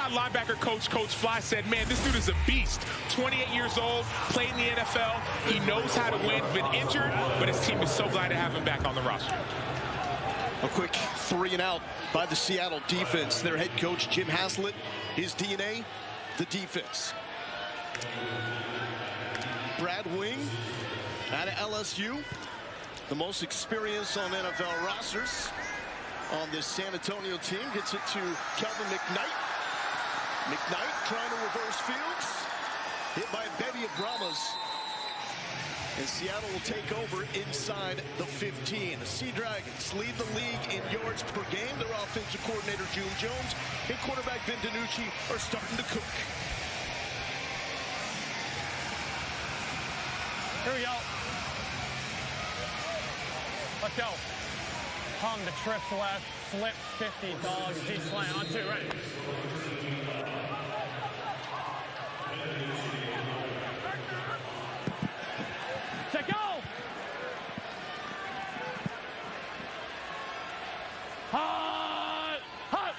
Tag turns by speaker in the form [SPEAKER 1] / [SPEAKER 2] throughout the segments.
[SPEAKER 1] outside linebacker coach, Coach Fly, said, man, this dude is a beast. 28 years old, played in the NFL. He knows how to win, been injured, but his team is so glad to have him back on the roster.
[SPEAKER 2] A quick 3-and-out by the Seattle defense. Their head coach, Jim Haslett, his DNA, the defense. Brad Wing out of LSU, the most experience on NFL rosters on this San Antonio team. Gets it to Kelvin McKnight. McKnight trying to reverse fields. Hit by a bevy of Brahmas. And Seattle will take over inside the 15. The Sea Dragons lead the league in yards per game. Their offensive coordinator, June Jones, and quarterback Ben DiNucci are starting to cook.
[SPEAKER 3] Here we go. Let's go. Hung the trips left, flip 50, dog, Z slant on 2, ready. Set, go! Hot! Hot!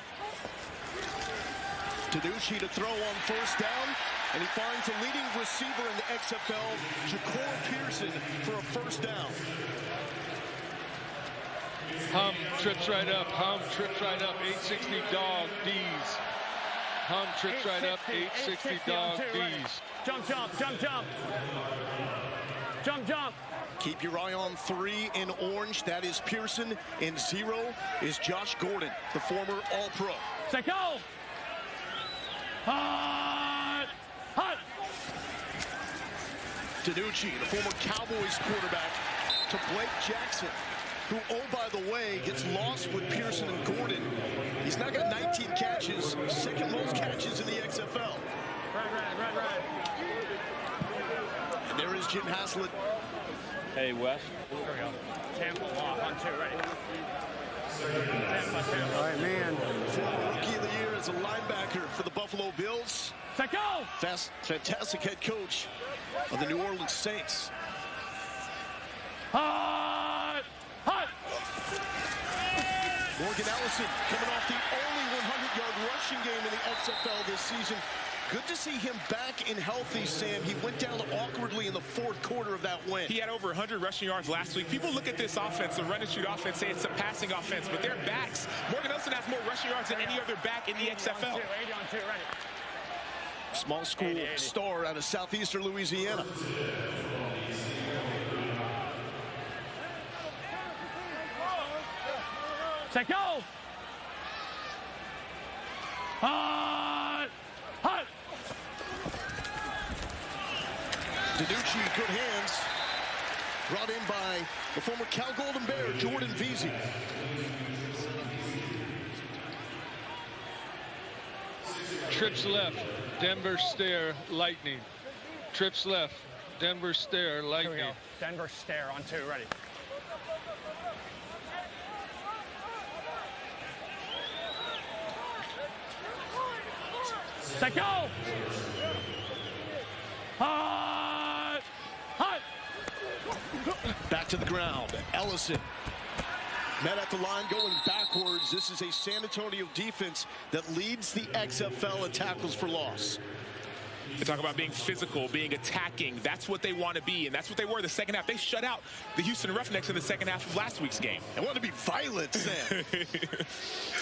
[SPEAKER 2] DiNucci to throw on first down, and he finds the leading receiver in the XFL, Ja'Cory Pearson, for a first down.
[SPEAKER 4] Hum trips right up. Hum trips right up. 860 dog D's. Hum trips right up. 860 dog D's.
[SPEAKER 3] Jump, jump, jump, jump. Jump, jump.
[SPEAKER 2] Keep your eye on 3 in orange. That is Pearson. And 0 is Josh Gordon, the former All-Pro.
[SPEAKER 3] Set, go. Hot! Hot!
[SPEAKER 2] DiNucci, the former Cowboys quarterback, to Blake Jackson, who, oh, by the way, gets lost with Pearson and Gordon. He's now got 19 catches, second most catches in the XFL.
[SPEAKER 3] Right.
[SPEAKER 2] And there is Jim Haslett.
[SPEAKER 4] Hey, Wes.
[SPEAKER 3] Here we go. Tampa off on 2, ready. Tampa.
[SPEAKER 5] All right, man.
[SPEAKER 2] Former Rookie of the Year as a linebacker for the Buffalo Bills.
[SPEAKER 3] Set, go!
[SPEAKER 2] Fantastic head coach of the New Orleans Saints.
[SPEAKER 3] Hot! Hot!
[SPEAKER 2] Morgan Ellison coming off the only 100-yard rushing game in the XFL this season. Good to see him back and healthy, Sam. He went down awkwardly in the fourth quarter of that win.
[SPEAKER 1] He had over 100 rushing yards last week. People look at this offense, the run-and-shoot offense, say it's a passing offense, but their backs, Morgan Ellison has more rushing yards than any other back in the XFL.
[SPEAKER 3] 80 on 2, ready.
[SPEAKER 2] Small school
[SPEAKER 3] 80.
[SPEAKER 2] star out of southeastern Louisiana.
[SPEAKER 3] Set, go! Hot! Hot!
[SPEAKER 2] DiNucci, good hands. Brought in by the former Cal Golden Bear, Jordan Veazey.
[SPEAKER 4] Trips left. Denver stare. Lightning. Trips left. Denver stare.
[SPEAKER 3] Here we
[SPEAKER 4] Lightning.
[SPEAKER 3] go. Denver stare on 2, ready. Set, go! Hot! Hot!
[SPEAKER 2] Back to the ground. Ellison met at the line going backwards. This is a San Antonio defense that leads the XFL in tackles for loss.
[SPEAKER 1] They talk about being physical, being attacking. That's what they want to be, and that's what they were the second half. They shut out the Houston Roughnecks in the second half of last week's game.
[SPEAKER 2] They want to be violent, Sam.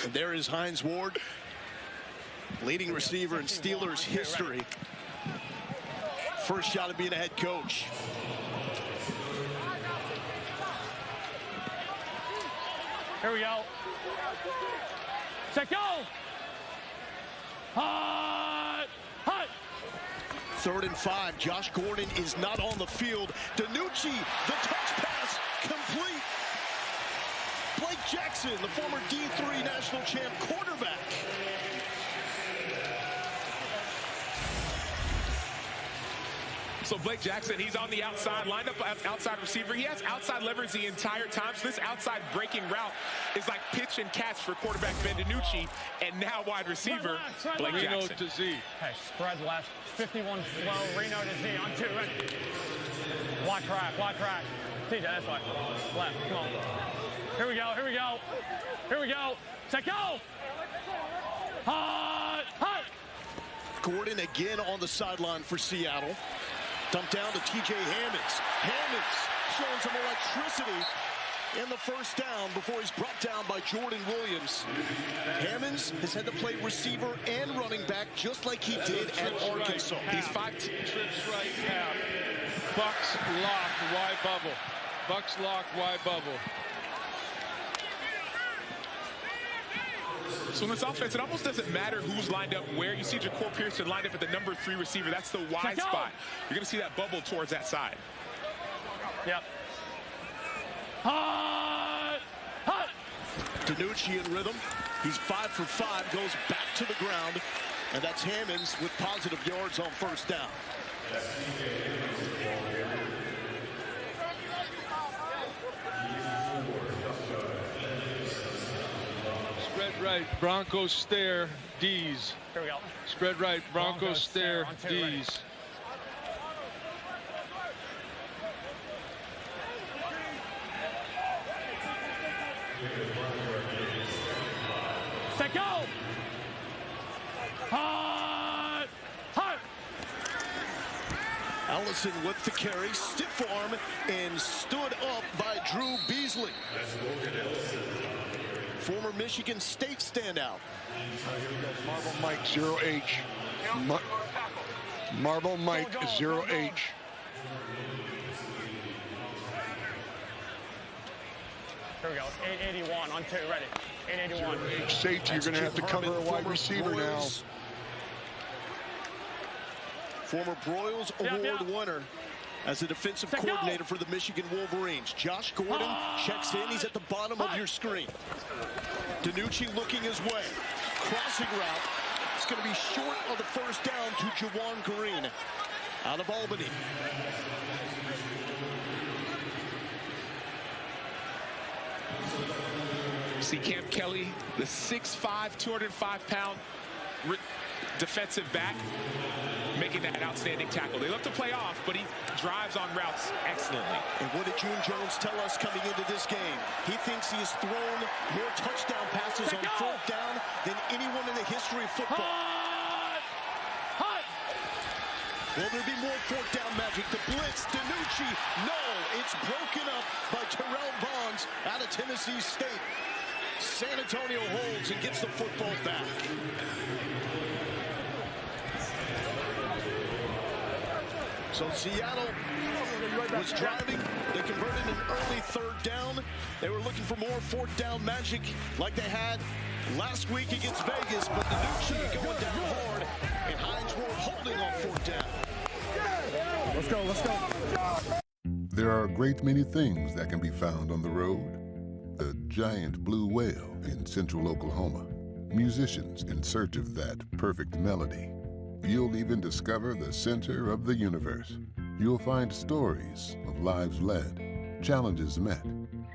[SPEAKER 2] And there is Hines Ward, leading receiver in Steelers history. First shot at being a head coach.
[SPEAKER 3] Here we go. Set, go! Hot! Hot!
[SPEAKER 2] 3rd and 5. Josh Gordon is not on the field. DiNucci, the touch pass, complete. Blake Jackson, the former D3 national champ quarterback.
[SPEAKER 1] So Blake Jackson, he's on the outside, lined up as outside receiver. He has outside leverage the entire time. So this outside breaking route is like pitch and catch for quarterback Ben DiNucci, and now wide receiver Blake
[SPEAKER 4] Reno
[SPEAKER 1] Jackson.
[SPEAKER 4] to Z.
[SPEAKER 3] Okay, spread left, 51 slow, Reno to Z on 2, ready. Block track, block track. TJ, that's right. Left, come on. Here we go, here we go. Here we go. Set, go! Hot! Hot!
[SPEAKER 2] Gordon again on the sideline for Seattle. Dumped down to T.J. Hammonds. Hammonds showing some electricity in the first down before he's brought down by Jordan Williams. Hammonds has had to play receiver and running back just like he did at Arkansas.
[SPEAKER 1] He's 5'2".
[SPEAKER 4] Trips right half. Bucks lock, Y bubble. Bucks lock, Y bubble.
[SPEAKER 1] So in this offense, it almost doesn't matter who's lined up where. You see Ja'Cour Pearson lined up at the number 3 receiver. That's the wide spot. You're going to see that bubble towards that side.
[SPEAKER 3] Yep. Hot! Hot!
[SPEAKER 2] DiNucci in rhythm. He's 5 for 5, goes back to the ground. And that's Hammonds with positive yards on first down.
[SPEAKER 4] Spread right, Broncos stare, D's.
[SPEAKER 3] Here we go.
[SPEAKER 4] Spread right, Broncos stare,
[SPEAKER 3] on 2, ready.
[SPEAKER 4] D's.
[SPEAKER 3] Set, go! Hot! Hot!
[SPEAKER 2] Allison with the carry, stiff arm, and stood up by Drew Beasley. Former Michigan State standout.
[SPEAKER 5] Marble Mike 0H. Marble Mike 0H.
[SPEAKER 3] Here we go. 881 on 2, ready. 881.
[SPEAKER 5] Safety, you're going to have to cover a wide receiver now.
[SPEAKER 2] Former Broyles Award winner as a defensive coordinator for the Michigan Wolverines. Josh Gordon checks in. He's at the bottom of your screen. DiNucci looking his way. Crossing route. It's going to be short of the first down to Jawan Green out of Albany.
[SPEAKER 1] See Cam Kelly, the 6'5", 205-pound defensive back, making that outstanding tackle. They look to play off, but he drives on routes excellently.
[SPEAKER 2] And what did June Jones tell us coming into this game? He thinks he has thrown more touchdown passes on fourth down than anyone in the history of football.
[SPEAKER 3] Hot! Hot!
[SPEAKER 2] Will there be more fourth down magic? The blitz, DiNucci, no, it's broken up by Terrell Bonds out of Tennessee State. San Antonio holds and gets the football back. So Seattle was driving. They converted an early third down. They were looking for more fourth down magic like they had last week against Vegas. But DiNucci going down hard and Hines Ward holding on fourth down.
[SPEAKER 5] Let's go, let's go.
[SPEAKER 6] There are a great many things that can be found on the road. A giant blue whale in central Oklahoma. Musicians in search of that perfect melody. You'll even discover the center of the universe. You'll find stories of lives led, challenges met,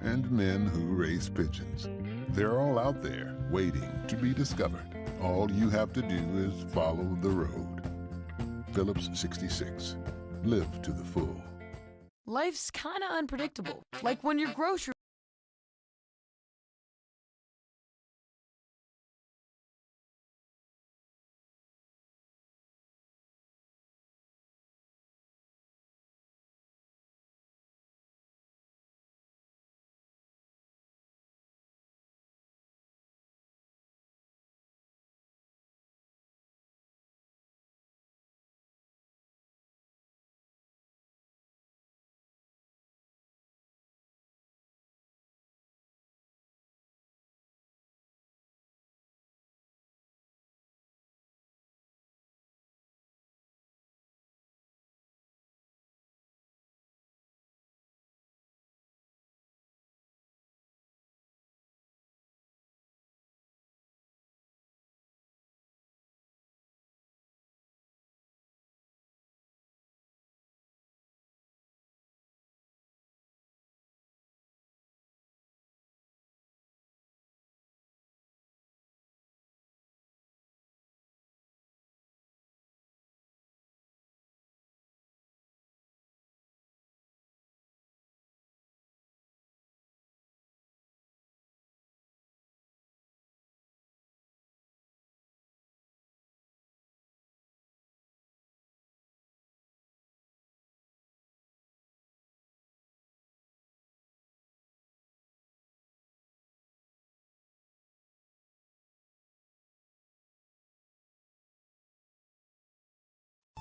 [SPEAKER 6] and men who race pigeons. They're all out there waiting to be discovered. All you have to do is follow the road. Phillips 66. Live to the full.
[SPEAKER 7] Life's kinda unpredictable. Like when your grocery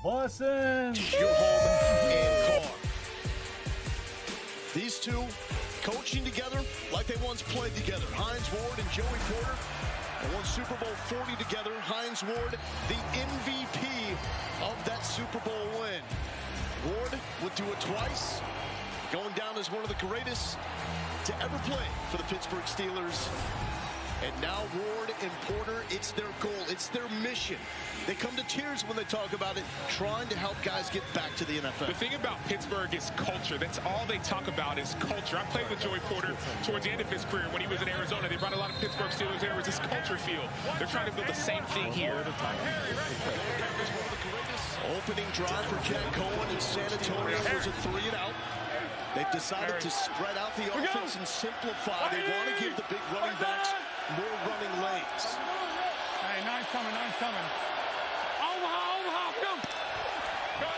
[SPEAKER 8] Boston!
[SPEAKER 2] Your home and car. These two coaching together like they once played together. Hines Ward and Joey Porter. They won Super Bowl 40 together. Hines Ward, the MVP of that Super Bowl win. Ward would do it twice, going down as one of the greatest to ever play for the Pittsburgh Steelers. And now Ward and Porter, it's their goal, it's their mission. They come to tears when they talk about it, trying to help guys get back to the NFL.
[SPEAKER 1] The thing about Pittsburgh is culture. That's all they talk about is culture. I played with Joey Porter towards the end of his career when he was in Arizona. They brought a lot of Pittsburgh Steelers there. It was this culture feel. They're trying to build the same thing here.
[SPEAKER 2] Opening drive for Jack Cohen in San Antonio was a 3-and-out. They've decided to spread out the offense and simplify. They want to give the big running backs more running lanes.
[SPEAKER 3] Hey, nice coming, nice coming. Omaha, go. Go.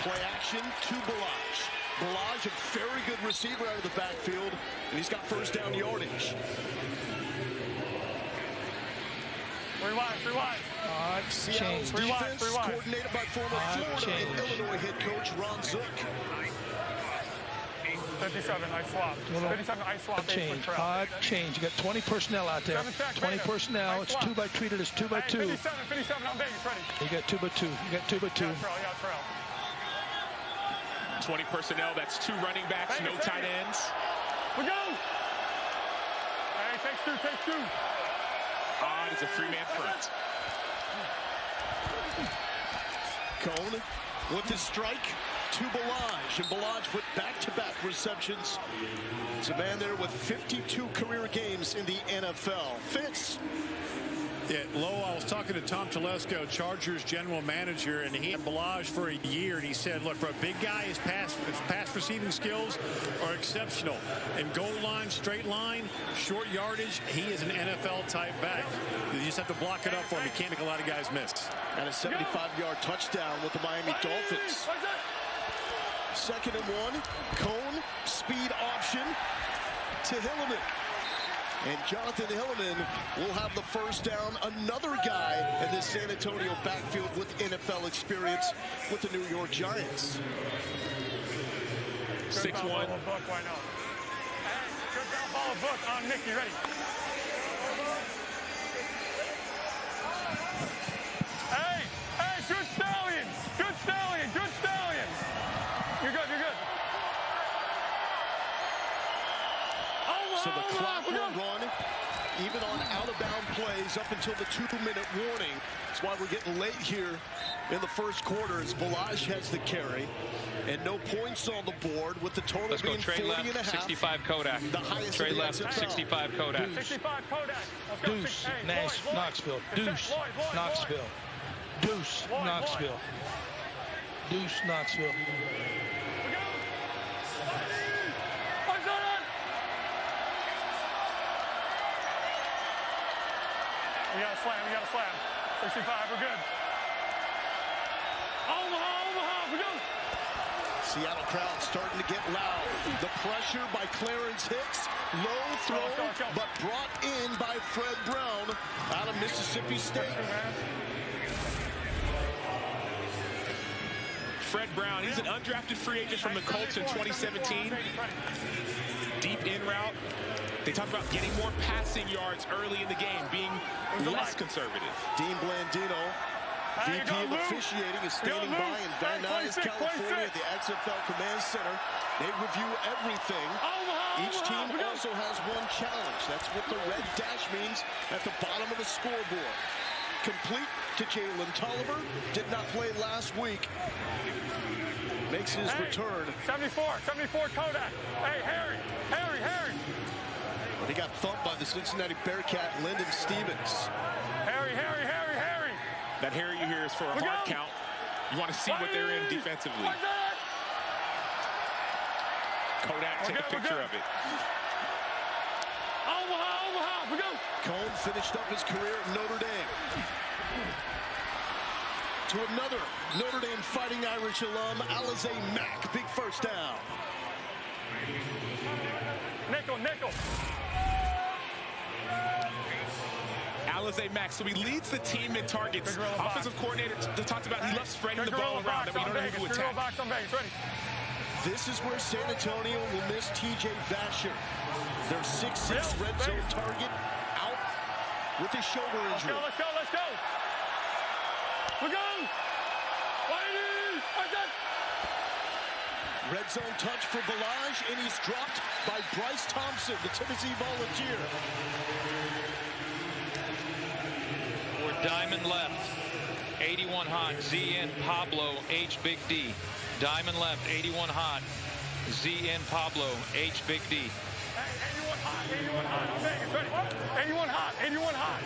[SPEAKER 2] Play action to Balaj. Balaj, a very good receiver out of the backfield, and he's got first down yardage.
[SPEAKER 3] Rewind.
[SPEAKER 2] Seattle's defense, coordinated by former Florida and Illinois head coach Ron Zook.
[SPEAKER 3] 57, nice swap. 57, nice swap.
[SPEAKER 9] Odd change. You got 20 personnel out there. 20 personnel. It's 2x treated as 2x2.
[SPEAKER 3] 57 on Vegas, ready.
[SPEAKER 9] You got 2x2. You got 2x2.
[SPEAKER 3] You got trail.
[SPEAKER 1] 20 personnel. That's 2 running backs, no tight ends.
[SPEAKER 3] We go. Hey, takes two.
[SPEAKER 1] Odd is a 3-man front.
[SPEAKER 2] Cone with the strike to Balaj, and Balaj with back-to-back receptions. It's a man there with 52 career games in the NFL. Fitz.
[SPEAKER 10] Yeah, Lo, I was talking to Tom Telesco, Chargers general manager, and he had Balaj for a year, and he said, look, for a big guy, his pass receiving skills are exceptional. And goal line, straight line, short yardage, he is an NFL-type back. You just have to block it up for him. He can't make a lot of guys miss.
[SPEAKER 2] And a 75-yard touchdown with the Miami Dolphins. 2nd and 1, Cone, speed option to Hilliman. And Jonathan Hilliman will have the first down. Another guy in this San Antonio backfield with NFL experience with the New York Giants.
[SPEAKER 1] 6'1".
[SPEAKER 3] Why not? Hey, follow book on Nick. You ready? Hey, good stallion. You're good.
[SPEAKER 2] So the clock will run even on out-of-bound plays up until the 2-minute warning. That's why we're getting late here in the first quarter as Balaj has the carry. And no points on the board with the total
[SPEAKER 4] Let's
[SPEAKER 2] being
[SPEAKER 4] go trade
[SPEAKER 2] 40 and a
[SPEAKER 4] left,
[SPEAKER 2] half.
[SPEAKER 4] 65 Kodak.
[SPEAKER 2] The highest
[SPEAKER 4] Trade
[SPEAKER 2] in the
[SPEAKER 4] left,
[SPEAKER 2] NFL.
[SPEAKER 4] 65 Kodak.
[SPEAKER 3] 65 Kodak. Let's go.
[SPEAKER 9] Deuce,
[SPEAKER 3] Hey,
[SPEAKER 9] Nash,
[SPEAKER 3] Lloyd.
[SPEAKER 9] Knoxville. Deuce, Knoxville. Deuce, Knoxville. Deuce, Knoxville.
[SPEAKER 3] We got a slam. 65, we're good. Omaha, we go.
[SPEAKER 2] Seattle crowd starting to get loud. The pressure by Clarence Hicks. Low throw, but brought in by Fred Brown out of Mississippi State.
[SPEAKER 1] Fred Brown, he's an undrafted free agent from the Colts in 2017. Deep in route. They talk about getting more passing yards early in the game, being less conservative.
[SPEAKER 2] Dean Blandino, VP of officiating, is standing by in Van Nuys, California at the XFL Command Center. They review everything. Each team also has one challenge. That's what the red dash means at the bottom of the scoreboard. Complete to Jalen Tolliver. Did not play last week. Makes his return.
[SPEAKER 3] 74 Kodak. Hey, Harry.
[SPEAKER 2] But he got thumped by the Cincinnati Bearcat, Lyndon Stevens.
[SPEAKER 3] Harry.
[SPEAKER 1] That Harry you hear is for a hard count. You want to see what they're in defensively. Kodak, take a picture of it.
[SPEAKER 3] Omaha, we go.
[SPEAKER 2] Cone finished up his career at Notre Dame. To another Notre Dame Fighting Irish alum, Alize Mack. Big first down.
[SPEAKER 3] Nickel.
[SPEAKER 1] Alizé Mack. So he leads the team in targets. Offensive coordinator talked about he loves spreading the ball around, that we don't know who to attack.
[SPEAKER 2] This is where San Antonio will miss T.J. Vasher. Their 6'6" red zone target out with a shoulder injury.
[SPEAKER 3] Let's go. We go.
[SPEAKER 2] Red zone touch for Balaj, and he's dropped by Bryce Thompson, the Tennessee Volunteer.
[SPEAKER 8] For Diamond left, 81 hot, ZN Pablo, H Big D. Diamond left, 81 hot, ZN Pablo, H Big D.
[SPEAKER 3] 81 hot. I'm Vegas, ready. 81 hot.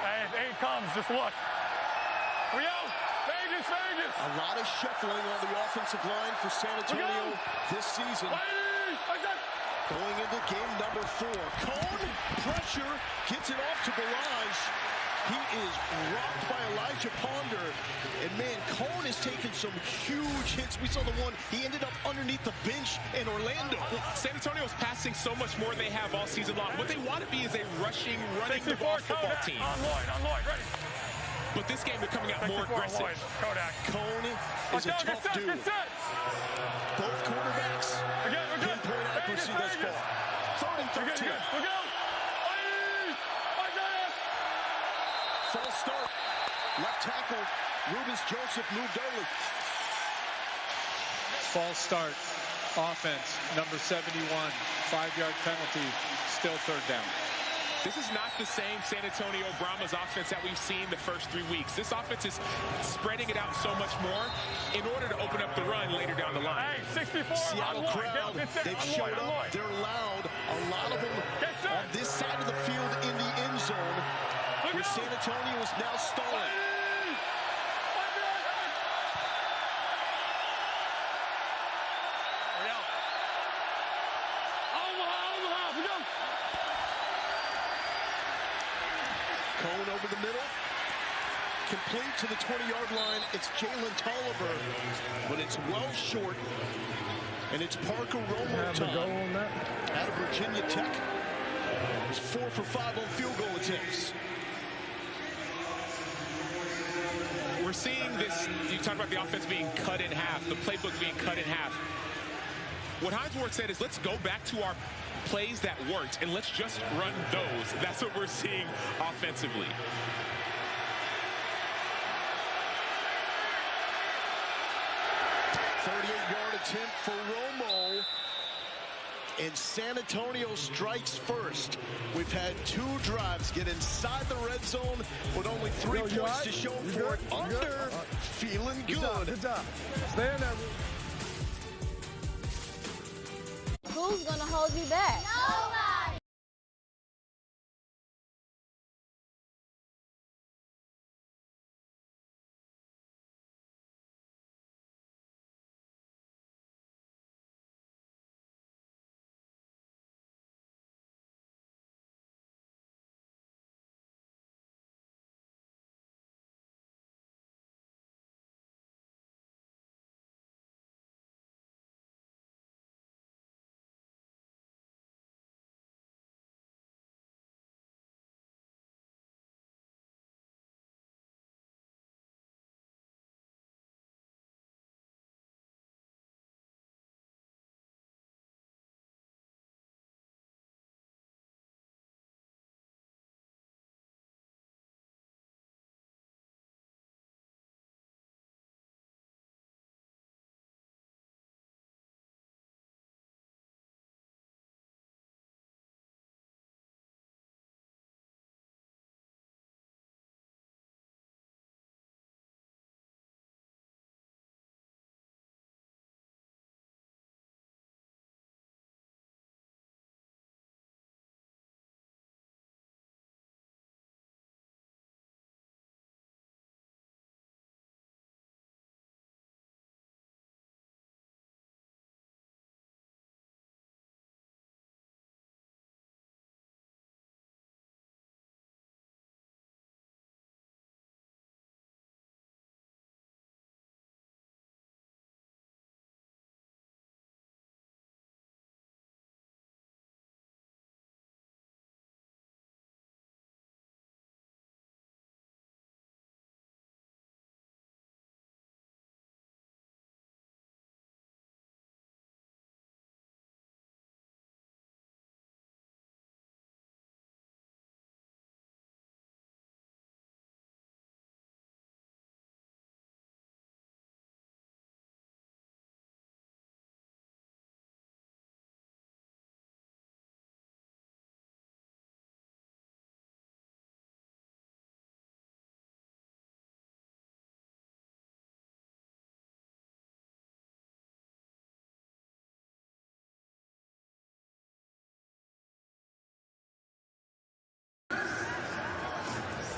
[SPEAKER 3] Hey, if 8 comes, just look. We out. Vegas.
[SPEAKER 2] A lot of shuffling on the offensive line for San Antonio this season. Going into game number 4. Cone, pressure, gets it off to Balaj. He is rocked by Elijah Ponder. And man, Cone has taken some huge hits. We saw the one, he ended up underneath the bench in Orlando.
[SPEAKER 1] San Antonio is passing so much more than they have all season long. What they want to be is a running the ball football team.
[SPEAKER 3] On Lloyd, ready.
[SPEAKER 1] But this game, they're coming out more aggressive.
[SPEAKER 2] Cone is a tough dude. Both quarterbacks, pinpoint accuracy thus far. 3rd and 13.
[SPEAKER 3] We go.
[SPEAKER 2] False start. Left tackle, Rubens Joseph moved early.
[SPEAKER 11] False start. Offense, number 71. 5-yard penalty. Still 3rd down.
[SPEAKER 1] This is not the same San Antonio Brahmas offense that we've seen the first 3 weeks. This offense is spreading it out so much more in order to open up the run later down the line.
[SPEAKER 3] Hey, 64.
[SPEAKER 2] Seattle crowd, they've showed up. They're loud. A lot of them on this side of the field in the end zone, where San Antonio is now stalling. Cone over the middle. Complete to the 20-yard line. It's Jalen Tolliver, but it's well short. And it's Parker Romo time out of Virginia Tech. It's 4 for 5 on field goal attempts.
[SPEAKER 1] We're seeing this, you talk about the offense being cut in half, the playbook being cut in half. What Hinesworth said is, let's go back to our plays that worked, and let's just run those. That's what we're seeing offensively.
[SPEAKER 2] .38-yard attempt for Romo. And San Antonio strikes first. We've had 2 drives get inside the red zone with only 3 points to show for it. Under, feeling good.
[SPEAKER 5] Good job. Stay in there.
[SPEAKER 12] Who's gonna hold you back? Nobody.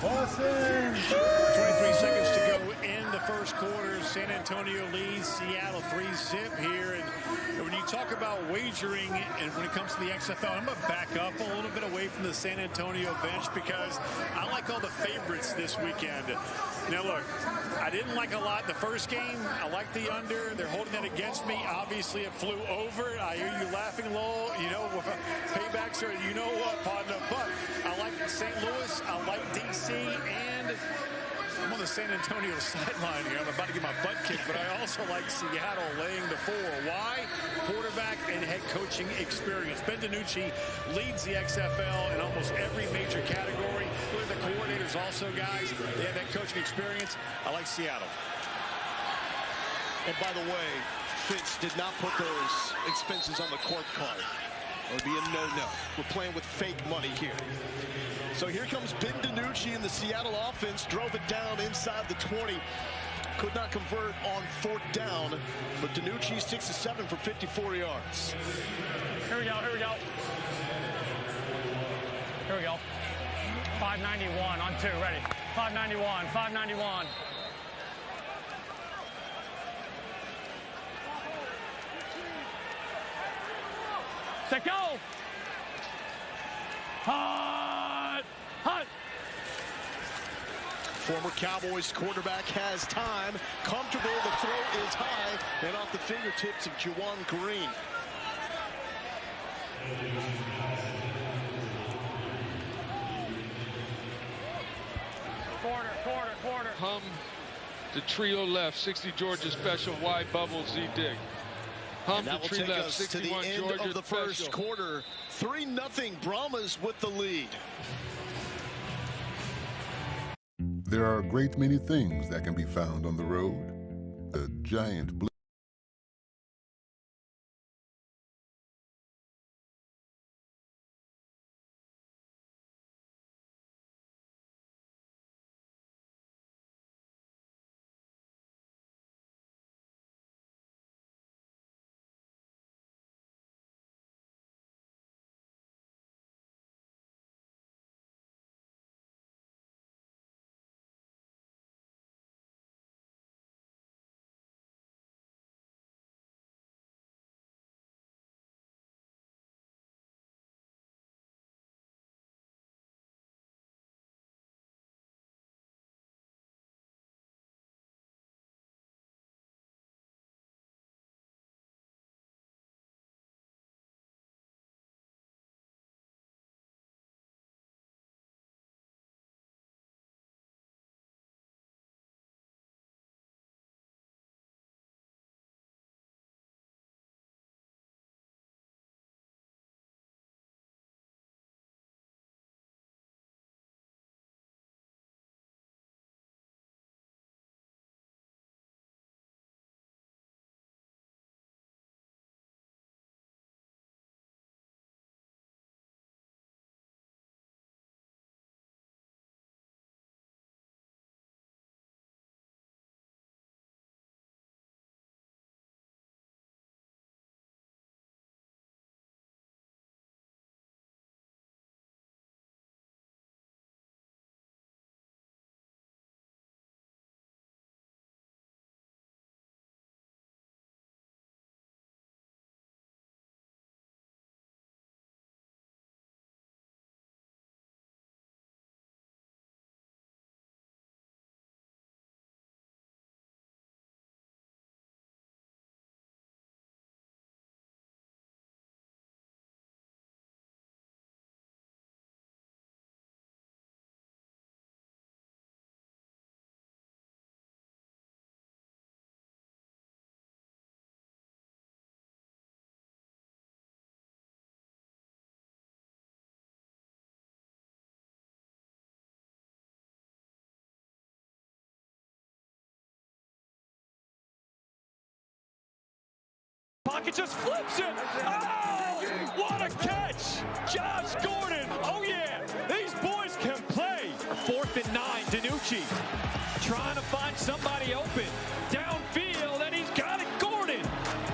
[SPEAKER 10] 23 seconds to go in the first quarter. San Antonio leads Seattle 3-zip here. And when you talk about wagering and when it comes to the XFL, I'm going to back up a little bit away from the San Antonio bench because I like all the favorites this weekend. Now, look, I didn't like a lot the first game. I like the under. They're holding that against me. Obviously, it flew over. I hear you laughing, Lowell. You know, paybacks are, you know what, partner. But I like St. Louis. I like D.C. And I'm on the San Antonio sideline here. I'm about to get my butt kicked, but I also like Seattle laying the 4. Why? Quarterback and head coaching experience. Ben DiNucci leads the XFL in almost every major category. Look at the coordinators also, guys. They have that coaching experience. I like Seattle.
[SPEAKER 2] And by the way, Fitz did not put those expenses on the court card. It would be a no-no. We're playing with fake money here. So here comes Ben DiNucci, and the Seattle offense drove it down inside the 20. Could not convert on 4th down, but DiNucci 6 of 7 for 54 yards.
[SPEAKER 3] Here we go, here we go. Here we go. 591 on 2, ready. 591, 591. Set go! Hut! Hut!
[SPEAKER 2] Former Cowboys quarterback has time. Comfortable, the throw is high and off the fingertips of Juwan Green.
[SPEAKER 3] Quarter.
[SPEAKER 4] Hum, the trio left, 60 Georgia special, wide bubble, Z-dig. Hum,
[SPEAKER 2] That
[SPEAKER 4] the
[SPEAKER 2] will
[SPEAKER 4] tree
[SPEAKER 2] take
[SPEAKER 4] left,
[SPEAKER 2] us to the
[SPEAKER 4] 61
[SPEAKER 2] end
[SPEAKER 4] Georgia
[SPEAKER 2] of the first
[SPEAKER 4] special.
[SPEAKER 2] quarter. 3-0 Brahmas with the lead.
[SPEAKER 6] There are a great many things that can be found on the road. A giant blue
[SPEAKER 13] Pocket just flips it. Oh, what a catch. Josh Gordon. Oh, yeah. These boys can play. 4th and 9. DiNucci trying to find somebody open. Downfield, and he's got it. Gordon.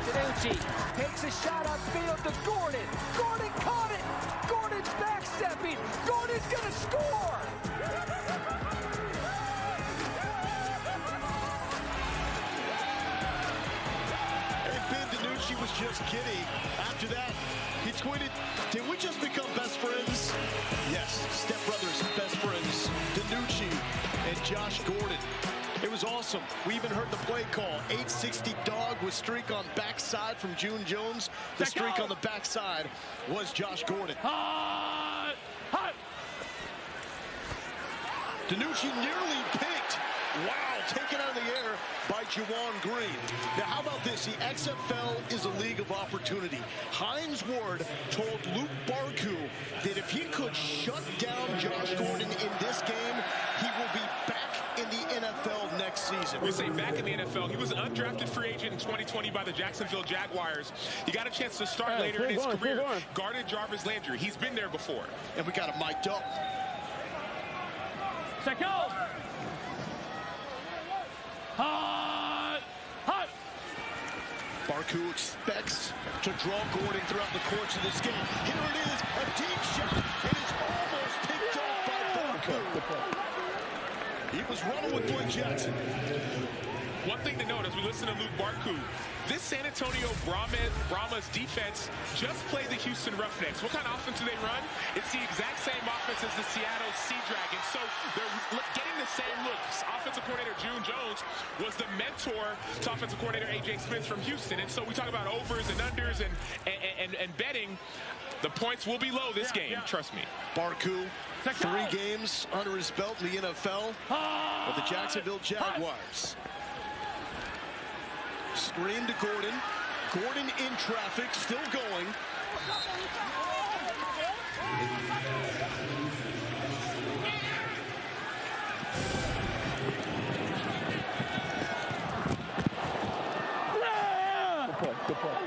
[SPEAKER 14] DiNucci takes a shot upfield to Gordon. Gordon caught it. Gordon's backstepping. Gordon's going to score.
[SPEAKER 2] was just kidding. After that, he tweeted, "Did we just become best friends?" Yes, stepbrothers, best friends. DiNucci and Josh Gordon. It was awesome. We even heard the play call. 860 dog with streak on backside from June Jones. The streak on the backside was Josh Gordon.
[SPEAKER 3] Hot! Hot!
[SPEAKER 2] DiNucci nearly picked. Wow, taken out of the air by Juwan Green. Now, how about this? The XFL is a league of opportunity. Hines Ward told Luke Barku that if he could shut down Josh Gordon in this game, he will be back in the NFL next season.
[SPEAKER 1] We say back in the NFL. He was an undrafted free agent in 2020 by the Jacksonville Jaguars. He got a chance to start later in his career. Guarded Jarvis Landry. He's been there before.
[SPEAKER 2] And we got him mic'd up.
[SPEAKER 3] Set go! Hot! Hot!
[SPEAKER 2] Barku expects to draw Gordon throughout the course of this game. Here it is, a deep shot, and it's almost picked off by Barku. He was running with Blake Jackson.
[SPEAKER 1] One thing to note as we listen to Luke Barku, this San Antonio Brahmas defense just played the Houston Roughnecks. What kind of offense do they run? It's the exact same offense as the Seattle Sea Dragons. So they're getting the same looks. Offensive coordinator June Jones was the mentor to offensive coordinator A.J. Smith from Houston. And so we talk about overs and unders and betting. The points will be low this game, trust me.
[SPEAKER 2] Barku, 3 games under his belt in the NFL with the Jacksonville Jaguars. Screen to Gordon. Gordon in traffic, still going.
[SPEAKER 3] Good play.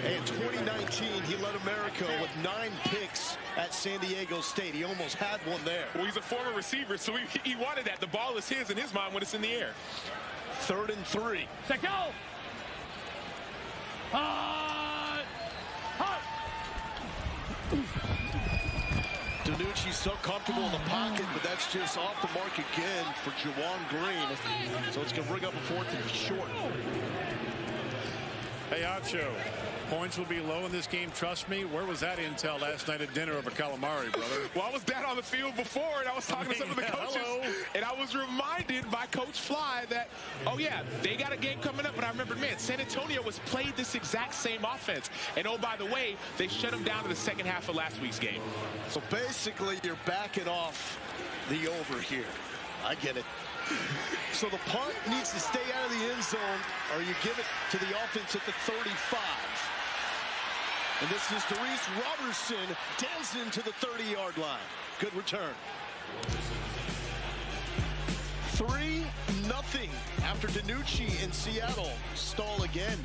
[SPEAKER 2] In 2019, he led America with 9 picks at San Diego State. He almost had one there.
[SPEAKER 1] Well, he's a former receiver, so he wanted that. The ball is his in his mind when it's in the air.
[SPEAKER 2] 3rd and 3.
[SPEAKER 3] Set go! Hot! Hot!
[SPEAKER 2] DiNucci so comfortable in the pocket, but that's just off the mark again for Juwan Green. So it's going to bring up a 4th and short.
[SPEAKER 10] Hey, Acho, points will be low in this game. Trust me. Where was that intel last night at dinner over calamari, brother?
[SPEAKER 1] Well, I was down on the field before, and I was talking to some of the coaches. And I was reminded by Coach Fly that, oh, yeah, they got a game coming up. But I remembered, man, San Antonio was played this exact same offense. And, oh, by the way, they shut them down in the second half of last week's game.
[SPEAKER 2] So basically, you're backing off the over here. I get it. So the punt needs to stay out of the end zone, or you give it to the offense at the 35. And this is Darius Robertson, dancing to the 30-yard line. Good return. 3-0 after DiNucci in Seattle stall again.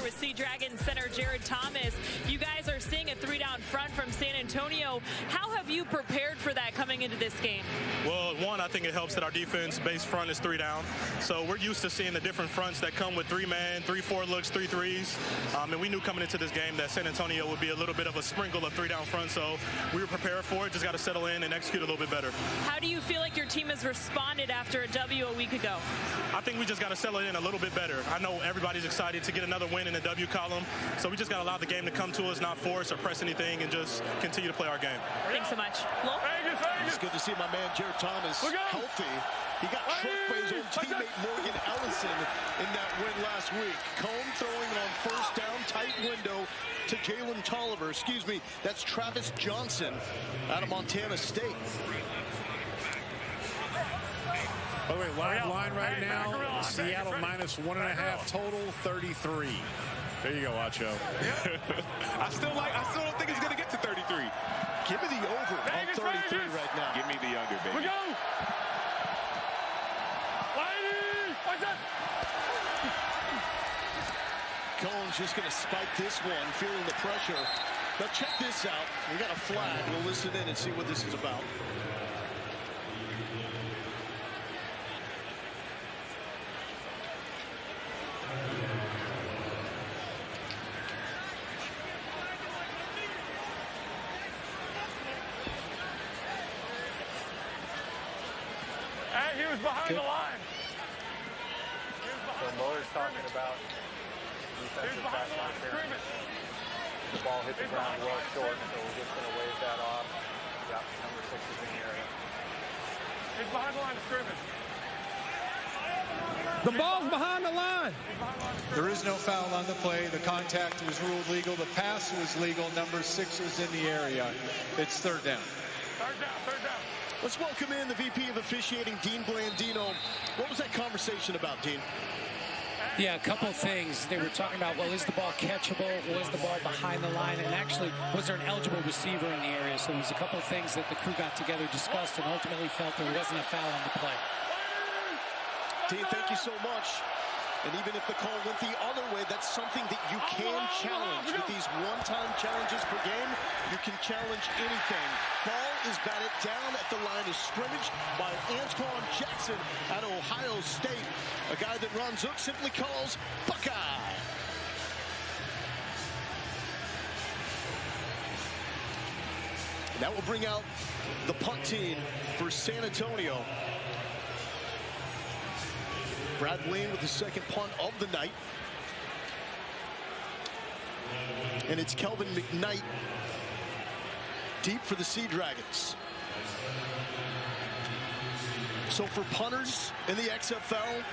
[SPEAKER 15] with Sea Dragons center Jared Thomas. You guys are seeing a 3-down front from San Antonio. How have you prepared for that coming into this game?
[SPEAKER 16] Well, one, I think it helps that our defense base front is 3 down. So we're used to seeing the different fronts that come with 3-man, 3-4 looks, 3-3s. And we knew coming into this game that San Antonio would be a little bit of a sprinkle of 3-down front. So we were prepared for it. Just got to settle in and execute a little bit better.
[SPEAKER 15] How do you feel like your team has responded after a W a week ago?
[SPEAKER 16] I think we just got to settle in a little bit better. I know everybody's excited to get another win in the W column. So we just got to allow the game to come to us, not force or press anything, and just continue to play our game.
[SPEAKER 15] Thanks so much.
[SPEAKER 2] It's good to see my man Jared Thomas healthy. He got trucked by his own teammate Morgan Ellison in that win last week. Cone throwing on first down, tight window to Jalen Tolliver. Excuse me, that's Travis Johnson out of Montana State.
[SPEAKER 10] By the way, live line right now, Seattle minus 1.5 total, 33. There you go, Acho.
[SPEAKER 1] I still don't think it's going to get to 33.
[SPEAKER 2] Give me the over on 33 right now.
[SPEAKER 1] Give me the under, baby.
[SPEAKER 3] We go.
[SPEAKER 2] Cone's just going to spike this one, feeling the pressure. Now check this out. We got a flag. We'll listen in and see what this is about.
[SPEAKER 3] Hey, he was behind the line.
[SPEAKER 17] So Muller's talking about defensive pass interference. The ball hit the ground well short, so we're just going to wave that off. Got number 6 is in the area.
[SPEAKER 3] He's behind the line of scrimmage.
[SPEAKER 9] The ball's behind the line.
[SPEAKER 11] There is no foul on the play. The contact was ruled legal. The pass was legal. Number 6 is in the area. It's third down.
[SPEAKER 3] Third down.
[SPEAKER 2] Let's welcome in the VP of Officiating, Dean Blandino. What was that conversation about, Dean?
[SPEAKER 18] Yeah, a couple of things. They were talking about, well, is the ball catchable? Was the ball behind the line? And actually, was there an eligible receiver in the area? So there's a couple of things that the crew got together, discussed, and ultimately felt there wasn't a foul on the play.
[SPEAKER 2] Dean, thank you so much. And even if the call went the other way, that's something that you can challenge. With these one-time challenges per game, you can challenge anything. Ball is batted down at the line of scrimmage by Antoine Jackson out of Ohio State. A guy that Ron Zook simply calls Buckeye. And that will bring out the punt team for San Antonio. Brad Wayne with the second punt of the night. And it's Kelvin McKnight deep for the Sea Dragons. So for punters in the XFL,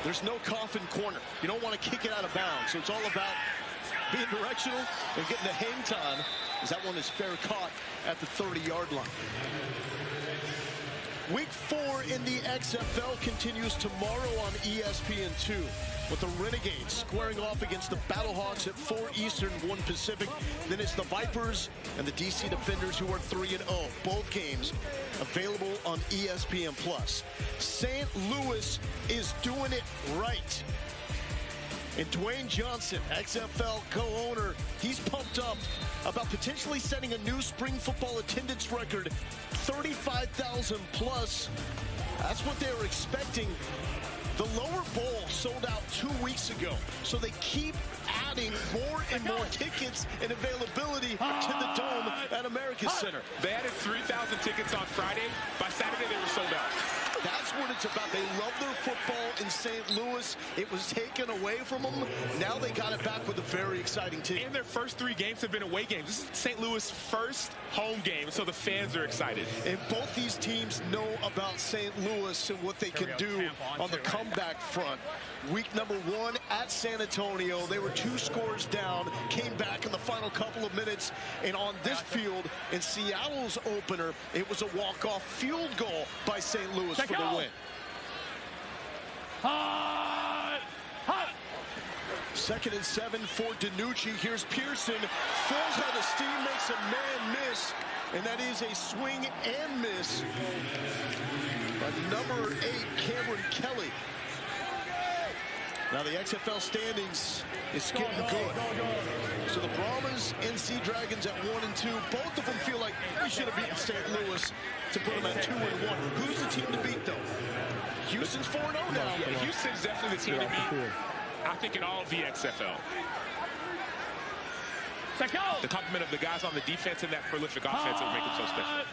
[SPEAKER 2] there's no coffin corner. You don't want to kick it out of bounds. So it's all about being directional and getting the hang time, as that one is fair caught at the 30-yard line. Week 4 in the XFL continues tomorrow on ESPN2 with the Renegades squaring off against the Battlehawks at 4 Eastern, 1 Pacific. Then it's the Vipers and the DC Defenders, who are 3-0. Both games available on ESPN+. St. Louis is doing it right. And Dwayne Johnson, XFL co-owner, he's pumped up about potentially setting a new spring football attendance record, 35,000 plus. That's what they were expecting. The lower bowl sold out 2 weeks ago, so they keep adding more and more tickets and availability to the Dome at America's Center.
[SPEAKER 1] They added 3,000 tickets on Friday. By Saturday, they were sold out.
[SPEAKER 2] That's what it's about. They love their football in St. Louis. It was taken away from them. Now they got it back with a very exciting team.
[SPEAKER 1] And their first 3 games have been away games. This is St. Louis' first home game, so the fans are excited.
[SPEAKER 2] And both these teams know about St. Louis and what they can do on the comeback front. Week number 1 at San Antonio, they were 2 scores down, came back in the final couple of minutes, and on this field, in Seattle's opener, it was a walk-off field goal by St. Louis for the win.
[SPEAKER 3] Hot!
[SPEAKER 2] 2nd and 7 for DiNucci. Here's Pearson, full head of steam, makes a man miss, and that is a swing and miss by number 8, Cameron Kelly. Now the XFL standings is getting good. So the Brahmas and Sea Dragons at 1 and 2. Both of them feel like we should have beaten St. Louis to put them at 2 and 1. Who's the team to beat, though? Houston's 4-0 now.
[SPEAKER 1] Yeah, Houston's definitely the team to beat. I think in all of the XFL. The complement of the guys on the defense and that prolific offense that make them so special.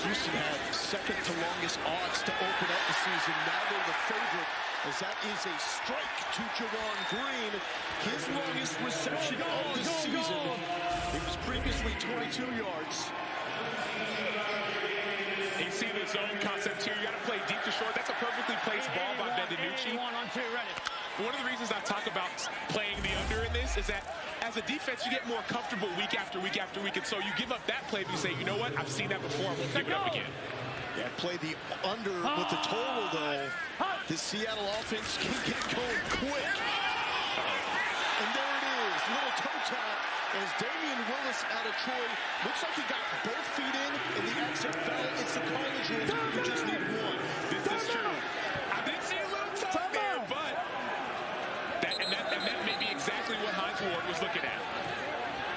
[SPEAKER 2] Houston had second to longest odds to open up the season. Now they're the favorite, as that is a strike to Jawan Green. His longest reception of the season. It was previously 22 yards.
[SPEAKER 1] You see the zone concept here. You got to play deep to short. That's a perfectly placed ball by Ben DiNucci. One of the reasons I talk about playing the under in this is that as a defense, you get more comfortable week after week after week. And so you give up that play and you say, you know what? I've seen that before. I won't give it up again.
[SPEAKER 2] Yeah, play the under with the total, though. The Seattle offense can get going quick. And there it is. Little toe tap as Damian Willis out of Troy. Looks like he got both feet in the XFL. It's the college rule. You just need one.
[SPEAKER 1] This is true. I did see a little toe there, but that may be exactly what Hines Ward was looking at.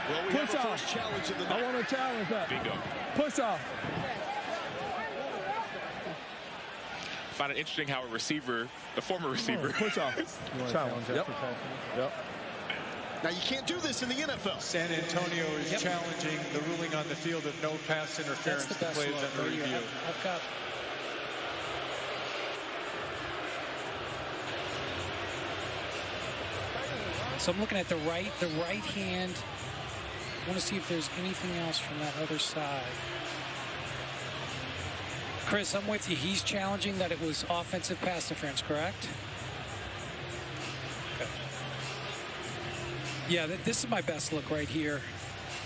[SPEAKER 2] Well, we have a first challenge of the night.
[SPEAKER 19] I want to challenge that.
[SPEAKER 1] Bingo.
[SPEAKER 19] Push off.
[SPEAKER 1] I find it interesting how a receiver, the former receiver,
[SPEAKER 19] push off. Challenge. Yep.
[SPEAKER 2] Now, you can't do this in the NFL.
[SPEAKER 11] San Antonio is challenging the ruling on the field of no pass interference. The play is under review.
[SPEAKER 18] So I'm looking at the right hand. I want to see if there's anything else from that other side. Chris, I'm with you. He's challenging that it was offensive pass interference, correct? Okay. Yeah, this is my best look right here.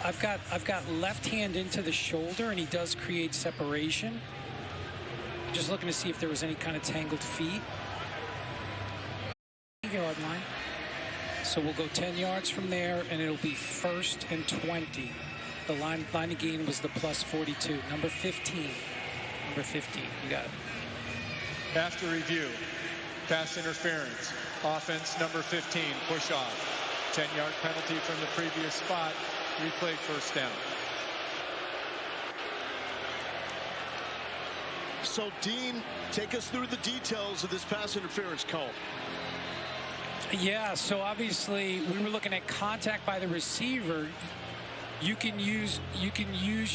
[SPEAKER 18] I've got left hand into the shoulder, and he does create separation. Just looking to see if there was any kind of tangled feet. Yard line. So we'll go 10 yards from there, and it'll be 1st and 20. The line of gain was the plus 42. Number 15. Number 15. You got it.
[SPEAKER 11] After review, pass interference. Offense number 15, push off. 10-yard penalty from the previous spot. Replay first down.
[SPEAKER 2] So, Dean, take us through the details of this pass interference call.
[SPEAKER 18] Yeah, so obviously we were looking at contact by the receiver. You can use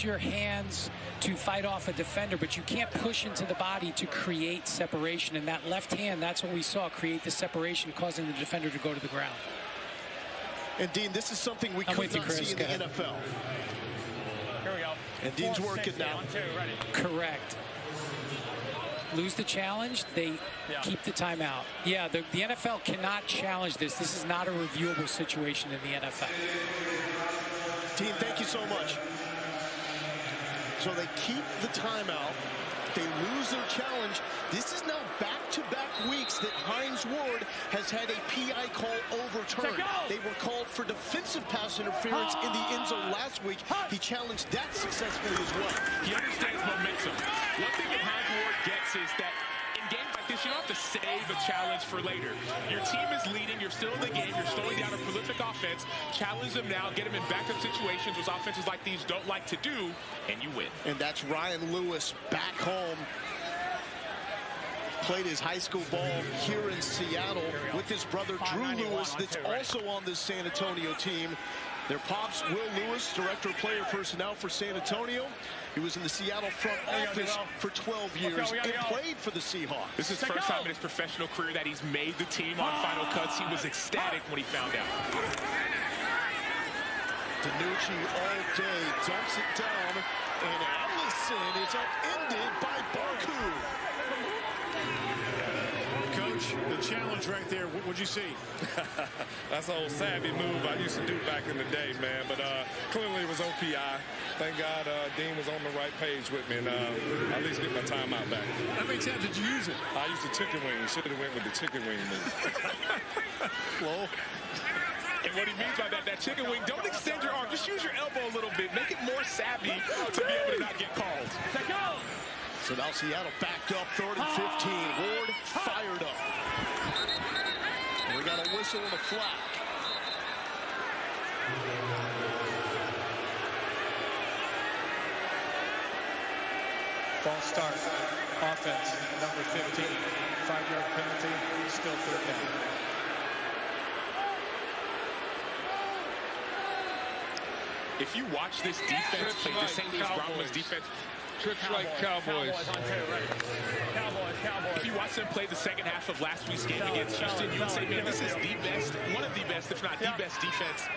[SPEAKER 18] your hands to fight off a defender, but you can't push into the body to create separation. And that left hand, that's what we saw, create the separation, causing the defender to go to the ground.
[SPEAKER 2] And Dean, this is something we could not see in the NFL.
[SPEAKER 3] Here we go.
[SPEAKER 2] And Dean's working now.
[SPEAKER 18] Correct. Lose the challenge, they keep the timeout. Yeah, the NFL cannot challenge this. This is not a reviewable situation in the NFL.
[SPEAKER 2] Dean, thank you so much. So they keep the timeout. They lose their challenge. This is now back-to-back weeks that Hines Ward has had a PI call overturned. They were called for defensive pass interference in the end zone last week. He challenged that successfully as well.
[SPEAKER 1] He understands momentum. One thing that Hines Ward gets is that in games like this, you don't have to save a challenge for later. Your team is leading. You're still in the game. You're slowing down a prolific offense. Challenge them now. Get them in backup situations, which offenses like these don't like to do, and you win.
[SPEAKER 2] And that's Ryan Lewis back home. Played his high school ball here in Seattle with his brother Drew Lewis, that's also on this San Antonio team. Their pops, Will Lewis, Director of Player Personnel for San Antonio. He was in the Seattle front office for 12 years and played for the Seahawks.
[SPEAKER 1] This is his first time in his professional career that he's made the team on Final Cuts. He was ecstatic when he found out.
[SPEAKER 2] DiNucci all day dumps it down, and Allison is upended by Barku.
[SPEAKER 10] Coach, the challenge right there, what'd you see?
[SPEAKER 20] That's an old savvy move I used to do back in the day, man. But clearly it was OPI. Thank God Dean was on the right page with me, and I at least get my timeout back.
[SPEAKER 10] How many times did you use it?
[SPEAKER 20] I used the chicken wing. Should have went with the chicken wing move.
[SPEAKER 2] Well,
[SPEAKER 1] and what he means by that chicken wing, don't extend your arm. Just use your elbow a little bit. Make it more savvy to be able to not get called.
[SPEAKER 2] So now Seattle backed up, 3rd and 15. Ward fired up. We got a whistle and a flag.
[SPEAKER 11] False start. Offense, number 15. 5-yard penalty, still third down.
[SPEAKER 1] If you watch this defense play, the St. Louis Brahmas defense,
[SPEAKER 4] trips like Cowboys.
[SPEAKER 1] If you watch them play the second half of last week's game against Houston, you would say, man, this is the best, one of the best, if not the best defense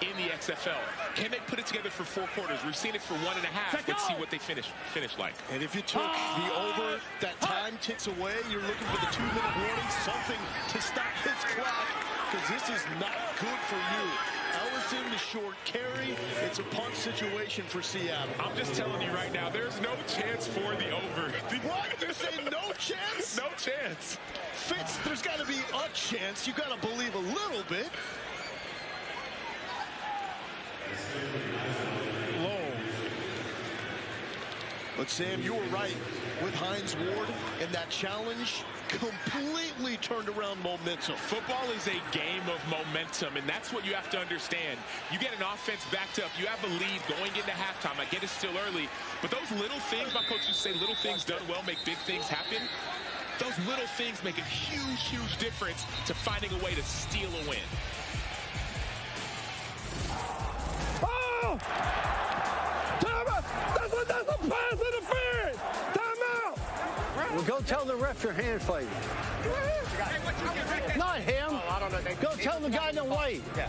[SPEAKER 1] in the XFL. Can they put it together for 4 quarters? We've seen it for 1.5. Let's see what they finish like.
[SPEAKER 2] And if you took the over, that time ticks away. You're looking for the 2-minute warning, something to stop this clock, because this is not good for you. Ellison, the short carry. It's a punt situation for Seattle.
[SPEAKER 1] I'm just telling you right now, there's no chance for the over.
[SPEAKER 2] What? You're saying no chance?
[SPEAKER 1] No chance.
[SPEAKER 2] Fitz, there's got to be a chance. You got to believe a little bit. Low. But Sam, you were right with Hines Ward, and that challenge completely turned around momentum.
[SPEAKER 1] Football is a game of momentum, and that's what you have to understand. You get an offense backed up, you have a lead going into halftime. I get it's still early, but those little things, my coach used to say, little things done well make big things happen. Those little things make a huge, huge difference to finding a way to steal a win.
[SPEAKER 19] Oh! Time out! That's a pass interference! Time out!
[SPEAKER 14] Well, go tell the ref your hand fighting. Not him. Oh, I don't know. Go tell the guy to wait. Yeah.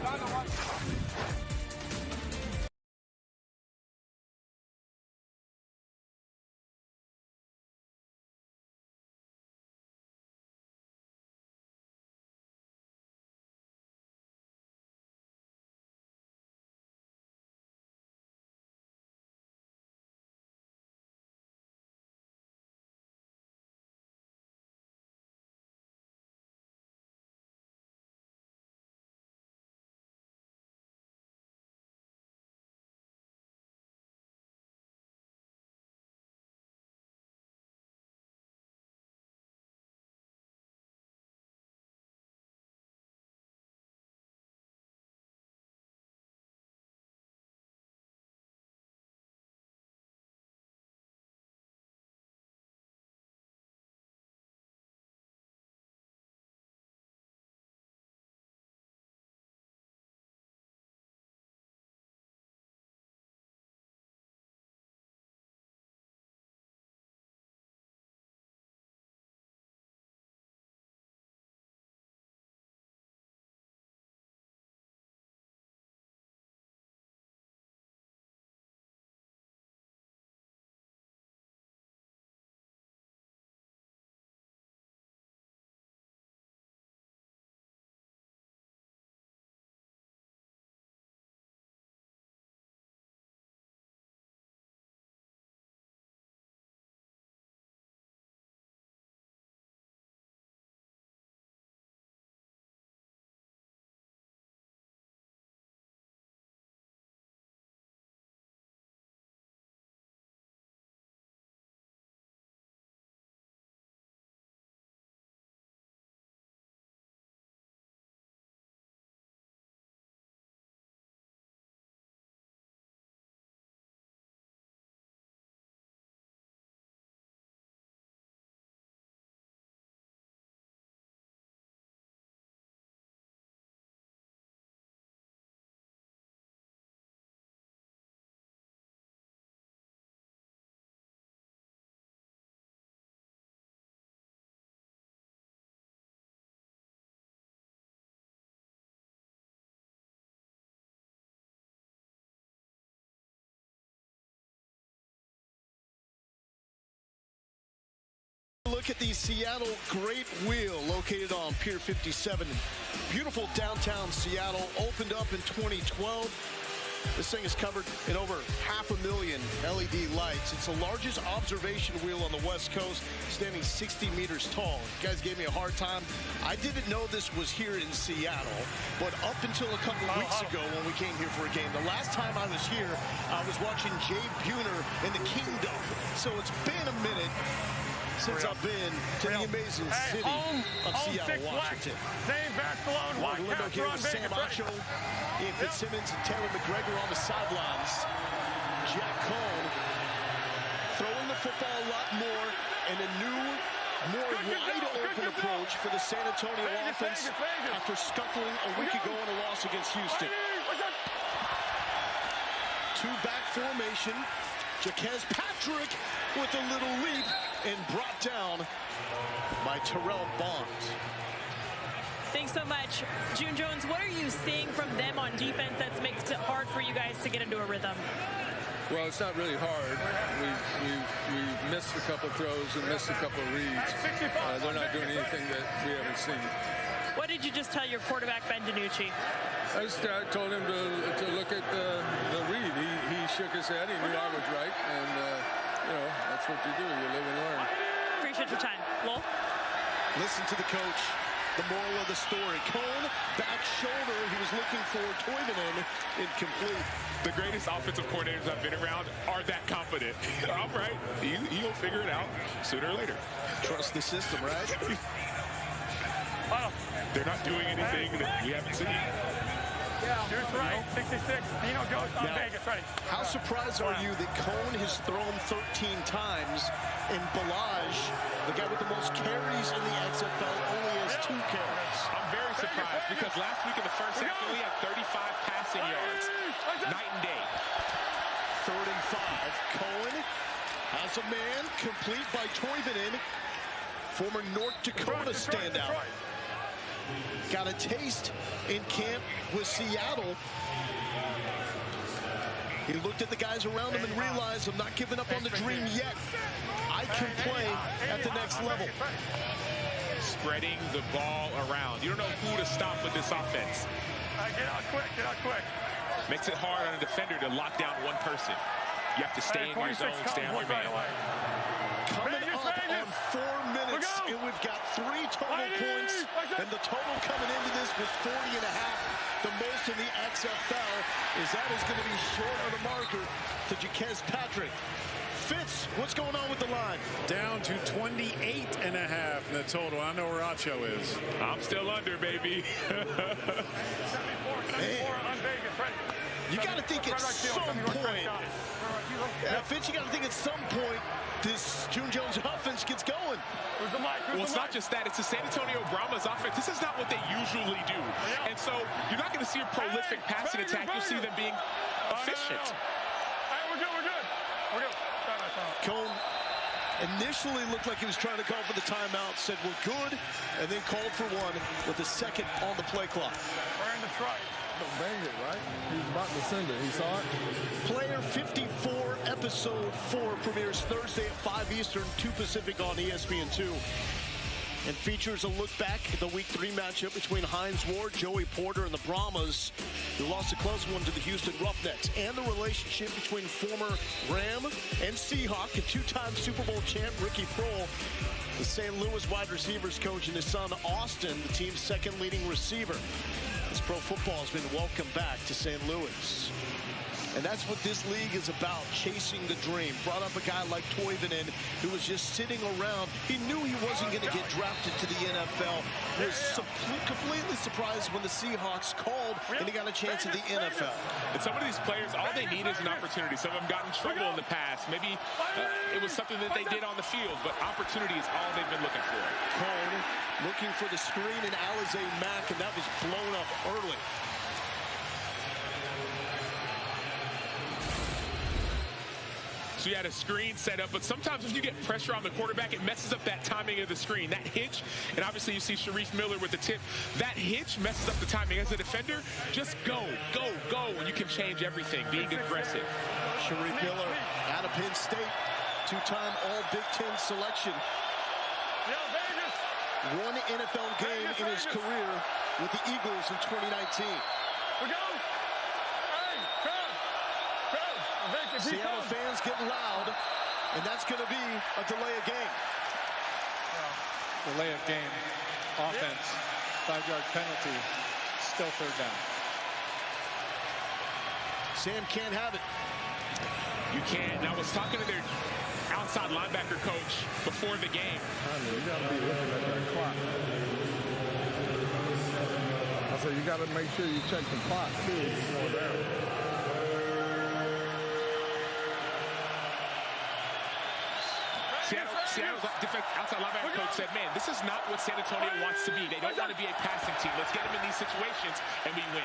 [SPEAKER 2] Look at the Seattle Great Wheel located on Pier 57. Beautiful downtown Seattle, opened up in 2012. This thing is covered in over 500,000 LED lights. It's the largest observation wheel on the West Coast, standing 60 meters tall. You guys gave me a hard time. I didn't know this was here in Seattle, but up until a couple weeks ago when we came here for a game, the last time I was here, I was watching Jay Buhner in the Kingdom. So it's been a minute since I've been to the amazing city of Seattle, Washington.
[SPEAKER 3] Same Barcelona.
[SPEAKER 2] Orlando here with Sam Acho, Ian Fitzsimmons, and Taylor McGregor on the sidelines. Jack Cohn throwing the football a lot more, and a new, more wide-open approach for the San Antonio offense after scuffling a week ago in a loss against Houston. Two-back formation. Jaquez Patrick with a little leap and brought down by Terrell Bonds.
[SPEAKER 15] Thanks so much. June Jones, what are you seeing from them on defense that makes it hard for you guys to get into a rhythm?
[SPEAKER 4] Well, it's not really hard. We missed a couple throws and missed a couple reads. They're not doing anything that we haven't seen.
[SPEAKER 15] What did you just tell your quarterback, Ben DiNucci?
[SPEAKER 4] I told him to look at the read. He shook his head. He knew I was right. And, you know, that's what you do. You live and learn.
[SPEAKER 15] Appreciate your time. Lowell?
[SPEAKER 2] Listen to the coach. The moral of the story. Cohn, back shoulder. He was looking for Toivonen, incomplete.
[SPEAKER 1] The greatest offensive coordinators I've been around are that confident. I'm right. He'll figure it out sooner or later.
[SPEAKER 2] Trust the system, right?
[SPEAKER 1] They're not doing anything that we haven't seen.
[SPEAKER 3] Deuce right, 66. Dino goes on Vegas, ready.
[SPEAKER 2] How surprised are you that Cohn has thrown 13 times and Balaj, the guy with the most carries in the XFL, only has 2 carries?
[SPEAKER 1] I'm very surprised because last week in the first half, he had 35 passing yards. Night and day.
[SPEAKER 2] 3rd and 5. Cohen has a man, complete by Toivonen, former North Dakota standout. Got a taste in camp with Seattle. He looked at the guys around him and realized, I'm not giving up on the dream yet. I can play at the next level.
[SPEAKER 1] Spreading the ball around. You don't know who to stop with this offense.
[SPEAKER 3] Get out quick, get out quick.
[SPEAKER 1] Makes it hard on a defender to lock down one person. You have to stay in your zone, stay on your man.
[SPEAKER 2] Coming up on 4 minutes, and we've got 3 total points, and the total coming into this was 40.5, the most in the XFL, is that is going to be short of the marker to Jaquez Patrick. Fitz, what's going on with the line?
[SPEAKER 10] Down to 28.5 in the total. I know where Acho is.
[SPEAKER 1] I'm still under, baby.
[SPEAKER 2] You got to think at some point, Fitz, you got to think at some point, this June Jones offense gets going.
[SPEAKER 1] Well, it's not just that. It's the San Antonio Brahmas offense. This is not what they usually do. And so you're not going to see a prolific passing attack. You'll see them being efficient.
[SPEAKER 3] We're good.
[SPEAKER 2] Cohn initially looked like he was trying to call for the timeout, said we're good, and then called for one with the second on the play clock.
[SPEAKER 3] We're in the try.
[SPEAKER 19] Bang it, right? He was about to send it. He saw it.
[SPEAKER 2] Player 54, episode 4 premieres Thursday at 5 Eastern, 2 Pacific on ESPN2. And features a look back at the Week 3 matchup between Hines Ward, Joey Porter, and the Brahmas, who lost a close one to the Houston Roughnecks, and the relationship between former Ram and Seahawk and 2-time Super Bowl champ Ricky Prohl, the St. Louis wide receivers coach, and his son Austin, the team's second leading receiver. As pro football has been welcomed back to St. Louis. And that's what this league is about, chasing the dream. Brought up a guy like Toivonen, who was just sitting around. He knew he wasn't going to get drafted to the NFL. He was completely surprised when the Seahawks called and he got a chance at the NFL.
[SPEAKER 1] And some of these players, all they need is an opportunity. Some of them got in trouble in the past. Maybe it was something that they did on the field, but opportunity is all they've been looking for.
[SPEAKER 2] Cohn looking for the screen in Alize Mack, and that was blown up early.
[SPEAKER 1] So you had a screen set up, but sometimes when you get pressure on the quarterback, it messes up that timing of the screen. That hitch, and obviously you see Sharif Miller with the tip. That hitch messes up the timing. As a defender, just go, and you can change everything, being aggressive.
[SPEAKER 2] Sharif Miller out of Penn State, 2-time All-Big Ten selection. One NFL game in his career with the Eagles in 2019. Seattle fans get loud, and that's going to be a delay of game.
[SPEAKER 11] Delay of game. Offense. 5-yard penalty. Still 3rd down.
[SPEAKER 2] Sam can't have it.
[SPEAKER 1] You can't. And I was talking to their outside linebacker coach before the game.
[SPEAKER 19] I mean, you got to be looking at that clock. I said, you got to make sure you check the clock, too, before down.
[SPEAKER 1] Seattle's outside linebacker coach said, man, this is not what San Antonio wants to be. They don't want to be a passing team. Let's get them in these situations, and we win.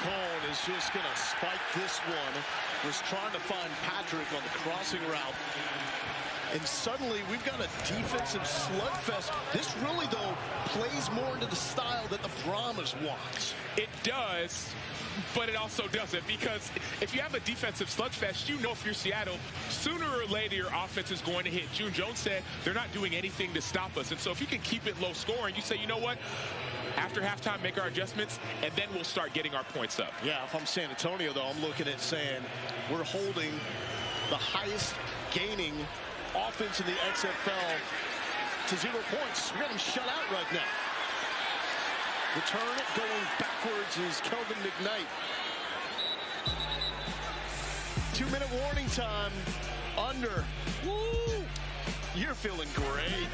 [SPEAKER 2] Cone is just going to spike this one. Was trying to find Patrick on the crossing route. And suddenly, we've got a defensive slugfest. This really, though, plays more into the style that the Brahmas want.
[SPEAKER 1] It does, but it also doesn't, because if you have a defensive slugfest, you know if you're Seattle, sooner or later your offense is going to hit. June Jones said they're not doing anything to stop us. And so if you can keep it low scoring, you say, you know what? After halftime, make our adjustments, and then we'll start getting our points up.
[SPEAKER 2] Yeah, if I'm San Antonio, though, I'm looking at saying we're holding the highest gaining offense in the XFL to 0 points. We got them shut out right now. Return going backwards is Kelvin McKnight. 2-minute warning time. Under. Woo! You're feeling great.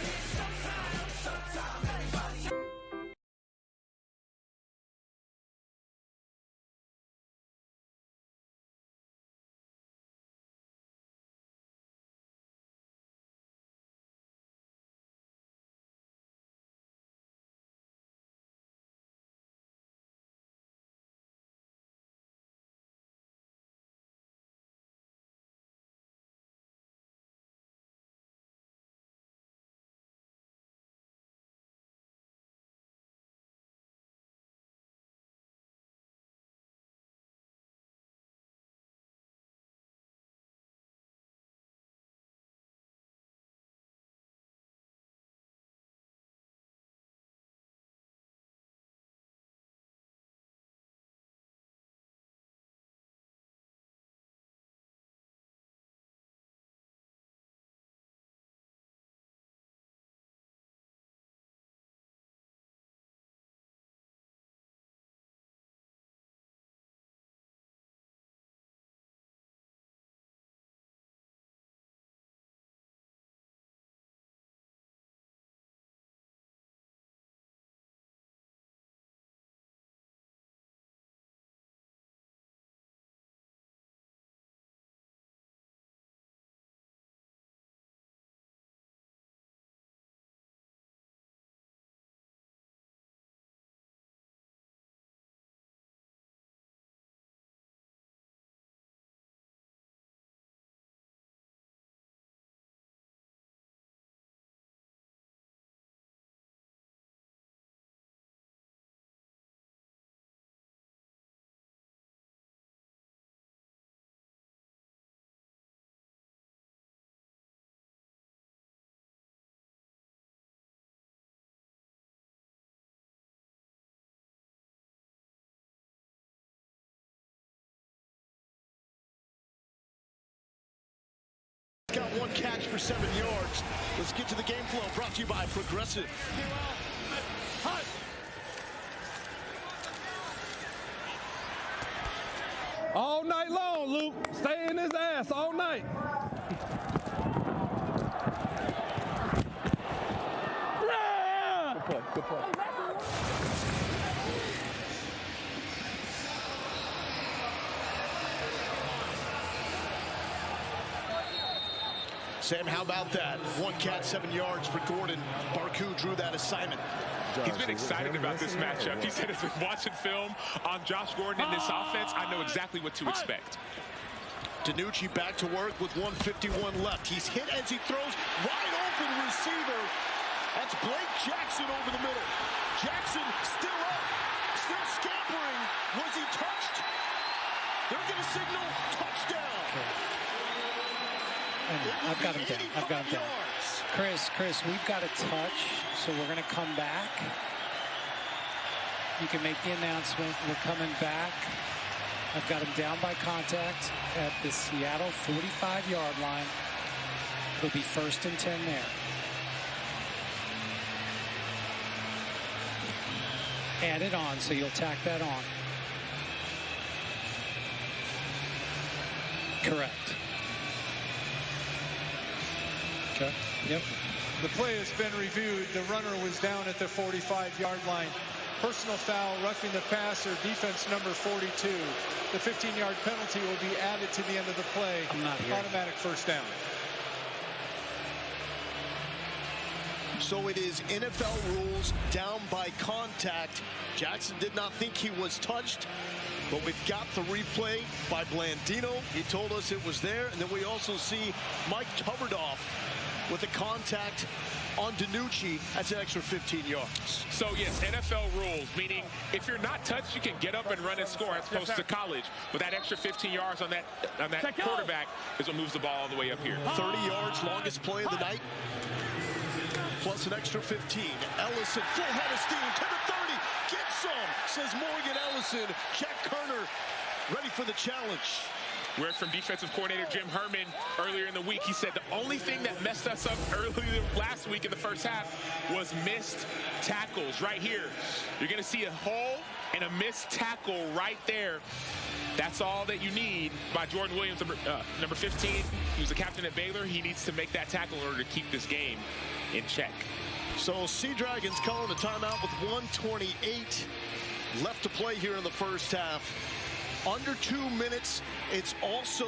[SPEAKER 2] Got one catch for 7 yards. Let's get to the game flow. Brought to you by Progressive.
[SPEAKER 19] All night long, Luke. Stay in his ass all night. Good play. Good play.
[SPEAKER 2] Sam, how about that? One catch, 7 yards for Gordon. Barku drew that assignment.
[SPEAKER 1] He's been excited about this matchup. He said, as we're watching film on Josh Gordon in this offense, I know exactly what to expect.
[SPEAKER 2] DiNucci back to work with 1:51 left. He's hit as he throws. Wide open receiver. That's Blake Jackson over the middle. Jackson still up, still scampering. Was he touched? They're going to signal touchdown.
[SPEAKER 18] I've got him down. I've got him down. Chris, we've got a touch, so we're going to come back. You can make the announcement. We're coming back. I've got him down by contact at the Seattle 45-yard line. It'll be 1st and 10 there. Add it on, so you'll tack that on. Correct.
[SPEAKER 9] Okay. Yep.
[SPEAKER 11] The play has been reviewed. The runner was down at the 45-yard line. Personal foul, roughing the passer, defense number 42. The 15-yard penalty will be added to the end of the play. Automatic first down.
[SPEAKER 2] So it is NFL rules, down by contact. Jackson did not think he was touched, but we've got the replay by Blandino. He told us it was there, and then we also see Mike Tuberdoff with the contact on DiNucci. That's an extra 15 yards.
[SPEAKER 1] So yes, NFL rules, meaning if you're not touched, you can get up and run and score as opposed to college. But that extra 15 yards on that quarterback is what moves the ball all the way up here.
[SPEAKER 2] 30 yards, longest play of the night, plus an extra 15. Ellison, full head of steam to the 30. Get some, says Morgan Ellison. Jack Kerner ready for the challenge.
[SPEAKER 1] Word from defensive coordinator Jim Herman earlier in the week. He said the only thing that messed us up earlier last week in the first half was missed tackles. Right here, you're going to see a hole and a missed tackle right there. That's all that you need by Jordan Williams, number 15. He was the captain at Baylor. He needs to make that tackle in order to keep this game in check.
[SPEAKER 2] So Sea Dragons calling a timeout with 1:28 left to play here in the first half. Under 2 minutes. It's also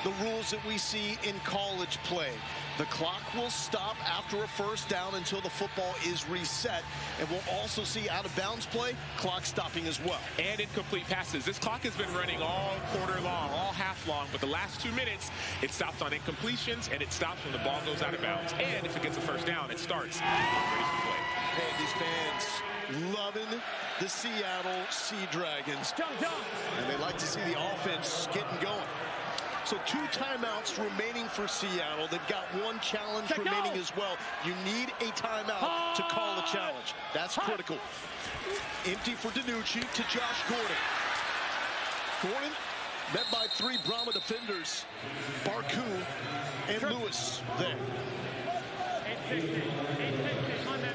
[SPEAKER 2] the rules that we see in college play. The clock will stop after a first down until the football is reset. And we'll also see out of bounds play, clock stopping as well.
[SPEAKER 1] And incomplete passes. This clock has been running all quarter long, all half long, but the last 2 minutes, it stops on incompletions and it stops when the ball goes out of bounds. And if it gets a first down, it starts. Ready for play.
[SPEAKER 2] Hey, these fans loving the Seattle Sea Dragons. And they like to see the offense getting going. So 2 timeouts remaining for Seattle. They've got 1 challenge remaining as well. You need a timeout to call a challenge. That's critical. Empty for DiNucci to Josh Gordon. Gordon met by 3 Brahma defenders. Barku and Lewis there.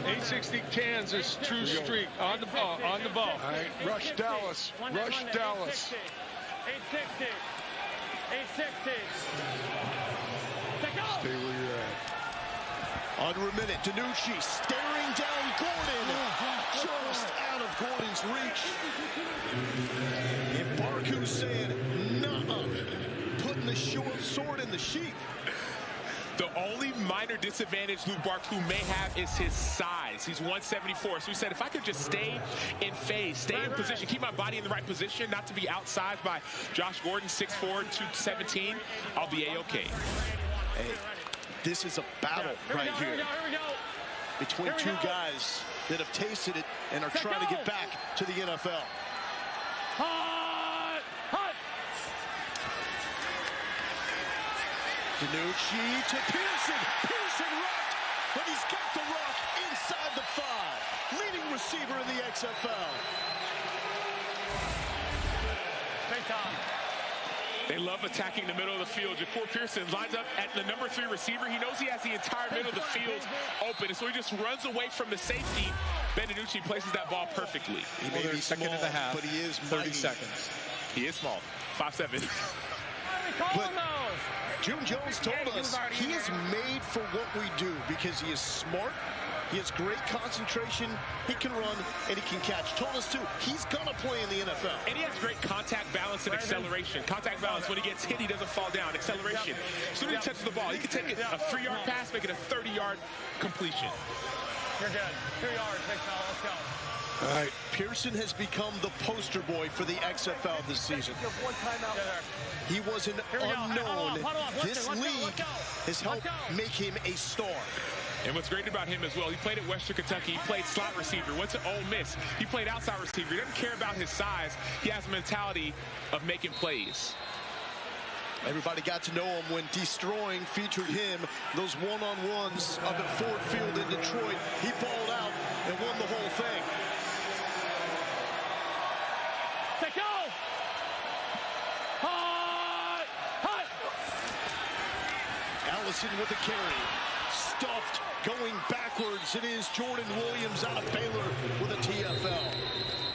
[SPEAKER 4] 860 Kansas, true streak, on the ball, on the ball.
[SPEAKER 5] All right, rush Dallas, rush Dallas.
[SPEAKER 3] 860. 860.
[SPEAKER 5] Stay where you're at.
[SPEAKER 2] Under a minute, DiNucci staring down Gordon. Just out of Gordon's reach. And Barku saying, nuh-uh. Putting the short sword in the sheath.
[SPEAKER 1] The only minor disadvantage Luke Barku may have is his size. He's 174. So he said, if I could just stay in phase, stay in position, keep my body in the right position, not to be outsized by Josh Gordon, 6'4", 217, I'll be A-okay.
[SPEAKER 2] Hey, this is a battle right here between 2 guys that have tasted it and are trying to get back to the NFL. DiNucci to Pearson. Pearson rocked, but he's got the rock inside the 5. Leading receiver in the XFL.
[SPEAKER 1] They love attacking the middle of the field. Jacour Pearson lines up at the number 3 receiver. He knows he has the entire middle of the field open, and so he just runs away from the safety. Ben DiNucci places that ball perfectly.
[SPEAKER 11] He may be small, but he is 30 seconds.
[SPEAKER 1] He is small, 5'7".
[SPEAKER 2] But Jim Jones told us he is made for what we do because he is smart, he has great concentration, he can run, and he can catch. Told us, too, he's going to play in the NFL.
[SPEAKER 1] And he has great contact balance and acceleration. Contact balance, when he gets hit, he doesn't fall down. Acceleration, as soon as he touches the ball, he can take it a 3-yard pass, make it a 30-yard completion.
[SPEAKER 3] You're good. 2 yards, big fella, let's go.
[SPEAKER 2] All right, Pearson has become the poster boy for the XFL this season. He was an unknown. This league has helped make him a star.
[SPEAKER 1] And what's great about him as well, he played at Western Kentucky. He played slot receiver, went to Ole Miss. He played outside receiver. He doesn't care about his size. He has a mentality of making plays.
[SPEAKER 2] Everybody got to know him when Destroying featured him. Those one-on-ones up at Ford Field in Detroit. He balled out and won the whole thing.
[SPEAKER 3] Take go! Hot! Hot!
[SPEAKER 2] Allison with a carry. Stuffed, going backwards. It is Jordan Williams out of Baylor with a TFL.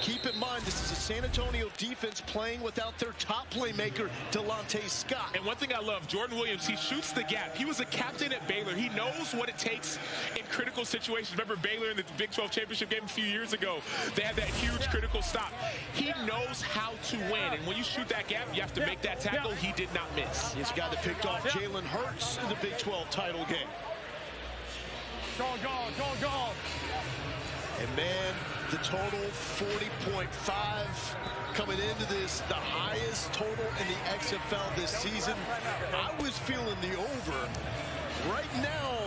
[SPEAKER 2] Keep in mind, this is a San Antonio defense playing without their top playmaker, Delonte Scott.
[SPEAKER 1] And one thing I love, Jordan Williams, he shoots the gap. He was a captain at Baylor. He knows what it takes in critical situations. Remember Baylor in the Big 12 championship game a few years ago? They had that huge critical stop. He knows how to win. And when you shoot that gap, you have to make that tackle. He did not miss.
[SPEAKER 2] He's a guy that picked off Jalen Hurts in the Big 12 title game.
[SPEAKER 3] Go, go, go, go.
[SPEAKER 2] And man, the total 40.5 coming into this, the highest total in the XFL this season. I was feeling the over. Right now,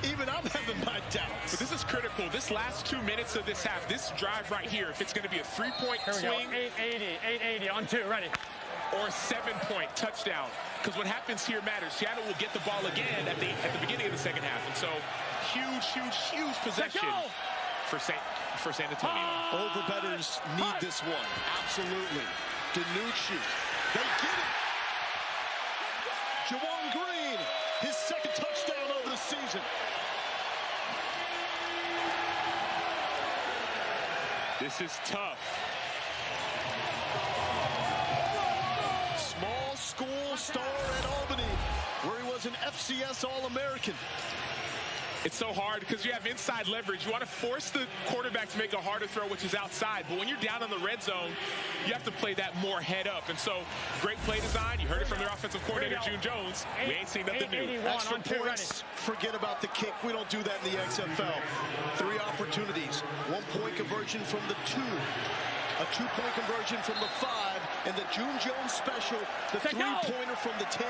[SPEAKER 2] even I'm having my doubts.
[SPEAKER 1] But this is critical. This last 2 minutes of this half, this drive right here, if it's going to be a 3-point swing.
[SPEAKER 3] 880 on 2, ready.
[SPEAKER 1] Or a 7-point touchdown. Because what happens here matters. Seattle will get the ball again at the beginning of the second half. And so, huge possession for San Antonio.
[SPEAKER 2] Overbettors need this one. Absolutely. DiNucci. They get it. Juwan Green, his second touchdown of the season.
[SPEAKER 1] This is tough.
[SPEAKER 2] Small school star at Albany, where he was an FCS All-American.
[SPEAKER 1] It's so hard because you have inside leverage. You want to force the quarterback to make a harder throw, which is outside. But when you're down in the red zone, you have to play that more head up. And so, great play design. You heard it from their offensive coordinator, June Jones. We ain't seen nothing new.
[SPEAKER 2] Extra points, forget about the kick. We don't do that in the XFL. 3 opportunities. 1-point conversion from the 2. A 2-point conversion from the 5. And the June Jones special, the 3-pointer from the 10.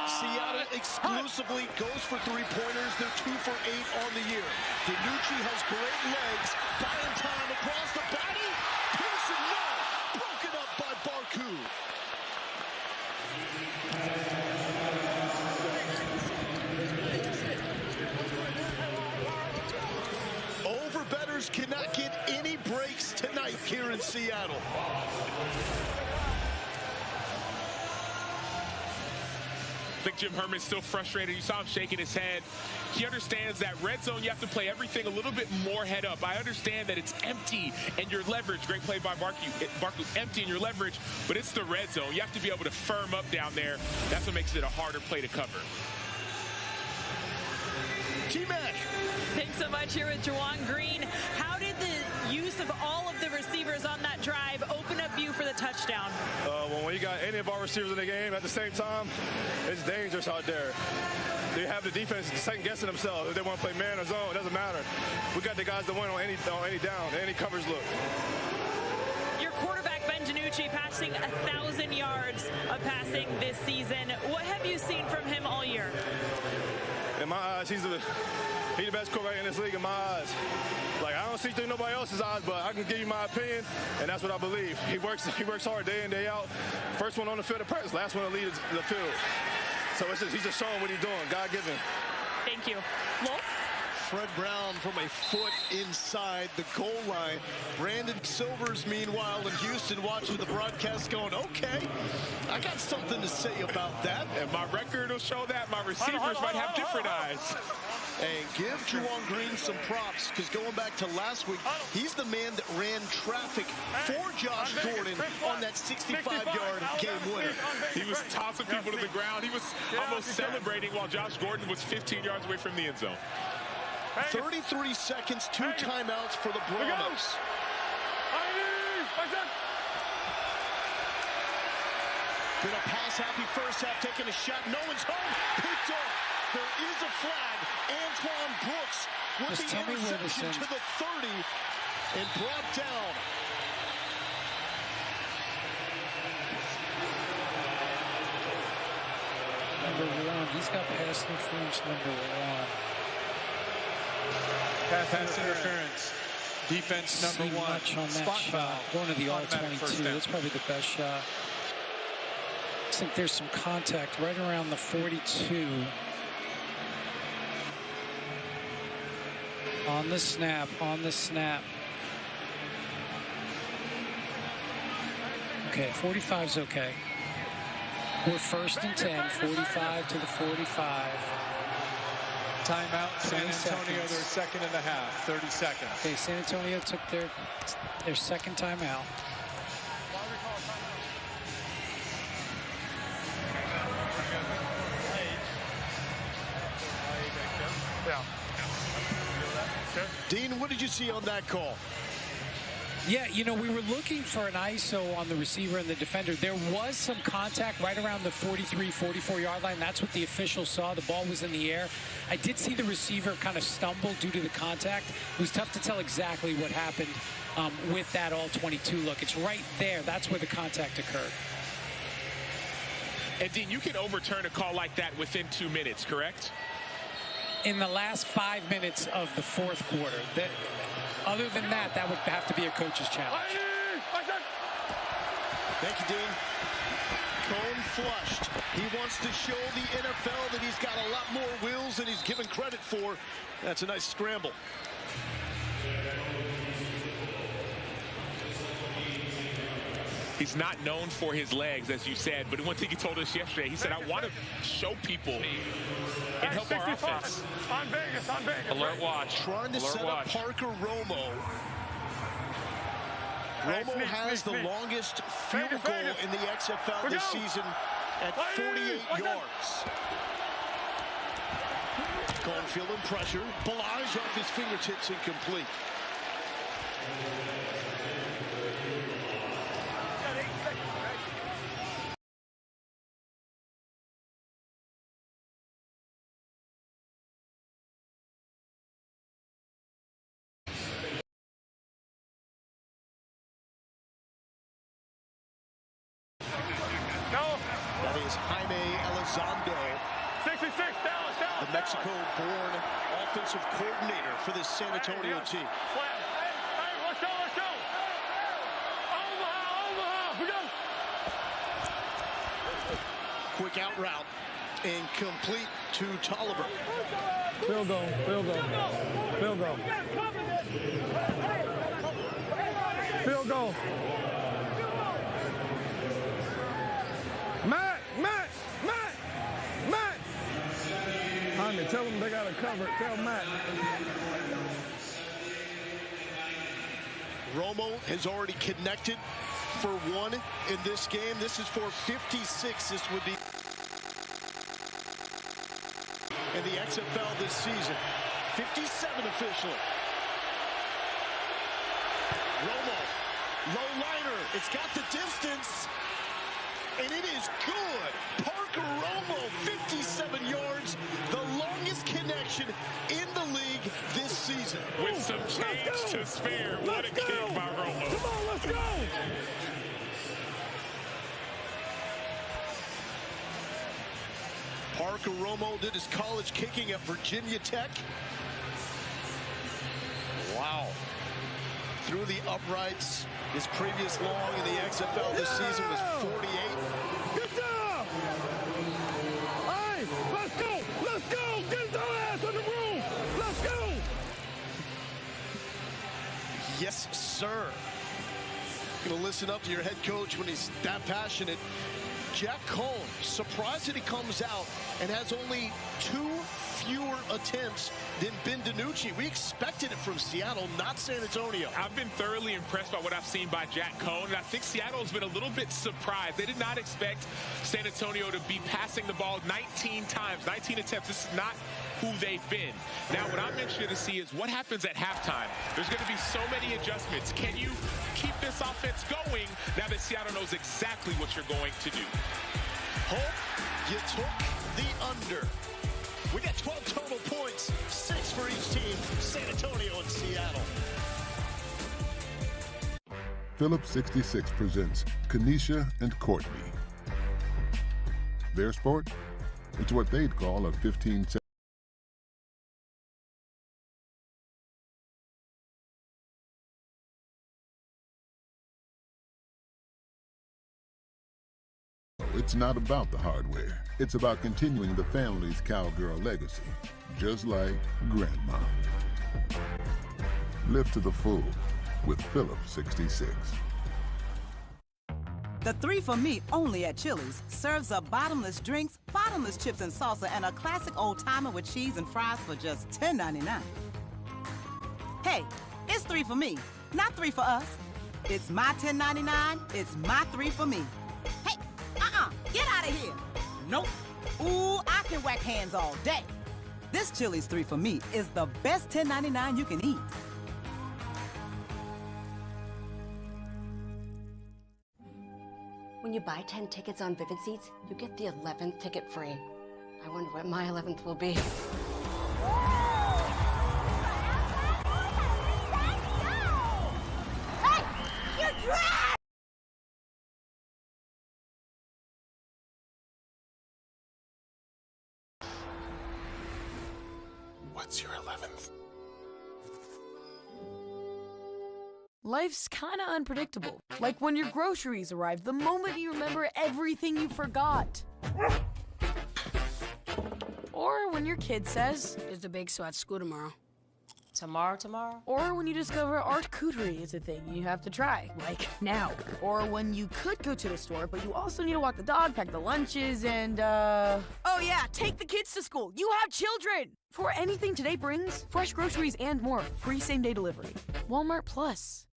[SPEAKER 2] Seattle exclusively goes for 3-pointers. They're 2 for 8 on the year. DiNucci has great legs. Buying time across the body. Pearson, no! Broken up by Barku. Overbettors cannot get any breaks tonight here in Seattle.
[SPEAKER 1] I think Jim Herman's still frustrated. You saw him shaking his head. He understands that red zone, you have to play everything a little bit more head up. I understand that it's empty and your leverage, great play by Barku, empty in your leverage, but it's the red zone. You have to be able to firm up down there. That's what makes it a harder play to cover.
[SPEAKER 2] T-Mac.
[SPEAKER 15] Thanks so much here with Juwan Green. How did the use of all of the receivers on that drive open up you for the touchdown?
[SPEAKER 20] Well, when you got any of our receivers in the game at the same time, it's dangerous out there. They have the defense second-guessing themselves. If they want to play man or zone, it doesn't matter. We got the guys that win on any down, any coverage look.
[SPEAKER 15] Your quarterback, Ben DiNucci, passing 1,000 yards of passing this season. What have you seen from him all year?
[SPEAKER 20] In my eyes, he's the best quarterback in this league in my eyes. Like, I don't see through nobody else's eyes, but I can give you my opinion, and that's what I believe. He works hard day in, day out. First one on the field of practice, last one to lead the field. So he's just showing what he's doing, God-given.
[SPEAKER 15] Thank you. Wolf?
[SPEAKER 2] Fred Brown from a foot inside the goal line. Brandon Silvers, meanwhile, in Houston, watching the broadcast going, okay, I got something to say about that.
[SPEAKER 1] And my record will show that. My receivers might have different eyes.
[SPEAKER 2] And give Juwan Green some props, because going back to last week, he's the man that ran traffic for Josh Gordon on that 65-yard game winner.
[SPEAKER 1] He was tossing people to the ground. He was almost celebrating while Josh Gordon was 15 yards away from the end zone.
[SPEAKER 2] 33 seconds, 2 timeouts for the Brahmas. Been a pass-happy first half, taking a shot. No one's home. Picked off. There is a flag. Antoine Brooks with the interception to the 30 and brought down.
[SPEAKER 18] Number 1. He's got pass interference, number 1.
[SPEAKER 11] Pass interference. Defense number 1.
[SPEAKER 18] Much on that
[SPEAKER 11] Spot
[SPEAKER 18] shot.
[SPEAKER 11] foul.
[SPEAKER 18] Going to the all-22. That's probably the best shot. I think there's some contact right around the 42. On the snap, Okay, 45's okay. We're 1st and 10, 45 to the 45.
[SPEAKER 11] Timeout, San Antonio, their second and a half, 30 seconds.
[SPEAKER 18] Okay, San Antonio took their second timeout.
[SPEAKER 2] Dean, what did you see on that call?
[SPEAKER 18] Yeah, you know, we were looking for an ISO on the receiver and the defender. There was some contact right around the 43, 44-yard line. That's what the official saw. The ball was in the air. I did see the receiver kind of stumble due to the contact. It was tough to tell exactly what happened with that all-22 look. It's right there. That's where the contact occurred.
[SPEAKER 1] And, Dean, you can overturn a call like that within 2 minutes, correct?
[SPEAKER 18] In the last 5 minutes of the fourth quarter. Other than that, that would have to be a coach's challenge.
[SPEAKER 2] Thank you, Dean. Cone flushed. He wants to show the NFL that he's got a lot more wheels than he's given credit for. That's a nice scramble.
[SPEAKER 1] He's not known for his legs, as you said, but one thing he told us yesterday, he said, I want to show people and help our offense.
[SPEAKER 3] On Vegas, on Vegas.
[SPEAKER 8] Alert watch.
[SPEAKER 2] Trying to set up Parker Romo. Romo has the longest field goal in the XFL this season at 48 yards. Cone feeling pressure. Balaj off his fingertips, incomplete. That is Jaime Elizondo,
[SPEAKER 3] 66, Dallas.
[SPEAKER 2] the Mexico-born offensive coordinator for this San Antonio team.
[SPEAKER 3] Hey, let's go. Omaha, we go.
[SPEAKER 2] Quick out route and complete to Tolliver.
[SPEAKER 19] Field goal. Field goal. Matt! Jaime, tell them they got to cover it. Tell Matt.
[SPEAKER 2] Romo has already connected for one in this game. This is for 56. This would be in the XFL this season. 57 officially. Romo, low liner. It's got the distance. And it is good. Parker Romo, 57 yards, the longest connection in the league this season.
[SPEAKER 1] With some change to spare. What a kick by Romo.
[SPEAKER 19] Come on, let's go.
[SPEAKER 2] Parker Romo did his college kicking at Virginia Tech. Wow. Through the uprights. His previous long in the XFL this season was 48.
[SPEAKER 19] Good job! Hey, let's go! Get your ass in the room! Let's go!
[SPEAKER 2] Yes, sir. Gonna listen up to your head coach when he's that passionate. Jack Cone, surprised that he comes out and has only 2 fewer attempts than Ben DiNucci. We expected it from Seattle, not San Antonio.
[SPEAKER 1] I've been thoroughly impressed by what I've seen by Jack Cone, and I think Seattle's been a little bit surprised. They did not expect San Antonio to be passing the ball 19 times, 19 attempts. This is not who they've been. Now, what I'm interested to see is what happens at halftime. There's going to be so many adjustments. Can you keep this offense going now that Seattle knows exactly what you're going to do?
[SPEAKER 2] Hope you took the under. We got 12 total points, 6 for each team, San Antonio and Seattle.
[SPEAKER 6] Phillips 66 presents Kanisha and Courtney. Their sport? It's what they'd call a 15-second. It's not about the hardware. It's about continuing the family's cowgirl legacy, just like Grandma. Live to the full with Phillips 66.
[SPEAKER 21] The 3 for Me only at Chili's serves up bottomless drinks, bottomless chips and salsa, and a classic old-timer with cheese and fries for just $10.99. Hey, it's 3 for me, not 3 for us. It's my $10.99, it's my 3 for me. Hey, get out of here. Nope. Ooh, I can whack hands all day. This Chili's 3 for me is the best $10.99 you can eat.
[SPEAKER 22] When you buy 10 tickets on Vivid Seats, you get the 11th ticket free. I wonder what my 11th will be.
[SPEAKER 19] Hey, you're trash!
[SPEAKER 1] What's your 11th?
[SPEAKER 7] Life's kinda unpredictable. Like when your groceries arrive the moment you remember everything you forgot. Or when your kid says,
[SPEAKER 23] "There's the big so at school tomorrow." Tomorrow?
[SPEAKER 7] Or when you discover art couture is a thing you have to try, like now. Or when you could go to the store, but you also need to walk the dog, pack the lunches, and oh yeah, take the kids to school. You have children! For anything today brings, fresh groceries and more, free same-day delivery. Walmart Plus.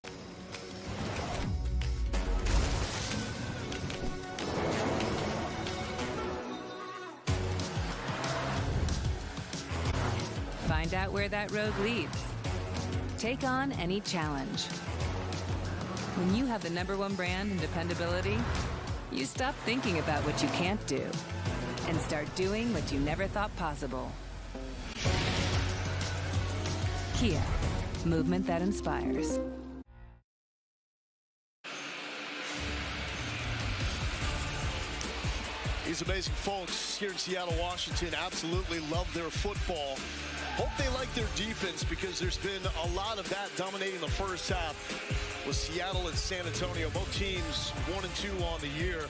[SPEAKER 24] Find out where that road leads. Take on any challenge. When you have the #1 brand in dependability, you stop thinking about what you can't do and start doing what you never thought possible. Kia, movement that inspires.
[SPEAKER 2] These amazing folks here in Seattle, Washington absolutely love their football. Hope they like their defense because there's been a lot of that dominating the first half with Seattle and San Antonio. Both teams 1-2 on the year.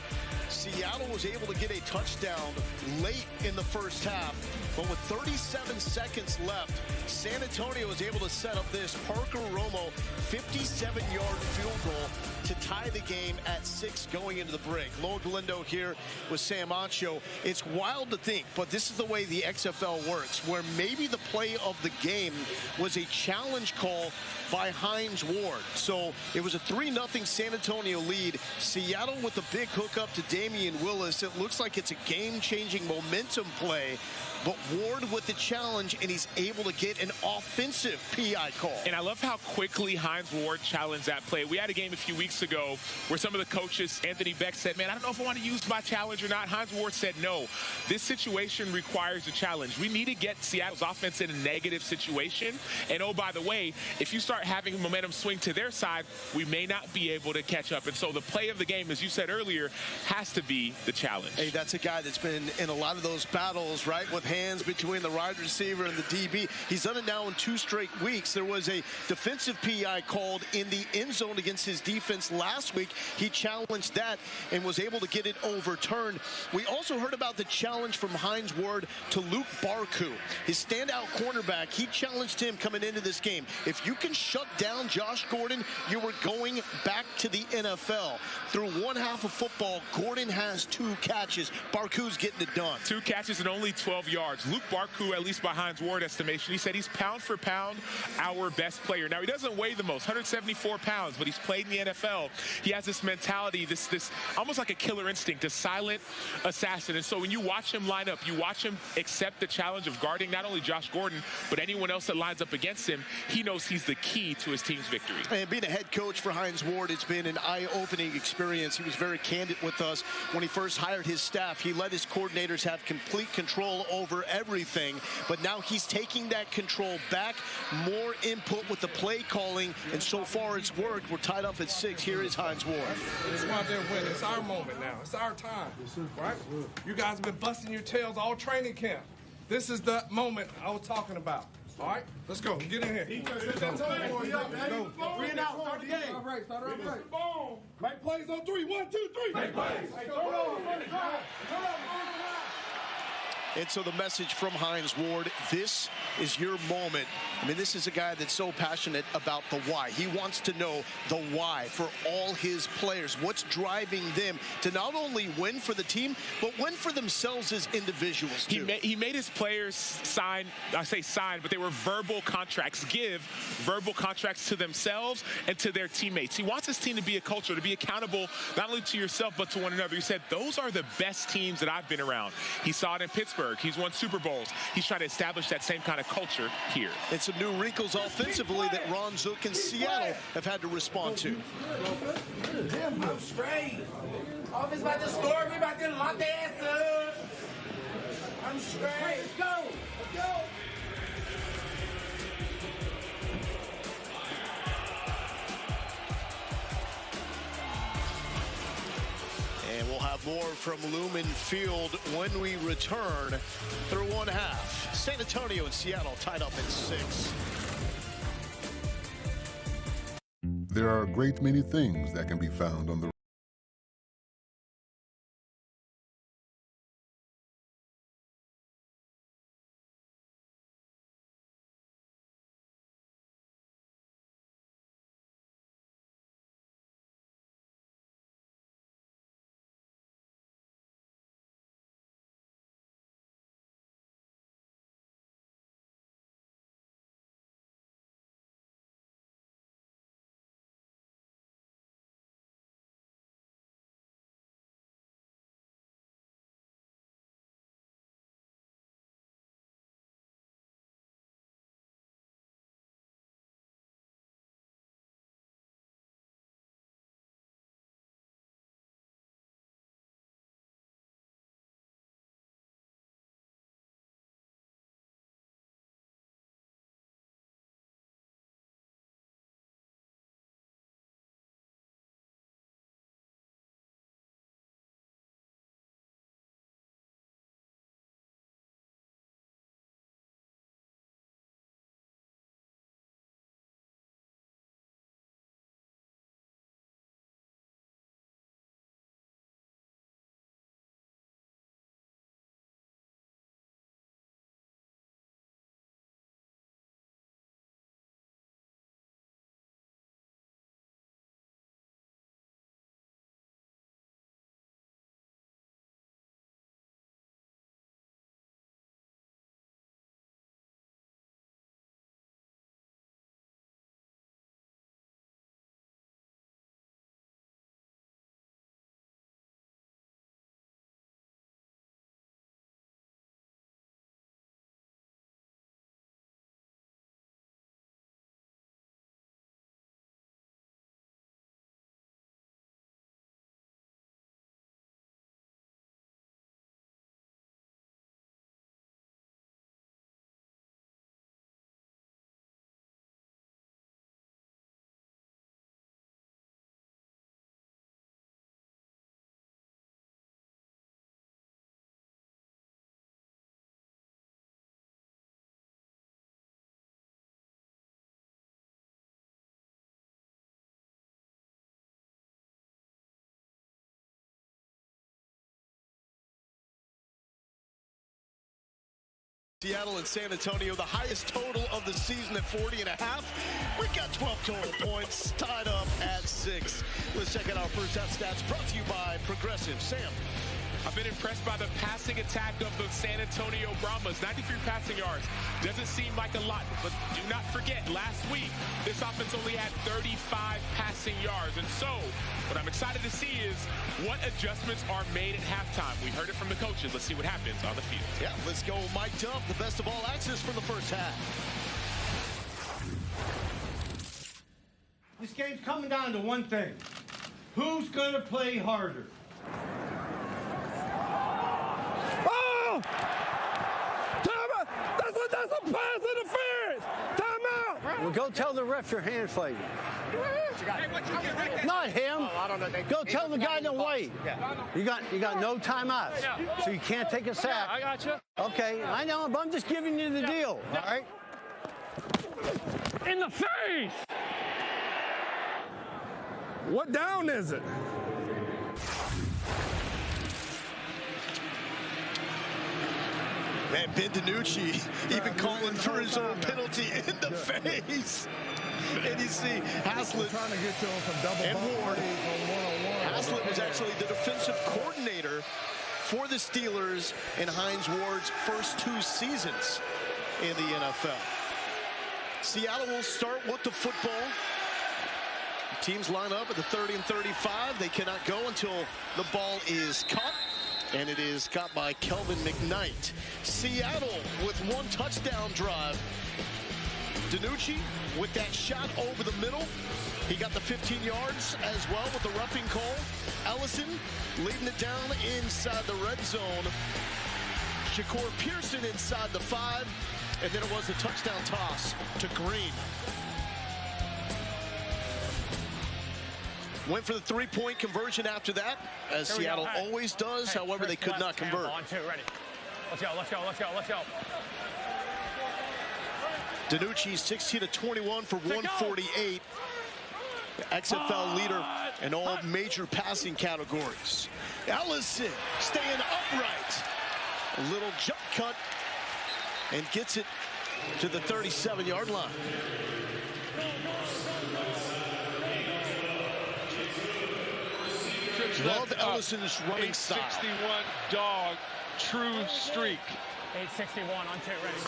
[SPEAKER 2] Seattle was able to get a touchdown late in the first half, but with 37 seconds left, San Antonio was able to set up this Parker Romo 57-yard field goal to tie the game at 6 going into the break. Lo Galindo here with Sam Ancho. It's wild to think, but this is the way the XFL works, where maybe the play of the game was a challenge call by Hines Ward. So it was a 3-0 San Antonio lead. Seattle with the big hookup to Damian Willis. It looks like it's a game-changing momentum play, but Ward with the challenge, and he's able to get an offensive PI call.
[SPEAKER 1] And I love how quickly Hines Ward challenged that play. We had a game a few weeks ago where some of the coaches, Anthony Beck said, man, I don't know if I want to use my challenge or not. Hines Ward said, no, this situation requires a challenge. We need to get Seattle's offense in a negative situation. And oh, by the way, if you start having momentum swing to their side, we may not be able to catch up. And so the play of the game, as you said earlier, has to be the challenge.
[SPEAKER 2] Hey, that's a guy that's been in a lot of those battles, right, with hands between the wide receiver and the DB. He's done it now in 2 straight weeks. There was a defensive PI called in the end zone against his defense last week. He challenged that and was able to get it overturned. We also heard about the challenge from Hines Ward to Luke Barku, his standout cornerback. He challenged him coming into this game. If you can shut down Josh Gordon, you were going back to the NFL. Through one half of football, Gordon has 2 catches. Barku's getting it done.
[SPEAKER 1] 2 catches and only 12 yards. Luke Barku, at least by Hines Ward estimation, he said he's pound for pound our best player. Now, he doesn't weigh the most, 174 pounds, but he's played in the NFL. He has this mentality, this almost like a killer instinct, a silent assassin. And so when you watch him line up, you watch him accept the challenge of guarding not only Josh Gordon, but anyone else that lines up against him, he knows he's the key to his team's victory.
[SPEAKER 2] And being a head coach for Hines Ward, it's been an eye-opening experience. He was very candid with us when he first hired his staff. He let his coordinators have complete control over everything, but now he's taking that control back, more input with the play calling, and so far it's worked. We're tied up at 6. Here is Hines Ward.
[SPEAKER 25] Let's go out there and win. It's our moment now. It's our time, right? You guys have been busting your tails all training camp. This is the moment I was talking about. All right, let's go. Get in here. Go.
[SPEAKER 19] Read out. Start the game.
[SPEAKER 25] All right, start it right.
[SPEAKER 19] Make plays on 3. 1, 2, 3. Make plays.
[SPEAKER 2] And so the message from Hines Ward, this is your moment. I mean, this is a guy that's so passionate about the why. He wants to know the why for all his players. What's driving them to not only win for the team, but win for themselves as individuals, too.
[SPEAKER 1] He made his players sign, I say sign, but they were verbal contracts. Give verbal contracts to themselves and to their teammates. He wants his team to be a culture, to be accountable not only to yourself, but to one another. He said, those are the best teams that I've been around. He saw it in Pittsburgh. He's won Super Bowls. He's trying to establish that same kind of culture here.
[SPEAKER 2] And some new wrinkles offensively that Ron Zook and Seattle have had to respond to.
[SPEAKER 19] I'm straight. Offense about to score. We about to lock their ass up. I'm straight. Let's go. Let's go.
[SPEAKER 2] And we'll have more from Lumen Field when we return through one half. San Antonio and Seattle tied up at 6.
[SPEAKER 6] There are a great many things that can be found on the
[SPEAKER 2] Seattle and San Antonio, the highest total of the season at 40.5. We've got 12 total points, tied up at 6. Let's check out our first half stats brought to you by Progressive. Sam.
[SPEAKER 1] I've been impressed by the passing attack of the San Antonio Brahmas. 93 passing yards. Doesn't seem like a lot, but do not forget, last week, this offense only had 35 passing yards. And so, what I'm excited to see is what adjustments are made at halftime. We heard it from the coaches. Let's see what happens on the field.
[SPEAKER 2] Yeah, let's go mic'd up. The best of all access for the first half.
[SPEAKER 19] This game's coming down to one thing. Who's going to play harder?
[SPEAKER 12] Oh! Time out! That's a pass interference! Time out!
[SPEAKER 13] Well, go tell the ref your hand's fighting. Not him.
[SPEAKER 19] Oh, I don't know.
[SPEAKER 13] Go tell the guy to wait.
[SPEAKER 19] Yeah.
[SPEAKER 13] You got no timeouts, so you can't take a sack.
[SPEAKER 3] I got you.
[SPEAKER 13] Okay, I know, but I'm just giving you the deal. All right.
[SPEAKER 3] In the face!
[SPEAKER 12] What down is it?
[SPEAKER 2] Man, Ben DiNucci even calling for his own penalty in the face. And you see Haslett
[SPEAKER 12] trying to get you on some double
[SPEAKER 2] and Ward. Haslett was actually the defensive coordinator for the Steelers in Hines Ward's first 2 seasons in the NFL. Seattle will start with the football. Teams line up at the 30 and 35. They cannot go until the ball is caught. And it is caught by Kelvin McKnight. Seattle with 1 touchdown drive. DiNucci with that shot over the middle. He got the 15 yards as well with the roughing call. Ellison leading it down inside the red zone. Shakur Pearson inside the 5. And then it was a touchdown toss to Green. Went for the 3-point conversion after that, as Seattle always does. However, they could not convert.
[SPEAKER 3] On 2, ready. Let's go, let's go, let's go, let's go.
[SPEAKER 2] DiNucci 16 of 21 for 148. The XFL leader in all major passing categories. Ellison staying upright. A little jump cut and gets it to the 37-yard line. Love Ellison's running style.
[SPEAKER 4] 861 dog, true streak.
[SPEAKER 3] 861 on 2, ready.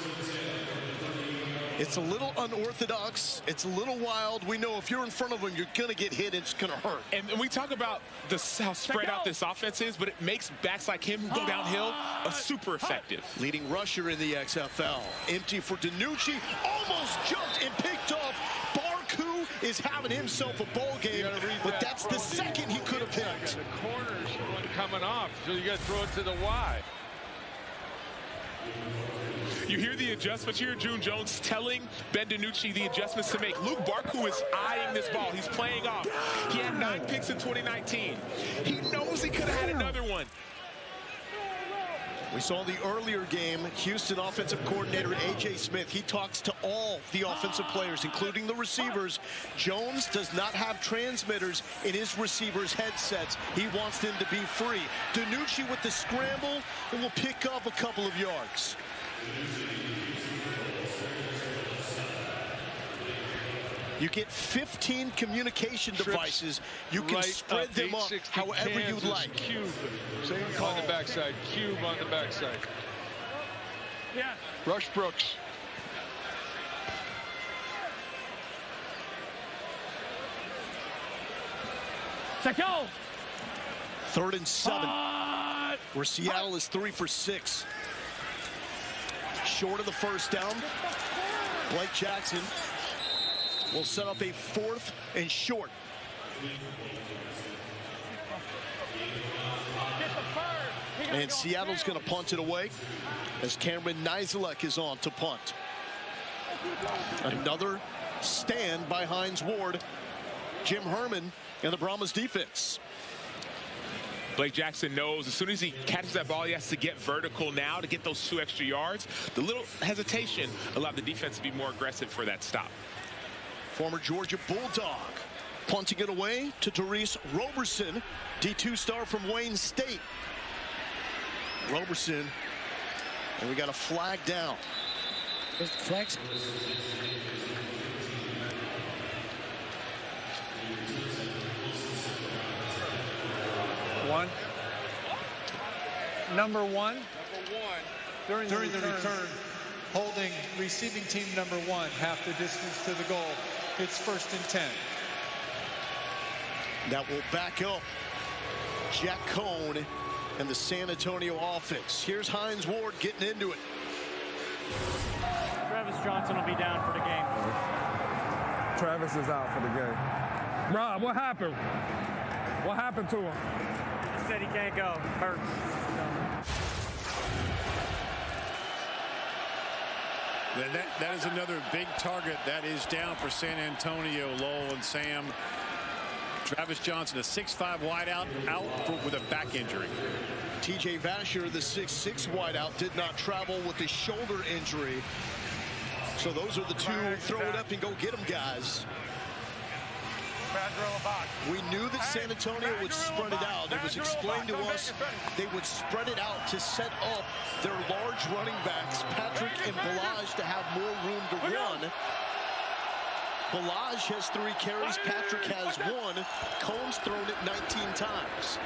[SPEAKER 2] It's a little unorthodox. It's a little wild. We know if you're in front of him, you're going to get hit. It's going to hurt.
[SPEAKER 1] And we talk about how spread out this offense is, but it makes backs like him who go downhill super effective.
[SPEAKER 2] Leading rusher in the XFL. Empty for DiNucci. Almost jumped and picked off. Barku is having himself a ball game, but that's the second he could have picked.
[SPEAKER 4] The corner's one coming off, so you got to throw it to the Y.
[SPEAKER 1] You hear the adjustments. You hear June Jones telling Ben DiNucci the adjustments to make. Luke Barku is eyeing this ball. He's playing off. He had 9 picks in 2019. He knows he could have had another one.
[SPEAKER 2] We saw the earlier game, Houston offensive coordinator A.J. Smith. He talks to all the offensive players, including the receivers. Jones does not have transmitters in his receivers' headsets. He wants them to be free. DiNucci with the scramble and will pick up a couple of yards. You get 15 communication devices. You can spread them up however you like.
[SPEAKER 4] Cube. Same call on the backside. Cube on the backside.
[SPEAKER 3] Yeah.
[SPEAKER 4] Rush Brooks.
[SPEAKER 3] Check go.
[SPEAKER 2] 3rd and 7. Where Seattle is 3 for 6. Short of the first down. Blake Jackson will set up a 4th and short. And Seattle's going to punt it away as Cameron Nizelek is on to punt. Another stand by Hines Ward. Jim Herman and the Brahmas defense.
[SPEAKER 1] Blake Jackson knows as soon as he catches that ball, he has to get vertical now to get those 2 extra yards. The little hesitation allowed the defense to be more aggressive for that stop.
[SPEAKER 2] Former Georgia Bulldog punting it away to Therese Roberson, D2 star from Wayne State. Roberson, and we got a flag down.
[SPEAKER 18] There's the flags.
[SPEAKER 11] Number one. During the return, holding receiving team number 1 half the distance to the goal. It's 1st and 10.
[SPEAKER 2] That will back up Jack Cohn and the San Antonio offense. Here's Hines Ward getting into it.
[SPEAKER 3] Travis Johnson will be down for the game.
[SPEAKER 12] Travis is out for the game. Rob, what happened? What happened to him?
[SPEAKER 3] He said he can't go. Hurts.
[SPEAKER 9] That is another big target that is down for San Antonio. Lowell and Sam. Travis Johnson, a 6'5" wideout, out with a back injury.
[SPEAKER 2] TJ Vasher, the 6'6" wideout, did not travel with his shoulder injury. So those are the 2. Throw it up and go get them, guys. We knew that San Antonio would spread it out. It was explained to us they would spread it out to set up their large running backs, Patrick and Balaj, to have more room to run. Balaj has 3 carries. Patrick has 1. Cohn's thrown it 19 times.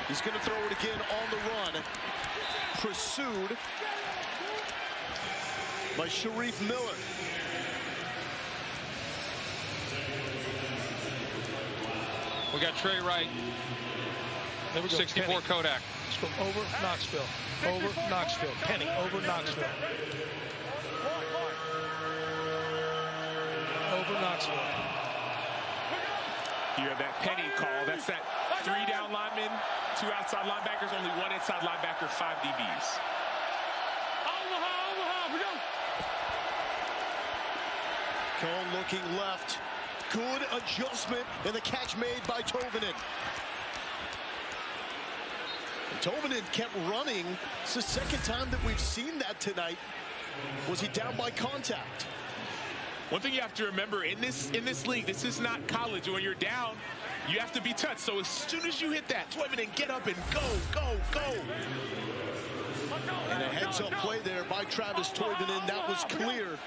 [SPEAKER 2] He's going to throw it again on the run. Pursued by Sharif Miller.
[SPEAKER 8] We got Trey Wright. 64
[SPEAKER 5] Penny.
[SPEAKER 8] Kodak.
[SPEAKER 5] Let's go over Knoxville. Over Knoxville. Penny over Knoxville. Over Knoxville.
[SPEAKER 1] You have that Penny call. That's that 3 down linemen, 2 outside linebackers, only 1 inside linebacker, 5 DBs.
[SPEAKER 2] Cohn looking left. Good adjustment, and the catch made by Tovanen. Tovanen kept running. It's the second time that we've seen that tonight. Was he down by contact?
[SPEAKER 1] One thing you have to remember in this league, this is not college. When you're down, you have to be touched. So as soon as you hit that, Tovanen, get up and go, go, go.
[SPEAKER 2] And a heads-up play there by Travis Toivonen. That was clear.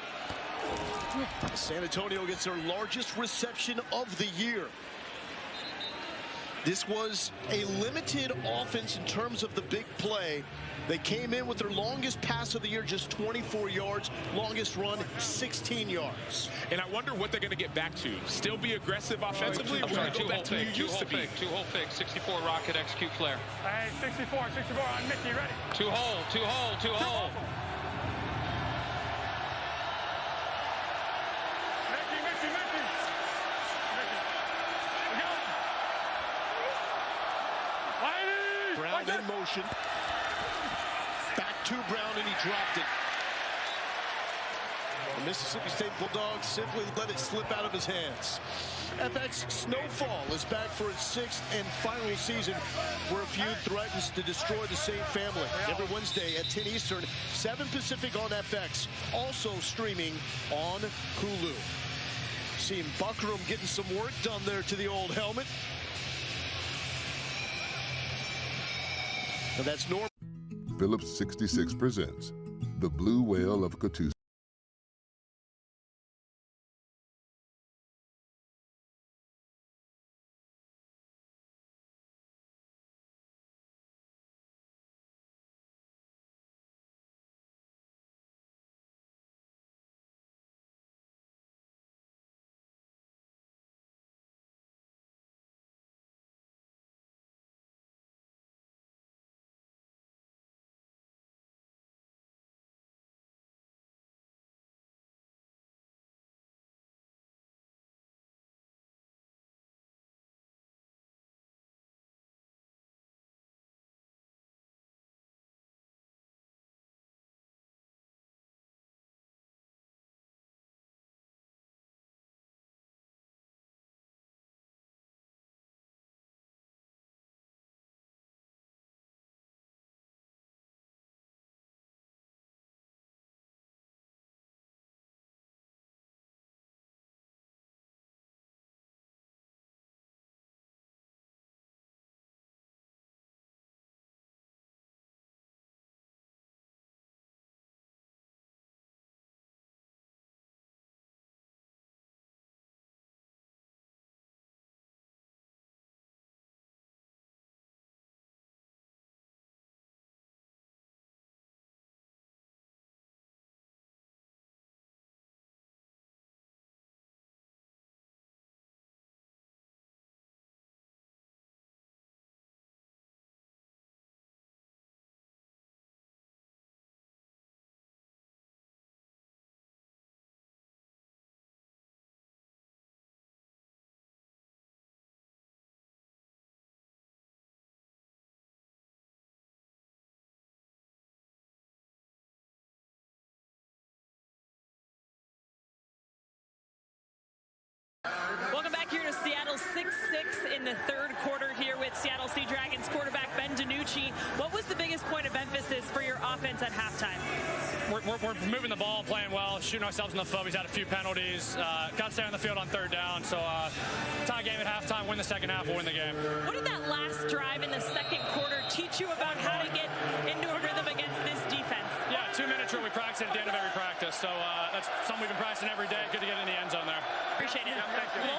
[SPEAKER 2] San Antonio gets their largest reception of the year. This was a limited offense in terms of the big play. They came in with their longest pass of the year, just 24 yards. Longest run, 16 yards.
[SPEAKER 1] And I wonder what they're going to get back to. Still be aggressive offensively?
[SPEAKER 8] I'm sorry, 2-hole fake, 64 rocket, execute flare.
[SPEAKER 3] Hey, 64 on Mickey, ready?
[SPEAKER 8] 2-hole, 2-hole, 2-hole.
[SPEAKER 2] Brown in motion. Back to Brown, and he dropped it. The Mississippi State Bulldogs simply let it slip out of his hands. FX Snowfall is back for its 6th and final season, where a feud threatens to destroy the same family. Every Wednesday at 10 Eastern, 7 Pacific on FX, also streaming on Hulu. Seeing Buckram getting some work done there to the old helmet. And that's Norm.
[SPEAKER 6] Phillips 66 presents The Blue Whale of Catoosa.
[SPEAKER 15] Welcome back here to Seattle, 6-6 in the third quarter here with Seattle Sea Dragons quarterback Ben DiNucci. What was the biggest point of emphasis for your offense at halftime?
[SPEAKER 3] we're moving the ball, playing well, shooting ourselves in the foot. We've had a few penalties. Got to stay on the field on third down. So tie game at halftime, win the second half, we'll win the game.
[SPEAKER 15] What did that last drive in the second quarter teach you about how to get into a rhythm against this defense?
[SPEAKER 3] Yeah, 2-minute drill. We practice it at the end of every practice. So that's something we've been practicing every day. Good to get in the end zone there.
[SPEAKER 15] Appreciate it.
[SPEAKER 3] Thank you.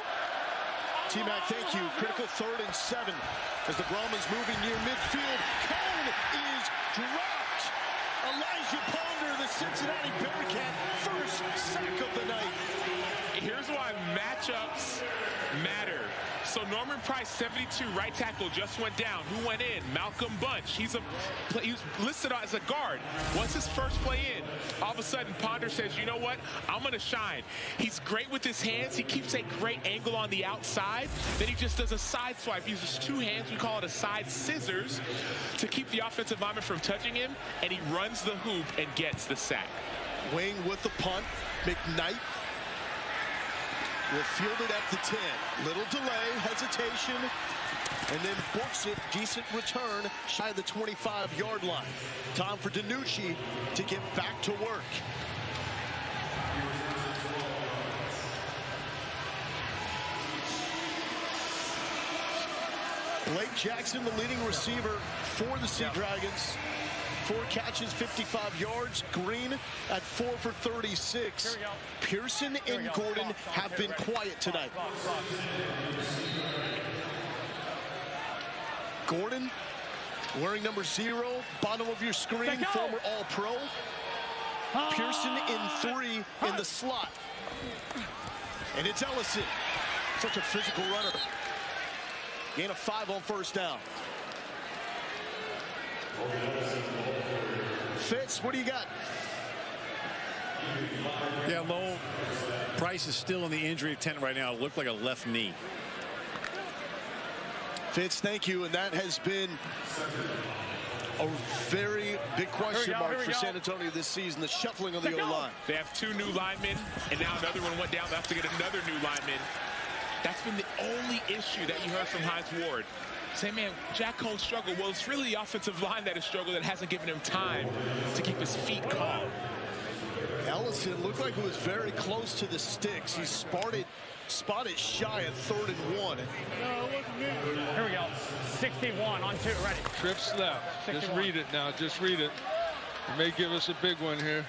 [SPEAKER 2] T-Mac, thank you. Critical 3rd and 7 as the Brahmas moving near midfield. Cone is dropped. Elijah Ponder, the Cincinnati Bearcat, first sack of the night.
[SPEAKER 1] Here's why matchups matter. So Norman Price, 72, right tackle, just went down. Who went in? Malcolm Bunch. He was listed as a guard. Once his first play in, all of a sudden Ponder says, you know what? I'm going to shine. He's great with his hands. He keeps a great angle on the outside. Then he just does a side swipe. He uses 2 hands. We call it a side scissors to keep the offensive lineman from touching him. And he runs the hoop and gets the sack.
[SPEAKER 2] Wing with the punt. McKnight will field it at the 10. Little delay, hesitation, and then books it. Decent return, shy of the 25-yard line. Time for DiNucci to get back to work. Blake Jackson, the leading receiver for the Sea Dragons. 4 catches, 55 yards. Green at 4 for 36. Pearson and Gordon have been quiet tonight. Gordon wearing number 0, bottom of your screen, former All-Pro. Pearson in 3 in the slot. And it's Ellison. Such a physical runner. Gain of 5 on first down. Fitz, what do you got?
[SPEAKER 9] Yeah, Lowell, Price is still in the injury tent right now. It looked like a left knee.
[SPEAKER 2] Fitz, thank you. And that has been a very big question mark for San Antonio this season, the shuffling of the O-line.
[SPEAKER 1] They have 2 new linemen, and now another one went down. They have to get another new lineman. That's been the only issue that you heard from Hines Ward. Say, man, Jack Cone struggled. Well, it's really the offensive line that has struggled that hasn't given him time to keep his feet calm.
[SPEAKER 2] Ellison looked like it was very close to the sticks. He spotted shy at 3rd and 1.
[SPEAKER 3] Here we go. 61 on 2, ready.
[SPEAKER 4] Trips left.
[SPEAKER 3] 61.
[SPEAKER 4] Just read it now. Just read it. It may give us a big one here.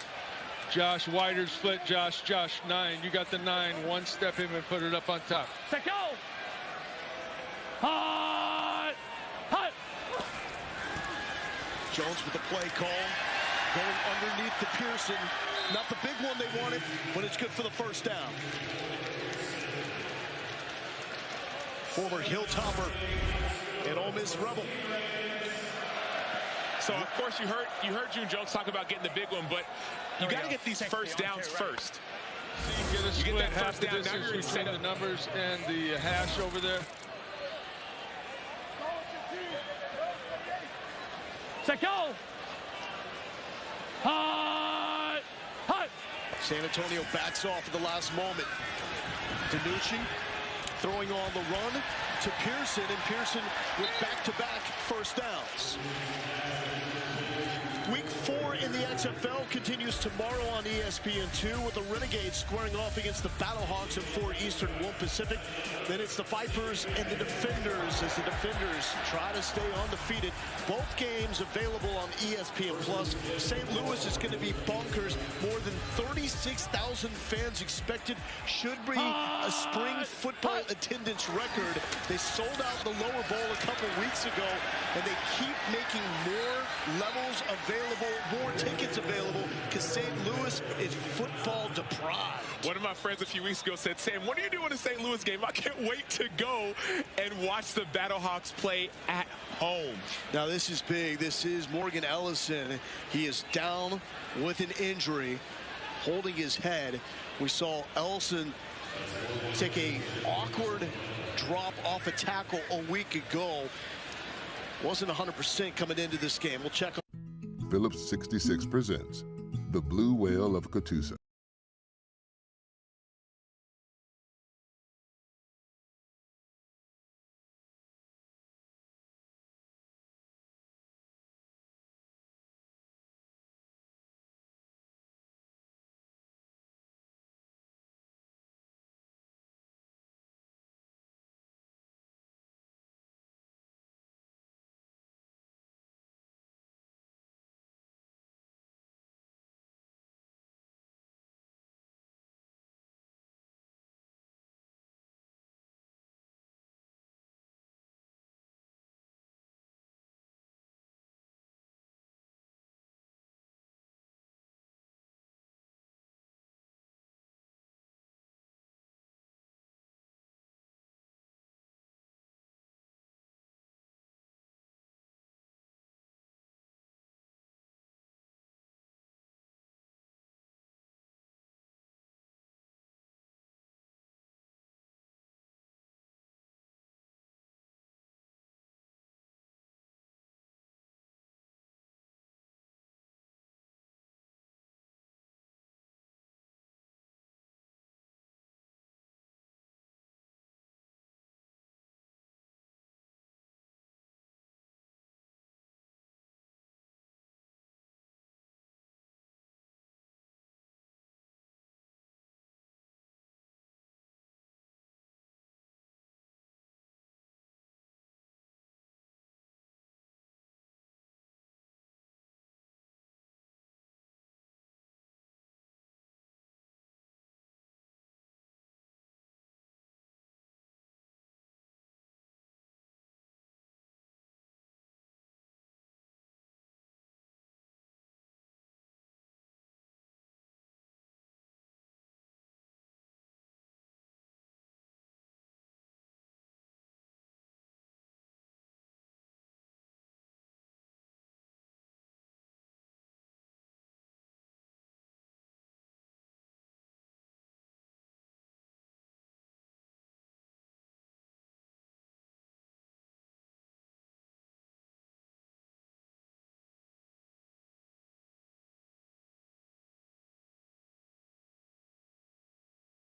[SPEAKER 4] Josh Wider's split. Josh 9. You got the 9. 1 step him and put it up on top.
[SPEAKER 3] Set go.
[SPEAKER 2] Jones with the play call, going underneath the Pearson. Not the big one they wanted, but it's good for the first down. Former Hilltopper and Ole Miss Rebel.
[SPEAKER 1] So of course you heard June Jones talk about getting the big one, but you got to get these first downs first.
[SPEAKER 4] So you get that first down. Now you're between the numbers and the hash over there.
[SPEAKER 3] Set go.
[SPEAKER 2] San Antonio backs off at the last moment. DiNucci throwing on the run to Pearson, and Pearson with back-to-back first downs. Week 4 in the XFL continues tomorrow on ESPN2 with the Renegades squaring off against the Battlehawks at 4 Eastern, 1 Pacific. Then it's the Vipers and the Defenders as the Defenders try to stay undefeated. Both games available on ESPN+. St. Louis is going to be bonkers. More than 36,000 fans expected. Should be a spring football attendance record. They sold out the lower bowl a couple weeks ago, and they keep making more levels available, more tickets available, because St. Louis is football deprived.
[SPEAKER 1] One of my friends a few weeks ago said, Sam, what are you doing in a St. Louis game? I can't wait to go and watch the Battlehawks play at home.
[SPEAKER 2] Now this is big. This is Morgan Ellison. He is down with an injury, holding his head. We saw Ellison take a awkward drop off a tackle a week ago. Wasn't 100% coming into this game. We'll check on
[SPEAKER 6] Phillips 66 presents The Blue Whale of Catoosa.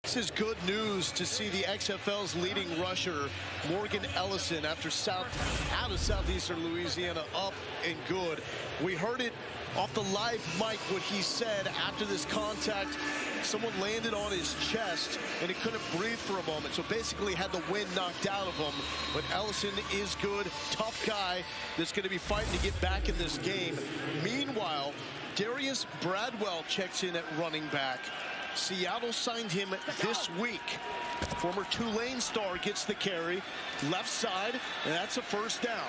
[SPEAKER 2] This is good news to see the XFL's leading rusher, Morgan Ellison, out of southeastern Louisiana, up and good. We heard it off the live mic what he said after this contact. Someone landed on his chest and he couldn't breathe for a moment, so basically had the wind knocked out of him. But Ellison is good, tough guy that's going to be fighting to get back in this game. Meanwhile, Darius Bradwell checks in at running back. Seattle signed him this week. Former Tulane star gets the carry, left side, and that's a first down.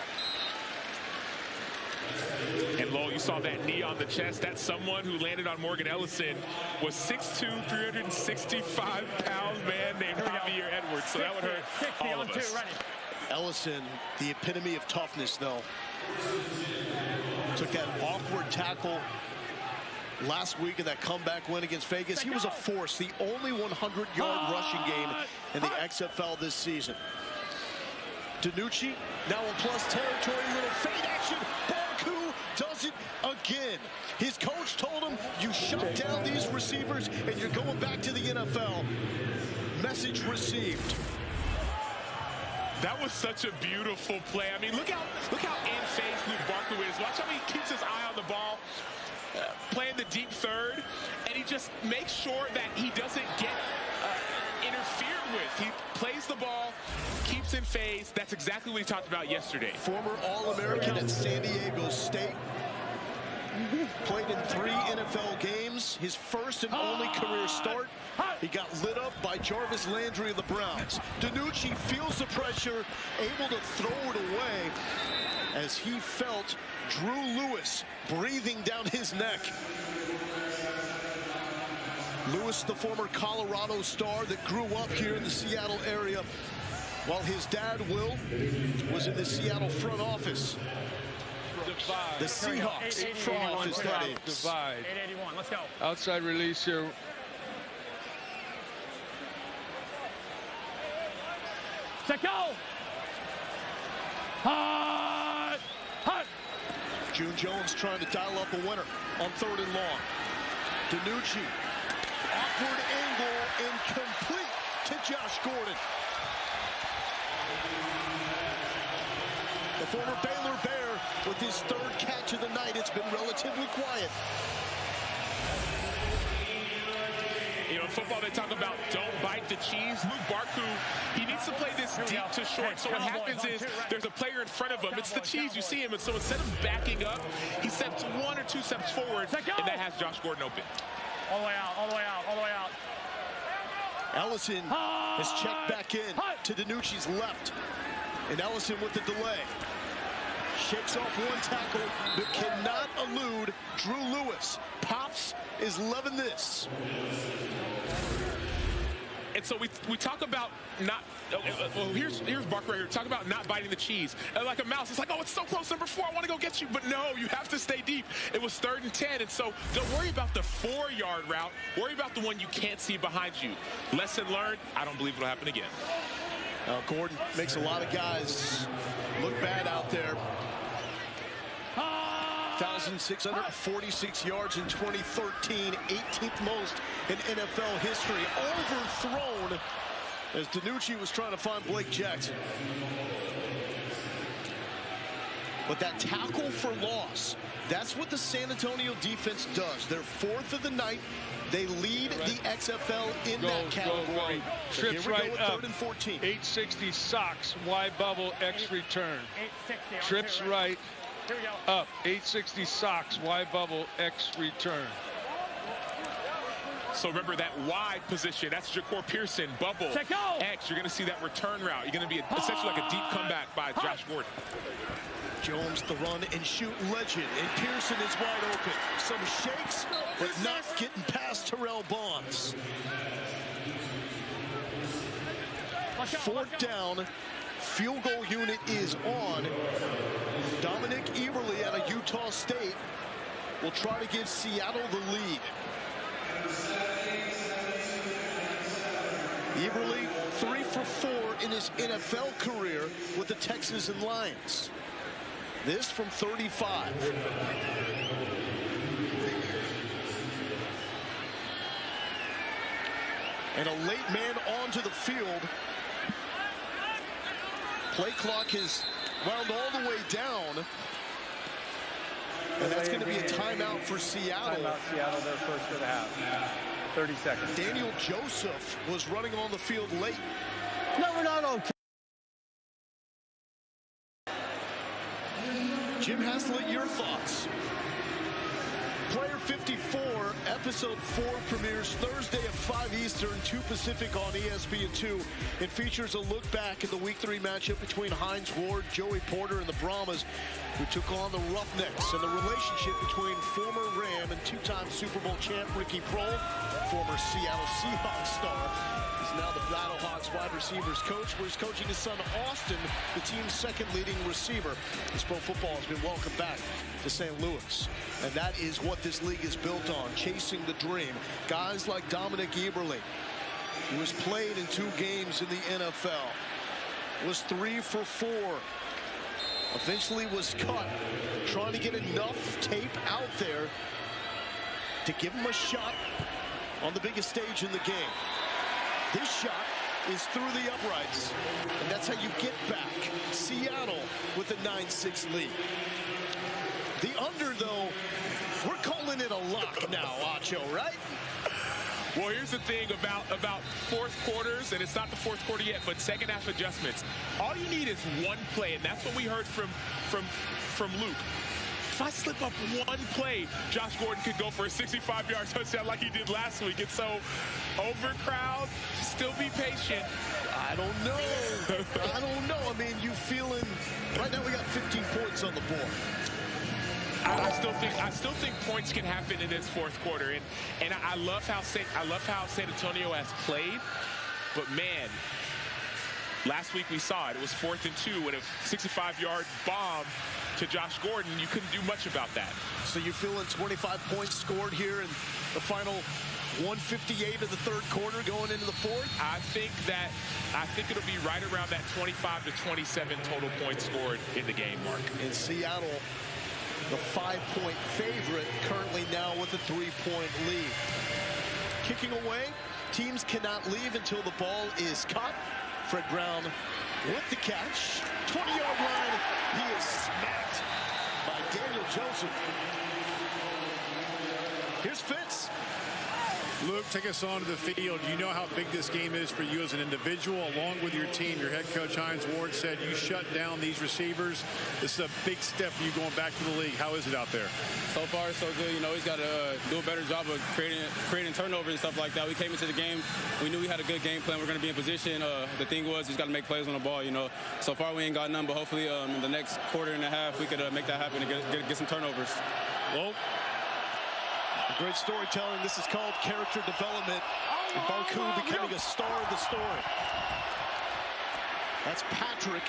[SPEAKER 1] And Lowell, you saw that knee on the chest. That's someone who landed on Morgan Ellison was 6'2", 365-pound man named Javier Edwards. So that would hurt all of us.
[SPEAKER 2] Ellison, the epitome of toughness, though. Took that awkward tackle last week in that comeback win against Vegas. He was a force, the only 100-yard rushing game in the XFL this season. DiNucci now in plus territory, little fade action. Barku does it again. His coach told him, you shut down these receivers and you're going back to the NFL. Message received.
[SPEAKER 1] That was such a beautiful play. I mean, look how in phase Luke Barku is. Watch how he keeps his eye on the ball. Playing the deep third, and he just makes sure that he doesn't get interfered with. He plays the ball, keeps in phase. That's exactly what he talked about yesterday.
[SPEAKER 2] Former All-American at San Diego State. Played in 3 NFL games. His first and only career start. He got lit up by Jarvis Landry of the Browns. DiNucci feels the pressure, able to throw it away as he felt Drew Lewis breathing down his neck. Lewis, the former Colorado star that grew up here in the Seattle area, while his dad, Will, was in the Seattle front office. The Seahawks front office, that is.
[SPEAKER 4] Divide.
[SPEAKER 3] 881, let's go.
[SPEAKER 4] Outside release here.
[SPEAKER 3] Set go! Hot! Hot!
[SPEAKER 2] June Jones trying to dial up a winner on 3rd and long. DiNucci, awkward angle and complete to Josh Gordon. The former Baylor Bear with his 3rd catch of the night. It's been relatively quiet.
[SPEAKER 1] You know, in football, they talk about don't bite the cheese. Luke Barku, he needs to play this deep to short. So what happens is there's a player in front of him. It's the cheese. You see him. And so instead of backing up, he steps 1 or 2 steps forward, and that has Josh Gordon open.
[SPEAKER 3] All the way out, all the way out, all the way out.
[SPEAKER 2] Ellison has checked back in to DiNucci's left. And Ellison with the delay. Shakes off 1 tackle, but cannot elude Drew Lewis. Pops is loving this.
[SPEAKER 1] And so we talk about not, well, here's Barker right here. Talk about not biting the cheese. Like a mouse, it's like, oh, it's so close, number 4, I want to go get you. But no, you have to stay deep. It was 3rd and 10, and so don't worry about the 4-yard route. Worry about the one you can't see behind you. Lesson learned, I don't believe it'll happen again.
[SPEAKER 2] Gordon makes a lot of guys look bad out there. 1,646 yards in 2013, 18th most in NFL history. Overthrown as DiNucci was trying to find Blake Jackson. But that tackle for loss, that's what the San Antonio defense does. They're 4th of the night. They lead the XFL in that category.
[SPEAKER 4] Trips
[SPEAKER 2] Here we
[SPEAKER 4] right
[SPEAKER 2] go with
[SPEAKER 4] up.
[SPEAKER 2] 3rd and 14.
[SPEAKER 4] 860 socks, Y bubble, X return. Trips right up. 860 socks, Y bubble, X return.
[SPEAKER 1] So remember that wide position. That's Ja'Cour Pearson, bubble, X. You're going to see that return route. You're going to be essentially like a deep comeback by Josh Gordon.
[SPEAKER 2] Jones, the run and shoot legend, and Pearson is wide open. Some shakes, but not getting past Terrell Bonds. 4th down, field goal unit is on. Dominic Eberle out of Utah State will try to give Seattle the lead. Eberle 3 for 4 in his NFL career with the Texans and Lions. This from 35. And a late man onto the field. Play clock is wound all the way down. And that's going to be a timeout for Seattle.
[SPEAKER 10] Timeout Seattle, their first of the half. 30 seconds.
[SPEAKER 2] Daniel Joseph was running on the field late.
[SPEAKER 13] No, we're not okay.
[SPEAKER 2] Jim Haslett, your thoughts? Player 54, episode 4 premieres Thursday at 5 Eastern, 2 Pacific on ESPN2. It features a look back at the Week 3 matchup between Hines Ward, Joey Porter, and the Brahmas, who took on the Roughnecks, and the relationship between former Ram and 2-time Super Bowl champ Ricky Prohl, former Seattle Seahawks star, is now the Battlehawks wide receivers coach, where he's coaching his son Austin, the team's second leading receiver. As pro football has been welcomed back to St. Louis. And that is what this league is built on, chasing the dream. Guys like Dominic Eberle, who has played in 2 games in the NFL, was 3 for 4. Eventually was cut, trying to get enough tape out there to give him a shot on the biggest stage in the game. This shot is through the uprights, and that's how you get back. Seattle with a 9-6 lead. The under, though, we're calling it a lock now, Acho, right?
[SPEAKER 1] Well, here's the thing about fourth quarters, and it's not the fourth quarter yet, but second half adjustments. All you need is one play, and that's what we heard from Luke. If I slip up one play, Josh Gordon could go for a 65-yard touchdown like he did last week. And so, overcrowd, still be patient.
[SPEAKER 2] I don't know. I don't know. I mean, you feeling right now we got 15 points on the board.
[SPEAKER 1] I still think points can happen in this fourth quarter, and I love how San Antonio has played, but man, last week we saw it. It was 4th and 2 with a 65-yard bomb to Josh Gordon. You couldn't do much about that.
[SPEAKER 2] So you feeling 25 points scored here in the final 1:58 of the third quarter going into the fourth?
[SPEAKER 1] I think it'll be right around that 25 to 27 total points scored in the game, Mark.
[SPEAKER 2] In Seattle, the 5-point favorite, currently now with a 3-point lead. Kicking away, teams cannot leave until the ball is caught. Fred Brown with the catch. 20-yard line, he is smacked by Daniel Joseph. Here's Fitz.
[SPEAKER 9] Luke, take us onto the field. You know how big this game is for you as an individual, along with your team. Your head coach, Hines Ward, said you shut down these receivers. This is a big step for you going back to the league. How is it out there?
[SPEAKER 14] So far, so good. You know, he's got to do a better job of creating turnovers and stuff like that. We came into the game. We knew we had a good game plan. We're going to be in position. The thing was, he's got to make plays on the ball, you know. So far, we ain't got none, but hopefully in the next quarter and a half, we could make that happen and get some turnovers.
[SPEAKER 2] Well, great storytelling. This is called character development. And Baku becoming a star of the story. That's Patrick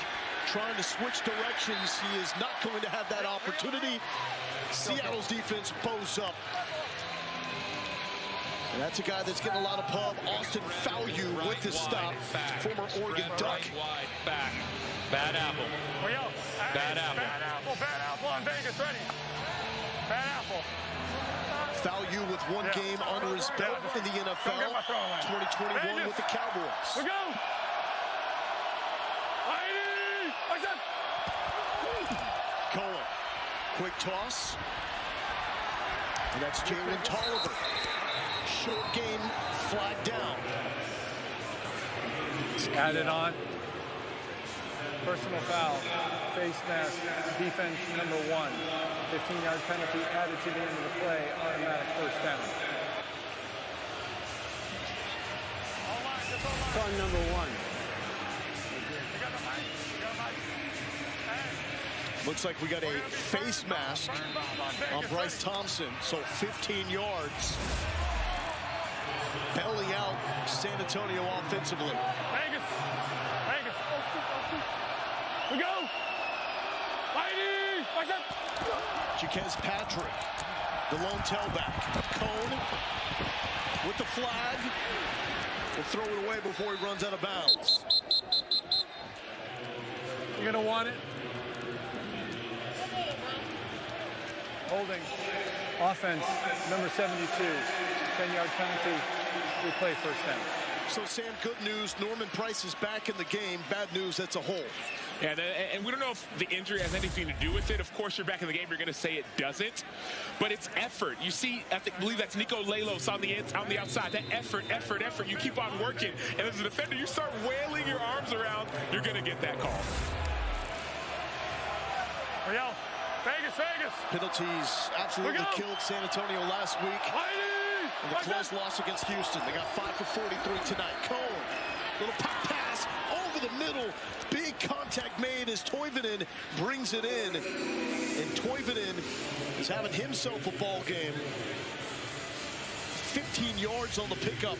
[SPEAKER 2] trying to switch directions. He is not going to have that opportunity. Seattle's defense bows up. And that's a guy that's getting a lot of pub. Austin Fallu with the stop. Former Oregon Duck.
[SPEAKER 8] Wide back. Bad apple. Bad apple.
[SPEAKER 3] Bad apple. Bad apple on Vegas. Ready. Bad apple.
[SPEAKER 2] Fallu with one game under his belt in the NFL. 2021 with the Cowboys.
[SPEAKER 3] We go.
[SPEAKER 2] Cohen. Quick toss. And that's Jalen Tolliver. Short game, flag down.
[SPEAKER 10] Added on. Personal foul. Face mask. Defense number 1. 15-yard penalty added to the end of the play. Automatic first down.
[SPEAKER 13] Call number 1.
[SPEAKER 2] Looks like we got a face mask on Bryce Thompson. So 15 yards. Belly out San Antonio offensively.
[SPEAKER 3] Vegas. Vegas. We go. Mighty. What's up?
[SPEAKER 2] Jaquez Patrick, the lone tailback. Cone with the flag. Will throw it away before he runs out of bounds.
[SPEAKER 10] You're going to want it. Holding. Offense, number 72. 10-yard penalty. We play first down.
[SPEAKER 2] So, Sam, good news. Norman Price is back in the game. Bad news, that's a hole.
[SPEAKER 1] Yeah, and we don't know if the injury has anything to do with it. Of course, you're back in the game. You're going to say it doesn't. But it's effort. You see, I believe that's Nico Lelos on the outside. That effort. You keep on working. And as a defender, you start wailing your arms around, you're going to get that call.
[SPEAKER 3] Here we go. Vegas.
[SPEAKER 2] Penalties absolutely killed San Antonio last week. In the close loss against Houston. They got 5 for 43 tonight. Cohen, little pop pass over the middle. Big contact made as Toivonen brings it in. And Toivonen is having himself a ball game. 15 yards on the pickup.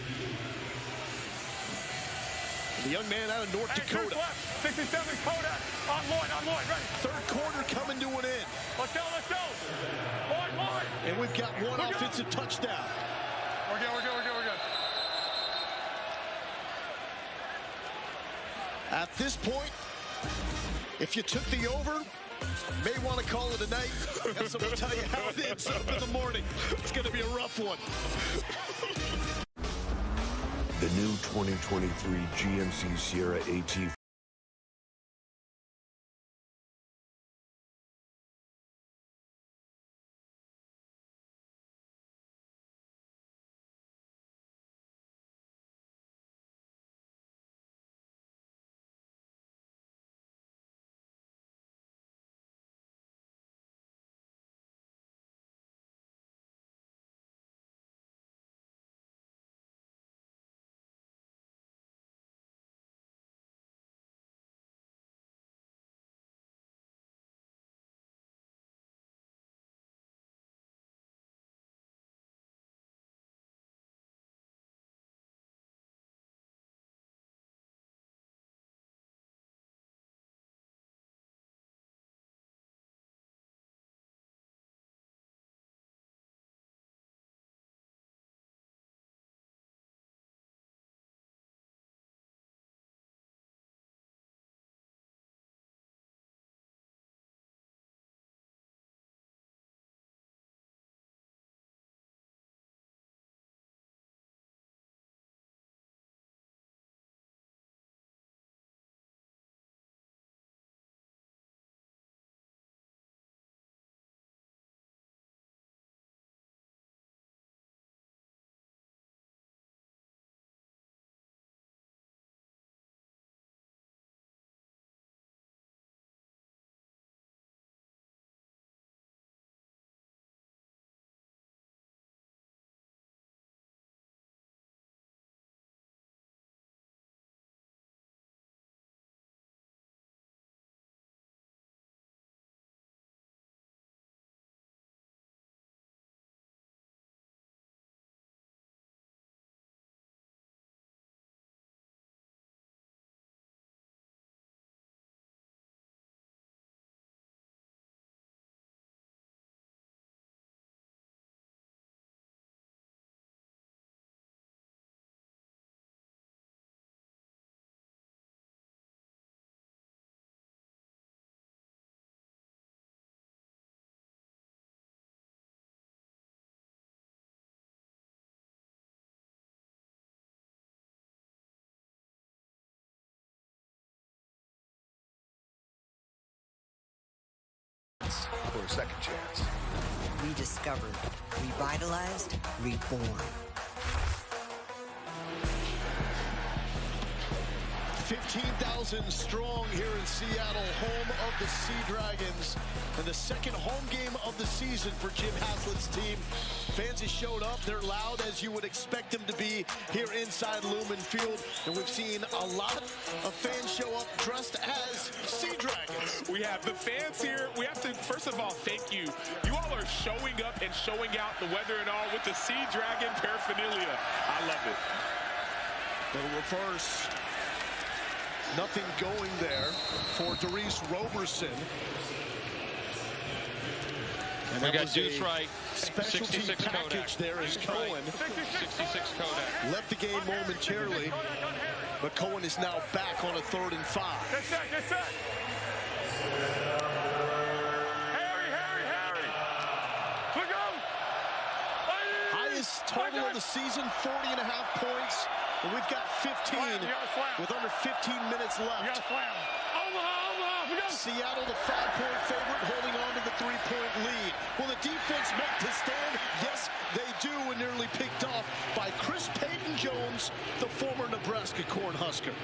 [SPEAKER 2] The young man out of North Dakota.
[SPEAKER 3] 67, Kodak. On Lloyd, ready.
[SPEAKER 2] Third quarter coming to an end.
[SPEAKER 3] Let's go. Lloyd.
[SPEAKER 2] And we've got one offensive touchdown.
[SPEAKER 3] We're good.
[SPEAKER 2] At this point, if you took the over, may want to call it a night. Because we'll tell you how it ends up in the morning. It's going to be a rough one.
[SPEAKER 16] The new 2023 GMC Sierra AT
[SPEAKER 17] for a second chance.
[SPEAKER 20] Rediscovered, revitalized, reborn.
[SPEAKER 2] 15,000 strong here in Seattle, home of the Sea Dragons, and the second home game of the season for Jim Haslett's team. Fans have showed up. They're loud, as you would expect them to be here inside Lumen Field, and we've seen a lot of fans show up dressed as Sea Dragons.
[SPEAKER 1] We have the fans here. We have to, first of all, thank you. You all are showing up and showing out the weather and all with the Sea Dragon paraphernalia. I love it.
[SPEAKER 2] The reverse. Nothing going there for Darius Roberson. And
[SPEAKER 8] we got Deuce Wright,
[SPEAKER 2] specialty
[SPEAKER 8] 66
[SPEAKER 2] package
[SPEAKER 8] Kodak.
[SPEAKER 2] there as Cohen
[SPEAKER 8] 66 Kodak.
[SPEAKER 2] left the game momentarily, but Cohen is now back on a 3rd and 5.
[SPEAKER 3] Get set. Harry. Look out.
[SPEAKER 2] Highest total of the season, 40.5 points. And we've got 15 with under 15 minutes left. Seattle, the 5-point favorite, holding on to the 3-point lead. Will the defense make the stand? Yes, they do, and nearly picked off by Chris Payton-Jones, the former Nebraska Cornhusker.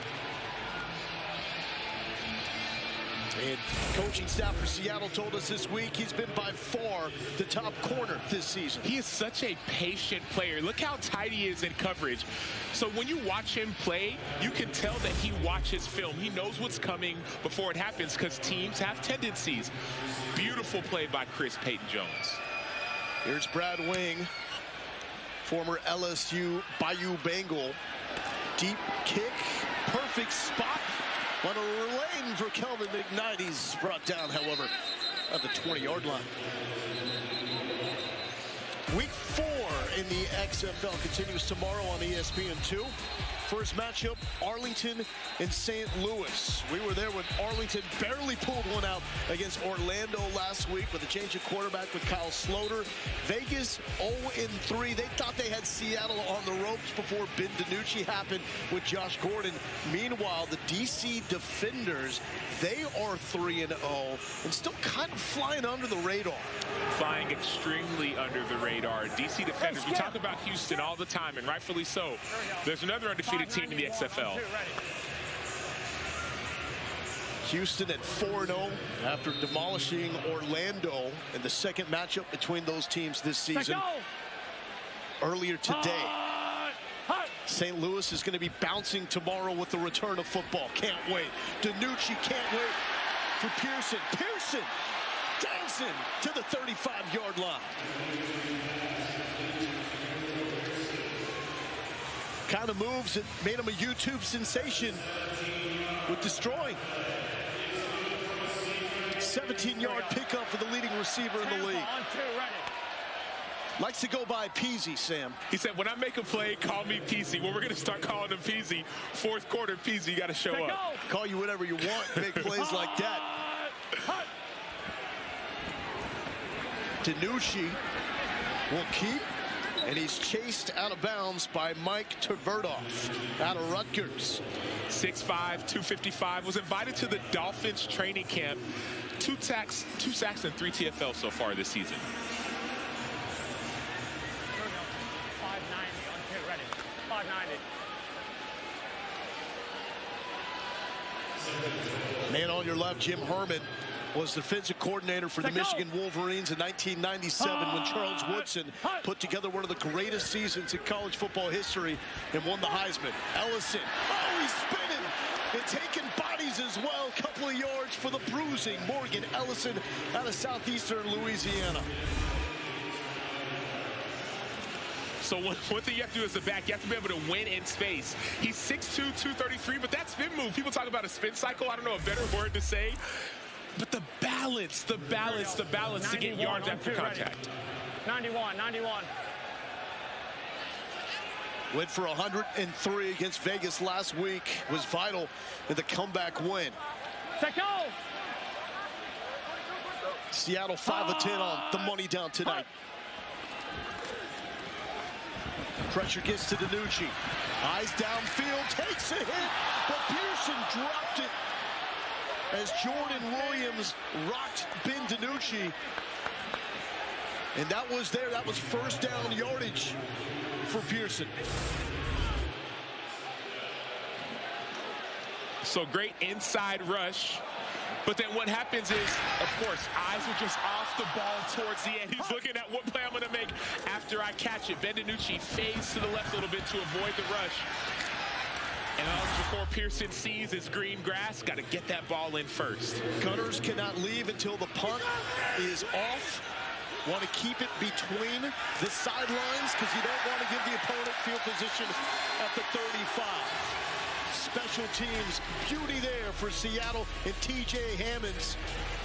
[SPEAKER 2] And coaching staff for Seattle told us this week he's been by far the top corner this season.
[SPEAKER 1] He is such a patient player. Look how tight he is in coverage. So when you watch him play, you can tell that he watches film. He knows what's coming before it happens because teams have tendencies. Beautiful play by Chris Payton-Jones.
[SPEAKER 2] Here's Brad Wing, former LSU Bayou Bengal. Deep kick, perfect spot. On a lane for Kelvin McKnight. He's brought down, however, at the 20-yard line. Week 4 in the XFL continues tomorrow on ESPN2. First matchup, Arlington and St. Louis. We were there when Arlington barely pulled one out against Orlando last week with a change of quarterback with Kyle Sloter. Vegas 0-3. They thought they had Seattle on the ropes before Ben DiNucci happened with Josh Gordon. Meanwhile, the DC Defenders, they are 3-0 and still kind of flying under the radar.
[SPEAKER 1] Flying extremely under the radar. DC Defenders, we talk about Houston all the time, and rightfully so. There's another undefeated team in the XFL.
[SPEAKER 2] Houston at 4-0 after demolishing Orlando in the second matchup between those teams this season. Earlier today, St. Louis is going to be bouncing tomorrow with the return of football. Can't wait. DiNucci can't wait for Pearson. Pearson dancing to the 35-yard line. Kind of moves that made him a YouTube sensation with destroying. 17-yard pickup for the leading receiver in the league. Likes to go by Peasy, Sam.
[SPEAKER 1] He said, when I make a play, call me Peasy. Well, we're going to start calling him Peasy. Fourth quarter, Peasy, you got to show up.
[SPEAKER 2] Call you whatever you want, big plays like that. DiNucci will keep, and he's chased out of bounds by Mike Tverdoff out of Rutgers.
[SPEAKER 1] 6'5", 255, was invited to the Dolphins training camp. Two sacks and 3 TFL so far this season.
[SPEAKER 3] 590 on 2, ready. 590.
[SPEAKER 2] Man on your left, Jim Herman, was defensive coordinator for the Michigan Wolverines in 1997 when Charles Woodson put together one of the greatest seasons in college football history and won the Heisman. Ellison, oh, he's spinning and taking bodies as well. A couple of yards for the bruising Morgan Ellison out of southeastern Louisiana.
[SPEAKER 1] So one thing you have to do as a back, you have to be able to win in space. He's 6'2", 233, but that spin move, people talk about a spin cycle. I don't know a better word to say. But the balance to get yards after contact.
[SPEAKER 3] 91.
[SPEAKER 2] Went for 103 against Vegas last week. Was vital in the comeback win. Seattle 5 of 10 on the money down tonight. Pressure gets to DiNucci. Eyes downfield, takes a hit, but Pearson dropped it as Jordan Williams rocked Ben DiNucci. And that was first down yardage for Pearson.
[SPEAKER 1] So great inside rush. But then what happens is, of course, eyes are just off the ball towards the end. He's looking at what play I'm going to make after I catch it. Ben DiNucci fades to the left a little bit to avoid the rush. And before Pearson sees his green grass, got to get that ball in first.
[SPEAKER 2] Gunners cannot leave until the punt is off. Want to keep it between the sidelines because you don't want to give the opponent field position at the 35. Special teams, beauty there for Seattle and TJ Hammonds.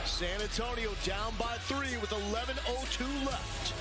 [SPEAKER 2] San Antonio down by 3 with 11:02 left.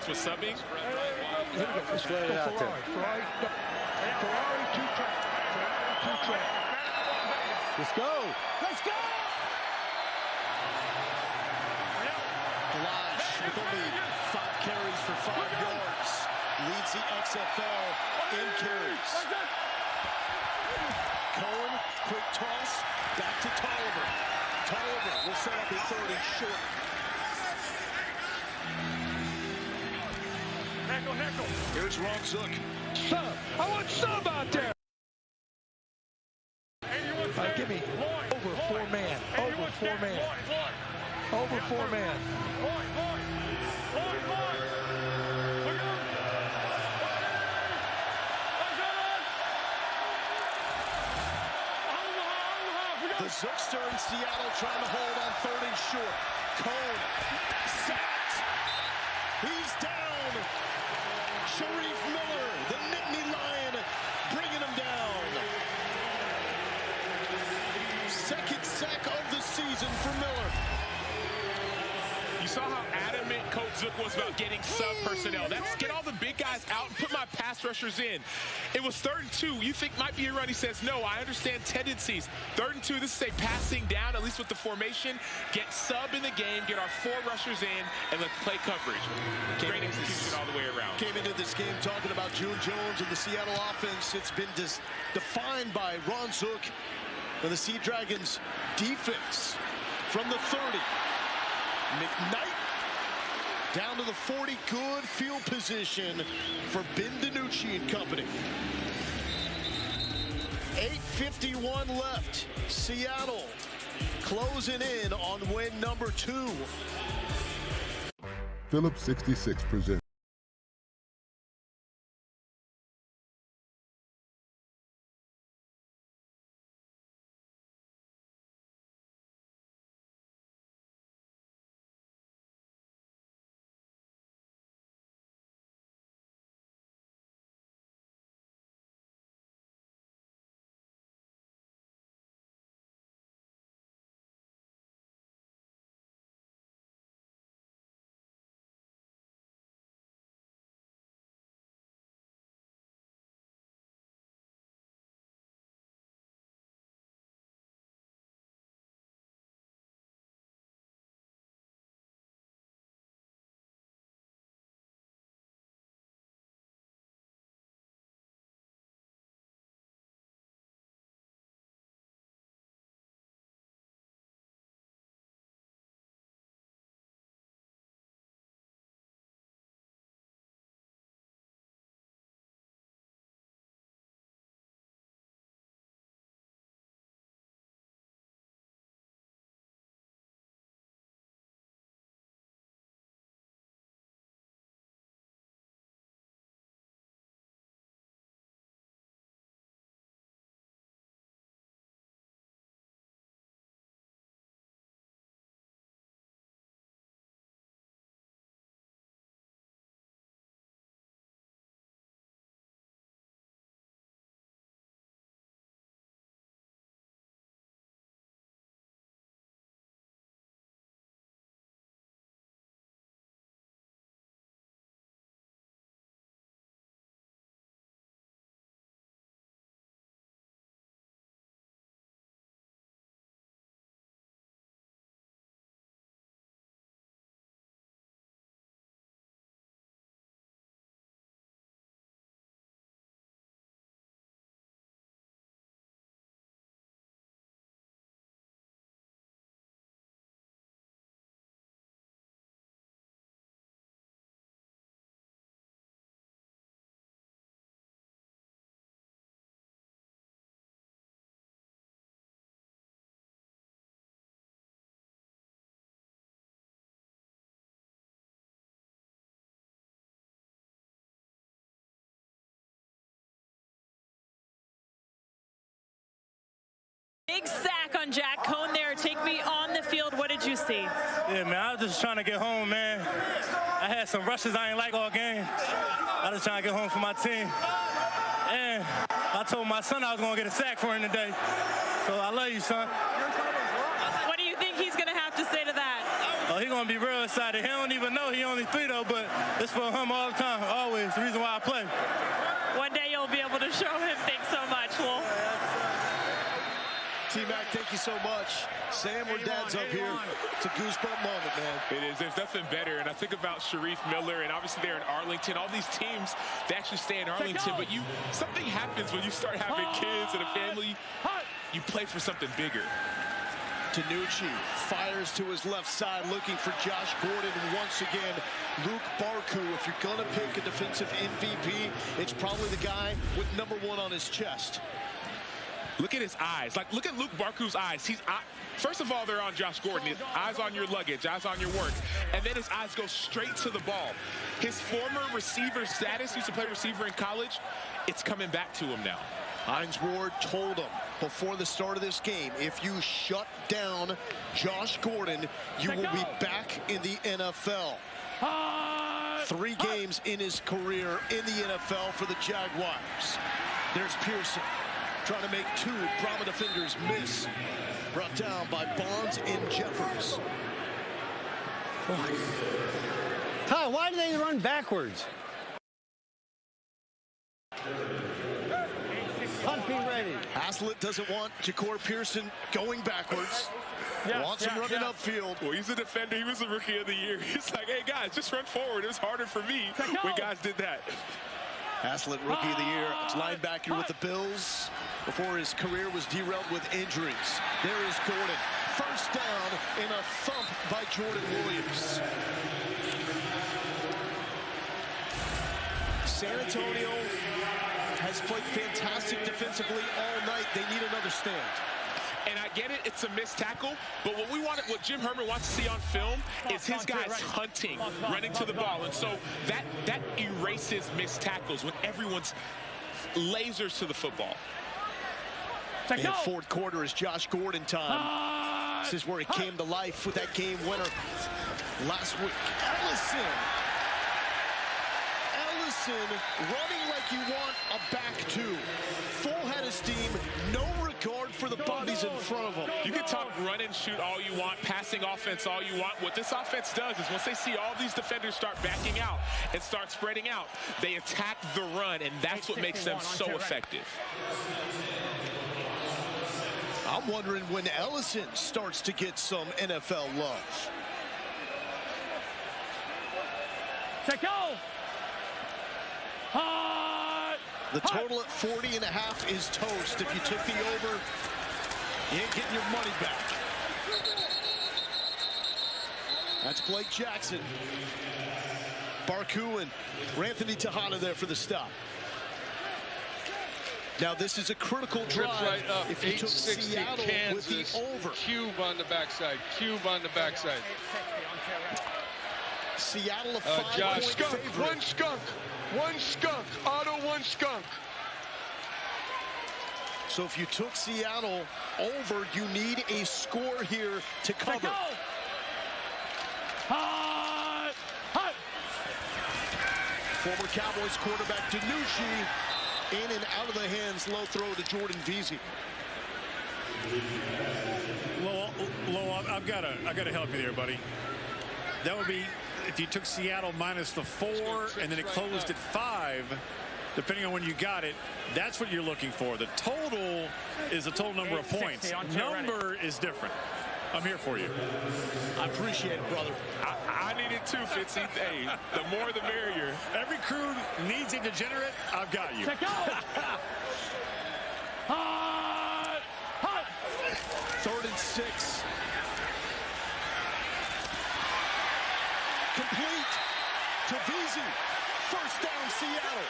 [SPEAKER 1] Brahms was subbing.
[SPEAKER 13] Let's go out there.
[SPEAKER 5] Ferrari two-track.
[SPEAKER 13] Let's go. Let's go.
[SPEAKER 2] Blanche with only 5 carries for 5 yards. Leads the XFL in carries. Cohen, quick toss, back to Tolliver. Tolliver will set up a 3rd and short. Here's Ron Zook.
[SPEAKER 5] Sub. I want sub out there. Give me over 4 man. Over 4 man. Over 4 man.
[SPEAKER 2] The Zookster in Seattle trying to hold on 3rd and short. Cone sacked. He's down. Sharif Miller, the Nittany Lion, bringing him down. 2nd sack of the season for Miller.
[SPEAKER 1] You saw how adamant Coach Zook was about getting sub personnel. That's get all the big guys out and put my pass rushers in. It was 3rd and 2. You think might be a run. He says, no, I understand tendencies. 3rd and 2, this is a passing down, at least with the formation. Get sub in the game, get our 4 rushers in, and let's play coverage. Great execution all the way around.
[SPEAKER 2] Came into this game talking about June Jones and the Seattle offense. It's been defined by Ron Zook and the Sea Dragons defense from the 30. McKnight down to the 40. Good field position for Ben DiNucci and company. 8:51 left. Seattle closing in on win number 2.
[SPEAKER 6] Phillips 66 presents.
[SPEAKER 15] Big sack on Jack Cohn there. Take me on the field. What did you see?
[SPEAKER 7] Yeah, man, I was just trying to get home, man. I had some rushes I ain't like all game. I was trying to get home for my team. And I told my son I was going to get a sack for him today. So I love you, son.
[SPEAKER 15] What do you think he's going to have to say to that?
[SPEAKER 7] Oh, he's going going to be real excited. He don't even know he only 3, though, but it's for him all the time, always. The reason why I play.
[SPEAKER 15] One day you'll be able to show him. Thanks so much, Wolf.
[SPEAKER 2] T-Mac, thank you so much. Sam, we're dads up here. It's a goosebump moment, man.
[SPEAKER 1] It is. There's nothing better. And I think about Sharif Miller, and obviously they're in Arlington. All these teams, they actually stay in Arlington. But something happens when you start having kids and a family. You play for something bigger.
[SPEAKER 2] DiNucci fires to his left side, looking for Josh Gordon. Once again, Luke Barku. If you're going to pick a defensive MVP, it's probably the guy with #1 on his chest.
[SPEAKER 1] Look at his eyes. Like, look at Luke Barku's eyes. First of all, they're on Josh Gordon. His eyes on your luggage, eyes on your work. And then his eyes go straight to the ball. His former receiver status, he used to play receiver in college, it's coming back to him now.
[SPEAKER 2] Hines Ward told him before the start of this game, if you shut down Josh Gordon, you will be back in the NFL. 3 games in his career in the NFL for the Jaguars. There's Pearson trying to make 2 Brahma defenders miss. Brought down by Bonds and Jeffers.
[SPEAKER 13] Ty, why do they run backwards? Punt be ready.
[SPEAKER 2] Haslett doesn't want Ja'Cory Pearson going backwards. Wants him running upfield.
[SPEAKER 1] Well, he's a defender. He was the rookie of the year. He's like, hey, guys, just run forward. It was harder for me when guys did that.
[SPEAKER 2] Haslett, rookie of the year, linebacker with the Bills before his career was derailed with injuries. There is Gordon. First down in a thump by Jordan Williams. San Antonio has played fantastic defensively all night. They need another stand.
[SPEAKER 1] And I get it, it's a missed tackle, but what Jim Herman wants to see on film is his guys hunting, running to the ball. And so that erases missed tackles when everyone's lasers to the football.
[SPEAKER 2] And fourth quarter is Josh Gordon time. This is where he came to life with that game winner last week. Ellison running like you want a back 2. Full head of steam, no regard for the bodies in front of him.
[SPEAKER 1] You can talk run and shoot all you want, passing offense all you want. What this offense does is once they see all these defenders start backing out and start spreading out, they attack the run, and that's what makes them so effective.
[SPEAKER 2] I'm wondering when Ellison starts to get some NFL love. The total at 40.5 is toast. If you took the over, you ain't getting your money back. That's Blake Jackson. Barku and Anthony Tejada there for the stop. Now this is a critical drive.
[SPEAKER 4] Right up.
[SPEAKER 2] If you took Seattle
[SPEAKER 4] Kansas,
[SPEAKER 2] with the over.
[SPEAKER 4] Cube on the backside. Cube on the backside.
[SPEAKER 2] Seattle a 5-point favorite.
[SPEAKER 5] One skunk. One skunk. Auto one skunk.
[SPEAKER 2] So if you took Seattle over, you need a score here to cover. Former Cowboys quarterback DiNucci in and out of the hands. Low throw to Jordan Veazey.
[SPEAKER 9] Low, I gotta help you there, buddy. That would be if you took Seattle minus the 4 and then it closed at 5, depending on when you got it. That's what you're looking for. The total is the total number of points. Number is different. I'm here for you.
[SPEAKER 2] I appreciate it, brother.
[SPEAKER 1] I need it too, Fitzy. Hey, the more the merrier.
[SPEAKER 9] Every crew needs a degenerate. I've got you.
[SPEAKER 2] Third and 6. Complete to Veazey. First down, Seattle.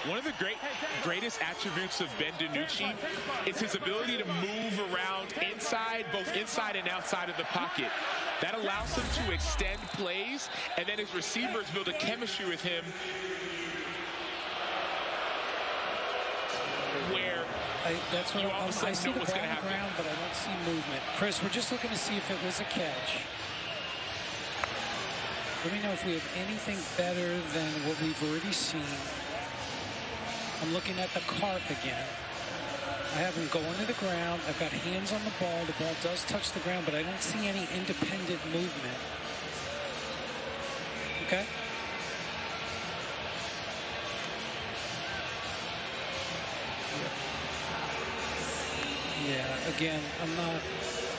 [SPEAKER 1] One of the greatest attributes of Ben DiNucci is his ability to move around both inside and outside of the pocket. That allows him to extend plays, and then his receivers build a chemistry with him where
[SPEAKER 18] that's what
[SPEAKER 1] you all of a
[SPEAKER 18] I
[SPEAKER 1] sudden
[SPEAKER 18] see
[SPEAKER 1] know
[SPEAKER 18] the
[SPEAKER 1] what's
[SPEAKER 18] ball
[SPEAKER 1] going to
[SPEAKER 18] on the
[SPEAKER 1] happen.
[SPEAKER 18] ground, but I don't see movement. Chris, we're just looking to see if it was a catch. Let me know if we have anything better than what we've already seen. I'm looking at the carp again. I have him going to the ground. I've got hands on the ball. The ball does touch the ground, but I don't see any independent movement. Okay? Yeah, again, I'm not...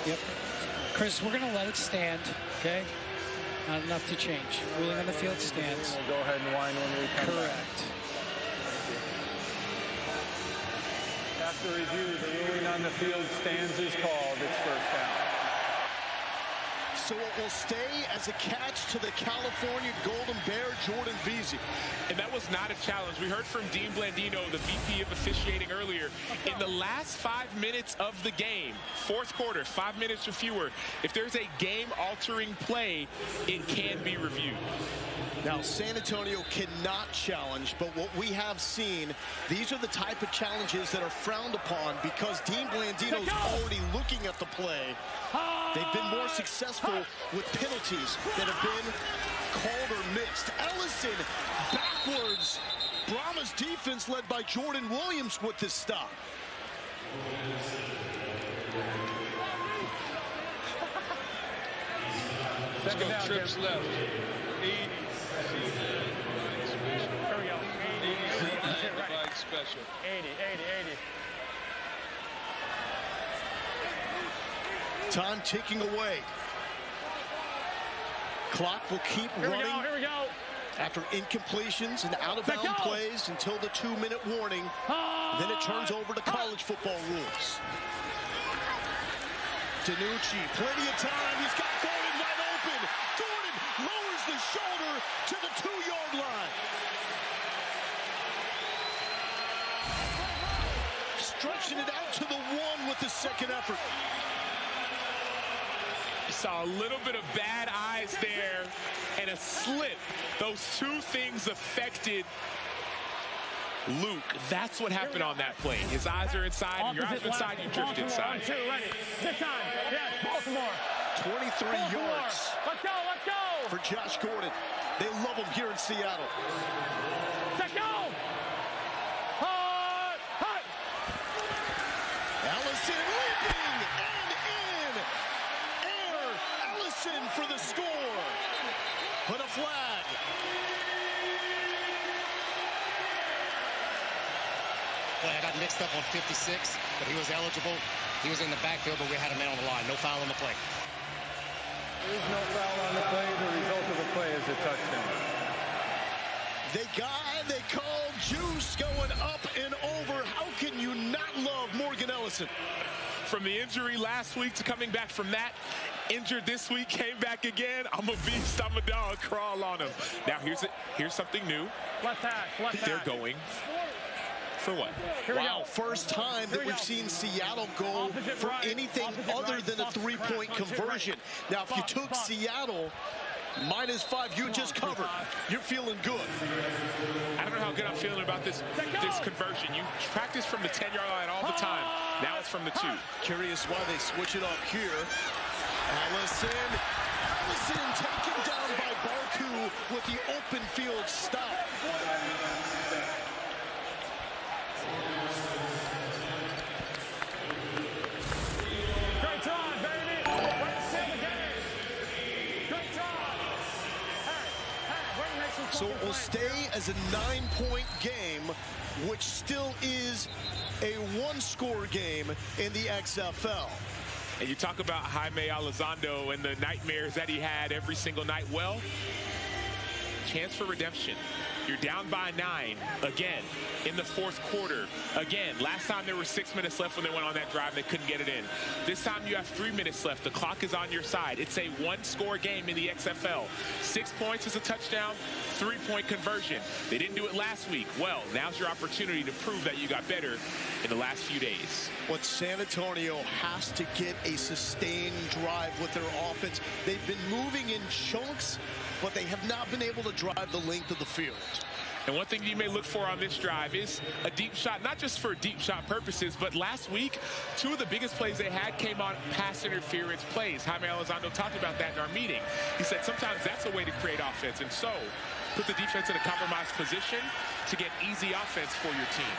[SPEAKER 18] Yep. Chris, we're going to let it stand, okay? Not enough to change. Ruling on the field stands.
[SPEAKER 10] We'll go ahead and wind when we come back.
[SPEAKER 18] Correct.
[SPEAKER 10] After review, the ruling on the field stands is called. It's first down.
[SPEAKER 2] So it will stay as a catch to the California Golden Bear, Jordan Veazey.
[SPEAKER 1] And that was not a challenge. We heard from Dean Blandino, the VP of officiating earlier. In the last 5 minutes of the game, fourth quarter, 5 minutes or fewer, if there's a game-altering play, it can be reviewed.
[SPEAKER 2] Now, San Antonio cannot challenge, but what we have seen, these are the type of challenges that are frowned upon because Dean Blandino's already looking at the play. They've been more successful with penalties that have been called or missed. Ellison backwards. Brahmas defense led by Jordan Williams with this stop.
[SPEAKER 4] Let's go. Trips left. 80.
[SPEAKER 3] Here we go.
[SPEAKER 4] 80 special.
[SPEAKER 3] 80.
[SPEAKER 2] Time ticking away. Clock will keep running.
[SPEAKER 3] Here we go.
[SPEAKER 2] After incompletions and out-of-bound plays until the 2-minute warning. Then it turns over to college football rules. DiNucci, plenty of time. He's got Gordon wide open. Gordon lowers the shoulder to the 2-yard line. Stretching it out to the 1 with the second effort.
[SPEAKER 1] Saw a little bit of bad eyes there and a slip. Those two things affected Luke. That's what happened on that play. His eyes are inside, your eyes are inside, you drift inside.
[SPEAKER 3] 1-2, ready. This time, yes, Baltimore.
[SPEAKER 2] 23 yards.
[SPEAKER 3] Let's go.
[SPEAKER 2] For Josh Gordon. They love him here in Seattle.
[SPEAKER 3] Let's go.
[SPEAKER 2] Ellison leaping and in. Air Ellison for the score. But a flag.
[SPEAKER 21] Boy, I got mixed up on 56, but he was eligible. He was in the backfield, but we had a man on the line. No foul on the play.
[SPEAKER 10] There is no foul on the play. The result of the play is a touchdown.
[SPEAKER 2] They called juice going up and over. How can you not love Morgan Ellison?
[SPEAKER 1] From the injury last week to coming back from that, injured this week, came back again. I'm a beast, I'm a dog, crawl on him. Now here's something new.
[SPEAKER 3] Left hash.
[SPEAKER 1] They're going for what?
[SPEAKER 2] Wow, first time that we've seen Seattle go for anything other than a three-point conversion. Now, if you took Seattle -5, you just covered. You're feeling good.
[SPEAKER 1] I don't know how good I'm feeling about this conversion. You practice from the 10-yard line all the time. Now it's from the 2.
[SPEAKER 2] Curious why they switch it up here. Ellison taken down by Barku with the open field stop.
[SPEAKER 3] Great try, baby. Great try.
[SPEAKER 2] So it will stay as a 9-point game, which still is a 1-score game in the XFL.
[SPEAKER 1] And you talk about Jaime Elizondo and the nightmares that he had every single night. Well, chance for redemption. You're down by 9 again in the fourth quarter. Again, last time there were 6 minutes left when they went on that drive. They couldn't get it in. This time you have 3 minutes left. The clock is on your side. It's a 1-score game in the XFL. 6 points is a touchdown, 3-point conversion. They didn't do it last week. Well, now's your opportunity to prove that you got better in the last few days.
[SPEAKER 2] What San Antonio has to get a sustained drive with their offense. They've been moving in chunks, but they have not been able to drive the length of the field.
[SPEAKER 1] And one thing you may look for on this drive is a deep shot, not just for deep shot purposes, but last week, 2 of the biggest plays they had came on pass interference plays. Jaime Elizondo talked about that in our meeting. He said sometimes that's a way to create offense, and so put the defense in a compromised position to get easy offense for your team.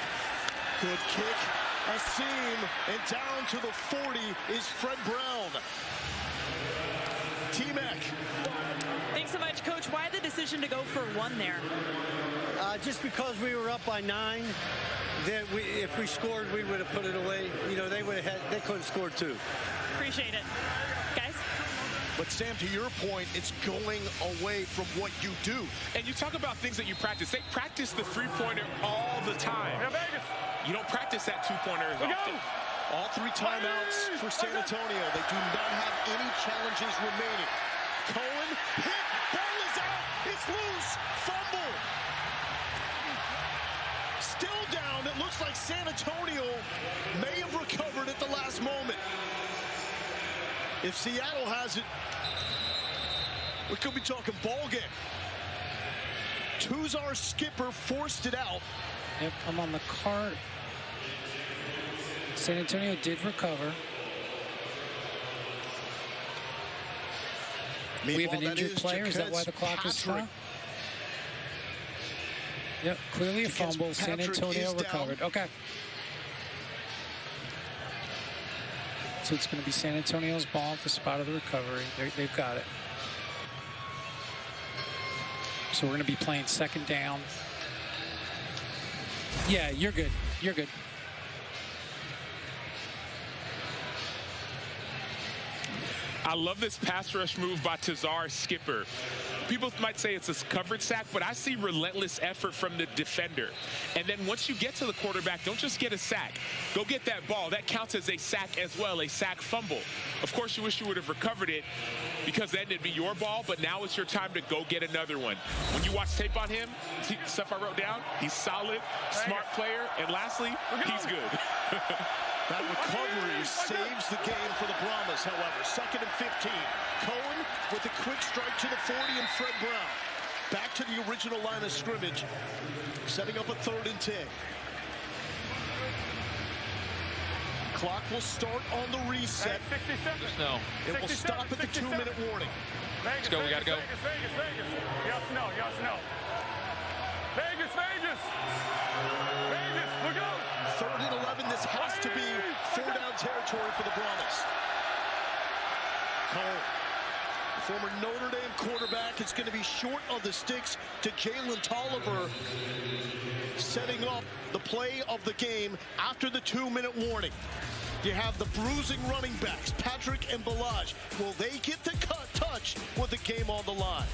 [SPEAKER 2] Good kick A seam, and down to the 40 is Fred Brown. T-Mac.
[SPEAKER 15] Thanks so much, Coach. Why the decision to go for 1 there?
[SPEAKER 13] Just because we were up by 9, that if we scored, we would have put it away. You know, they could have scored 2.
[SPEAKER 15] Appreciate it. Guys?
[SPEAKER 2] But Sam, to your point, it's going away from what you do.
[SPEAKER 1] And you talk about things that you practice. They practice the three-pointer all the time. You don't practice that two-pointer as often.
[SPEAKER 2] All 3 timeouts for San Antonio. They do not have any challenges remaining. Cohen hit. Ball is out. It's loose. Fumble. Still down. It looks like San Antonio may have recovered at the last moment. If Seattle has it, we could be talking ball game. Tuzar skipper forced it out.
[SPEAKER 18] Yep, I'm on the cart. San Antonio did recover. We have an injured player. Is that why the clock is stopped? Yep, clearly a fumble. San Antonio recovered. Okay. So it's going to be San Antonio's ball at the spot of the recovery. They've got it. So we're going to be playing second down. Yeah, you're good. You're good.
[SPEAKER 1] I love this pass rush move by Tuzar skipper. People might say it's a covered sack, but I see relentless effort from the defender. And then once you get to the quarterback, don't just get a sack. Go get that ball. That counts as a sack as well, a sack fumble. Of course, you wish you would have recovered it because then it'd be your ball, but now it's your time to go get another one. When you watch tape on him, stuff I wrote down, he's solid, smart player, and lastly, he's good.
[SPEAKER 2] That recovery saves the game for the Brahmas, however. 2nd and 15. Cohen with a quick strike to the 40 and Fred Brown. Back to the original line of scrimmage, setting up a 3rd and 10. Clock will start on the reset.
[SPEAKER 8] No.
[SPEAKER 2] It will stop at the 2-minute warning.
[SPEAKER 8] Let's go, we gotta go.
[SPEAKER 3] Vegas. Yes, no. Vegas. Vegas, we're going.
[SPEAKER 2] 3rd and 11. This has to be 4-down territory for the Brahmas. Cole, the former Notre Dame quarterback, is going to be short of the sticks to Jalen Tolliver, setting up the play of the game after the 2-minute warning. You have the bruising running backs, Patrick and Balaj. Will they get the touch with the game on the line?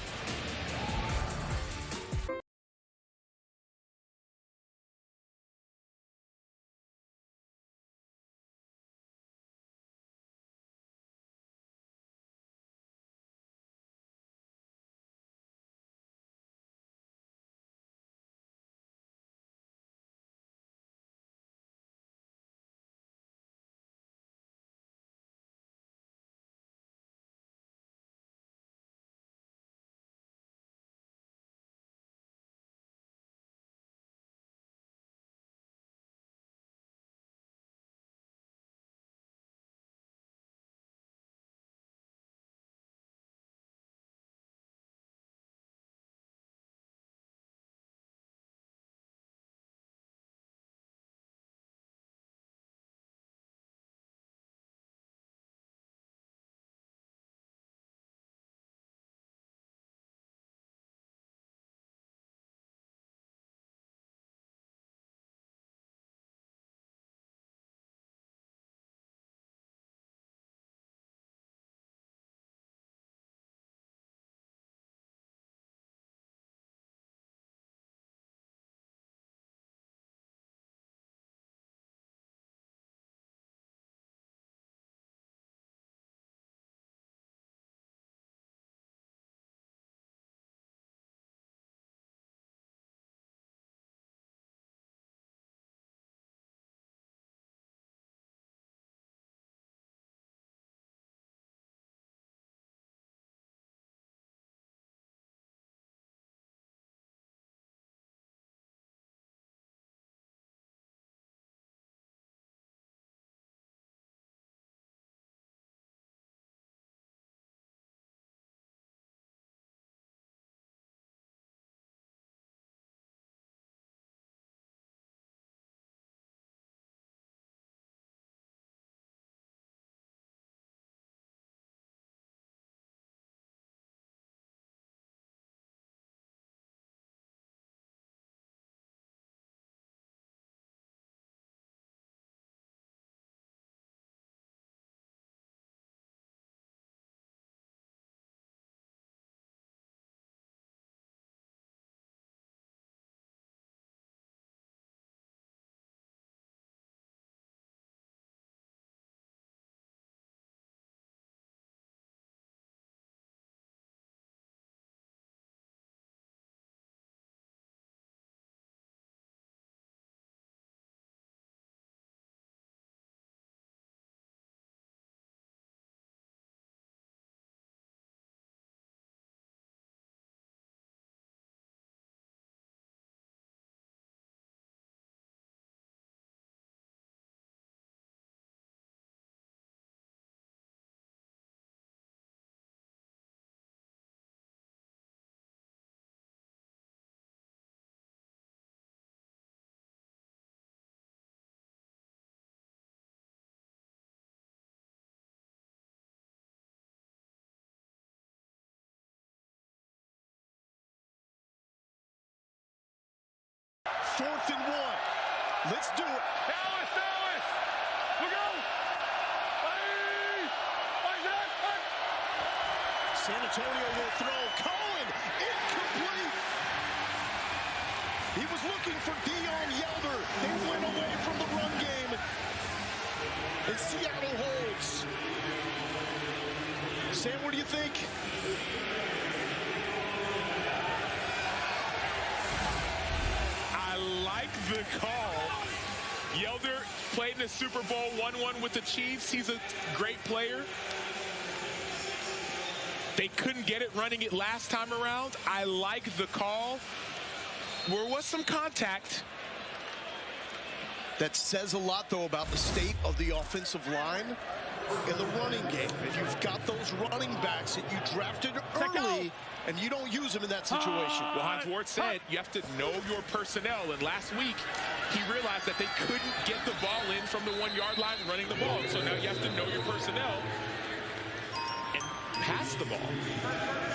[SPEAKER 2] 4th and 1. Let's do it.
[SPEAKER 3] Dallas! Look out!
[SPEAKER 2] San Antonio will throw. Cohen, incomplete. He was looking for Dion Yelder. They went away from the run game. And Seattle holds. Sam, what do you think?
[SPEAKER 1] I like the call. Yelder played in the Super Bowl, 1-1 with the Chiefs. He's a great player. They couldn't get it running it last time around. I like the call. There was some contact.
[SPEAKER 2] That says a lot, though, about the state of the offensive line in the running game. If you've got those running backs that you drafted early and you don't use them in that situation.
[SPEAKER 1] Well, Hines Ward said you have to know your personnel. And last week, he realized that they couldn't get the ball in from the 1-yard line running the ball. So now you have to know your personnel and pass the ball.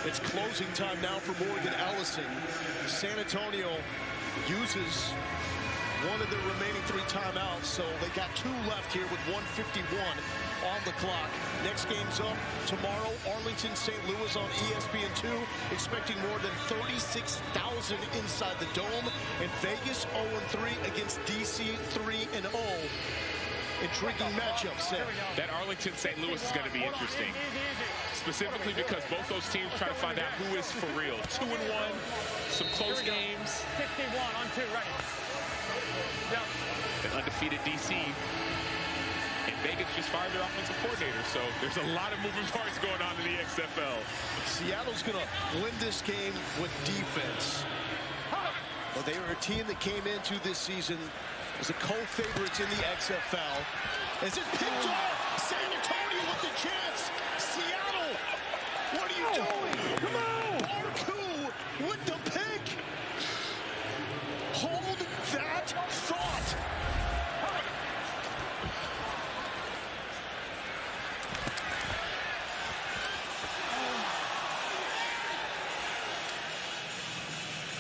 [SPEAKER 2] It's closing time now for Morgan Ellison. San Antonio uses one of their remaining 3 timeouts, so they got 2 left here with 1:51 on the clock. Next game's up tomorrow, Arlington, St. Louis on ESPN2. Expecting more than 36,000 inside the Dome. And Vegas 0-3 against DC 3-0. Intriguing matchup set.
[SPEAKER 1] That Arlington, St. Louis is going to be interesting. Specifically because both those teams try to find out who is for real. 2-1, some close games.
[SPEAKER 3] 61 on 2, ready. Yep.
[SPEAKER 1] An undefeated DC. And Vegas just fired their offensive coordinator, so there's a lot of moving parts going on in the XFL.
[SPEAKER 2] Seattle's going to win this game with defense. Well, they were a team that came into this season as the co-favorites in the XFL. As it's picked off, San Antonio with the chance. Seattle, what are you doing? Come on! Barku with the pick. Hold that thought.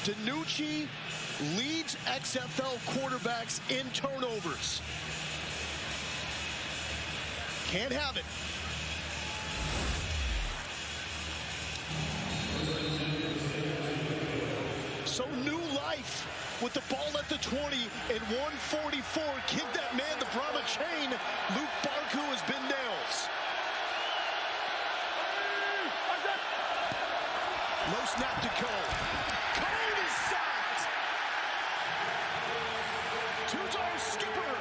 [SPEAKER 2] DiNucci leads XFL quarterbacks in turnovers. Can't have it. So new life with the ball at the 20 and 144. Give that man the Brahma chain. Luke Barku has been nails. Low snap to Cole. Cole is sacked. Tuzar Skipper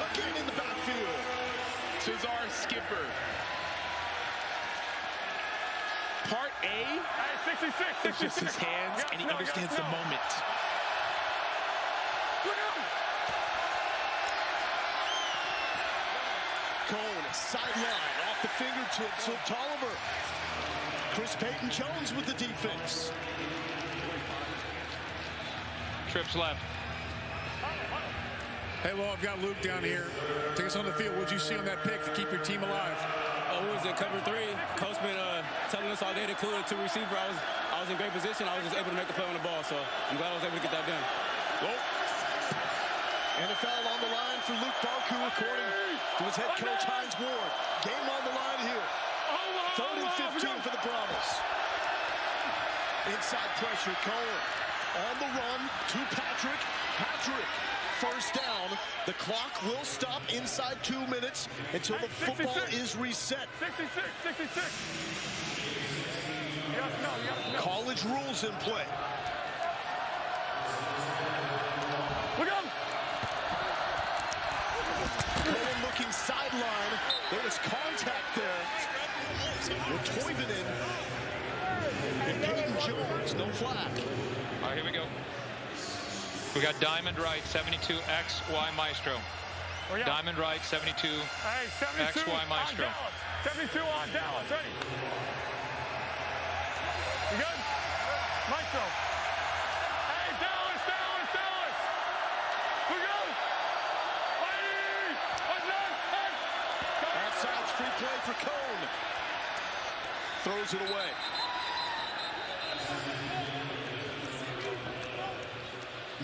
[SPEAKER 2] again in the backfield.
[SPEAKER 1] Tuzar Skipper. Part A,
[SPEAKER 3] 66,
[SPEAKER 1] it's just his hands, and he understands the moment.
[SPEAKER 2] Cone, sideline, off the fingertips of Tolliver. Chris Payton-Jones with the defense.
[SPEAKER 8] Trips left.
[SPEAKER 9] Hey, well, I've got Luke down here. Take us on the field. What'd you see on that pick to keep your team alive?
[SPEAKER 14] We was in cover 3. Coach been telling us all day to include a 2 receiver. I was in great position. I was just able to make a play on the ball, so I'm glad I was able to get that done.
[SPEAKER 2] Whoa. NFL on the line for Luke Barku, according to his head coach Hines Ward. Game on the line here. 3rd and 15 for the Brahmas. Inside pressure, Cohen on the run to Patrick. Patrick, first down. The clock will stop inside 2 minutes until the football is reset.
[SPEAKER 3] 66.
[SPEAKER 2] College rules in play.
[SPEAKER 3] Look out!
[SPEAKER 2] Cohen looking sideline. There was contact there with Toivonen and Payton-Jones. No flag.
[SPEAKER 8] All right, here we go. We got Diamond Right, 72 XY Maestro. Diamond Right, 72 XY Maestro.
[SPEAKER 3] 72 on Dallas, ready. You good? Maestro. Hey, Dallas. We go.
[SPEAKER 2] Outside's free play for Cone. Throws it away.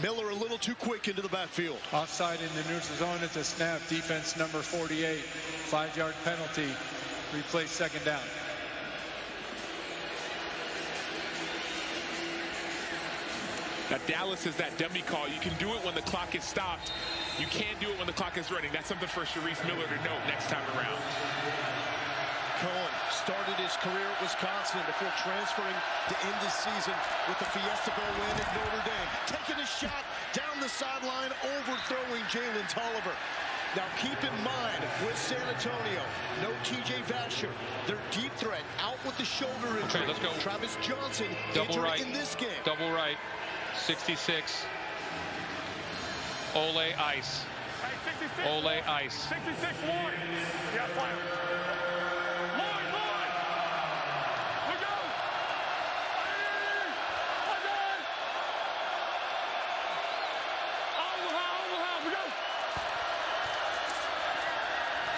[SPEAKER 2] Miller a little too quick into the backfield.
[SPEAKER 11] Offside in the neutral zone at the snap. Defense number 48. 5-yard penalty. Replay second down.
[SPEAKER 1] Now Dallas is that dummy call. You can do it when the clock is stopped. You can't do it when the clock is running. That's something for Sharice Miller to note next time around.
[SPEAKER 2] Cohen started his career at Wisconsin before transferring to end this season with the Fiesta Bowl win at Notre Dame. Taking a shot down the sideline, overthrowing Jalen Tolliver. Now keep in mind, with San Antonio, no TJ Vasher. Their deep threat out with the shoulder injury.
[SPEAKER 8] Okay, let's go.
[SPEAKER 2] Travis Johnson
[SPEAKER 8] Double
[SPEAKER 2] injured
[SPEAKER 8] right.
[SPEAKER 2] in this game.
[SPEAKER 8] Double right. 66. Ole Ice. Ole Ice.
[SPEAKER 3] 66 Lloyd. Yeah, fire. Lloyd. We go. Overhand. We go.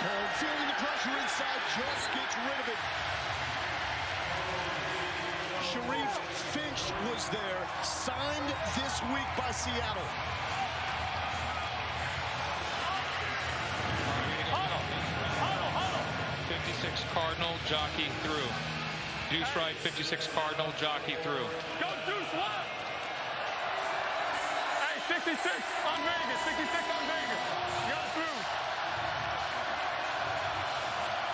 [SPEAKER 2] Cohen feeling the pressure inside, just gets rid of it. Sharif Finch was there, signed this week by Seattle.
[SPEAKER 3] Huddle.
[SPEAKER 8] 56 Cardinal, jockey through. Deuce right, 56 Cardinal, jockey through.
[SPEAKER 3] Go deuce left. Hey, 66 on Vegas. 66 on Vegas. Got through.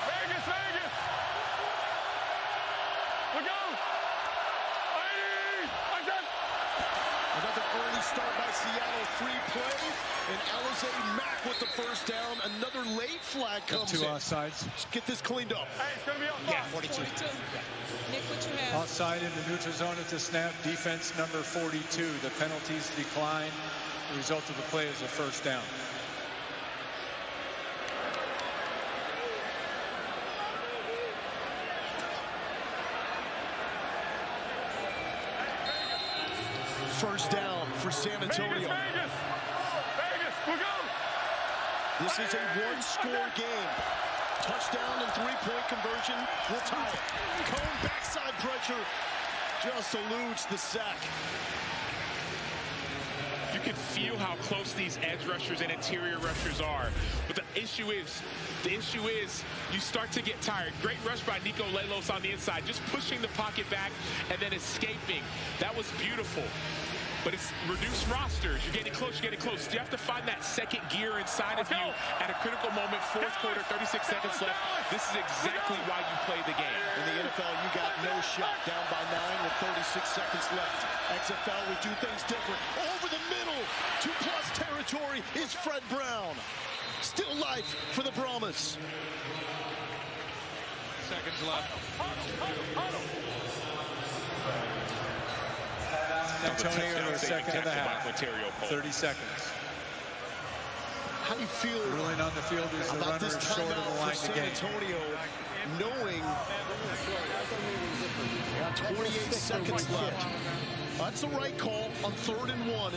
[SPEAKER 3] Vegas. We go.
[SPEAKER 2] Another early start by Seattle, free play, and Alize Mack with the first down. Another late flag comes
[SPEAKER 11] Two
[SPEAKER 2] in.
[SPEAKER 11] offsides.
[SPEAKER 2] Let's get this cleaned up.
[SPEAKER 3] Hey, it's going to be offside.
[SPEAKER 11] Yeah, 42.
[SPEAKER 15] Nick, what you have?
[SPEAKER 11] Offside in the neutral zone at the snap. Defense number 42. The penalties decline. The result of the play is a first down.
[SPEAKER 2] First down for San Antonio.
[SPEAKER 3] Vegas. We go.
[SPEAKER 2] This is a one-score game. Touchdown and three-point conversion will tie it. Cone backside pressure just eludes the sack.
[SPEAKER 1] You can feel how close these edge rushers and interior rushers are. But the issue is you start to get tired. Great rush by Nico Lelos on the inside, just pushing the pocket back and then escaping. That was beautiful. But it's reduced rosters. You're getting close. You have to find that second gear inside of you at a critical moment. Fourth quarter, 36 seconds left. This is exactly why you play the game.
[SPEAKER 2] In the NFL, you got no shot. Down by 9 with 36 seconds left. XFL, we do things different. Over the middle to plus territory is Fred Brown. Still life for the Brahmas.
[SPEAKER 8] Seconds left.
[SPEAKER 11] Antonio, the second and a half. 30 seconds.
[SPEAKER 2] How do you feel
[SPEAKER 11] ruling on the field is the runner is short of the line to
[SPEAKER 2] San
[SPEAKER 11] gain.
[SPEAKER 2] Antonio, knowing 28 seconds left. That's the right call on 3rd and 1.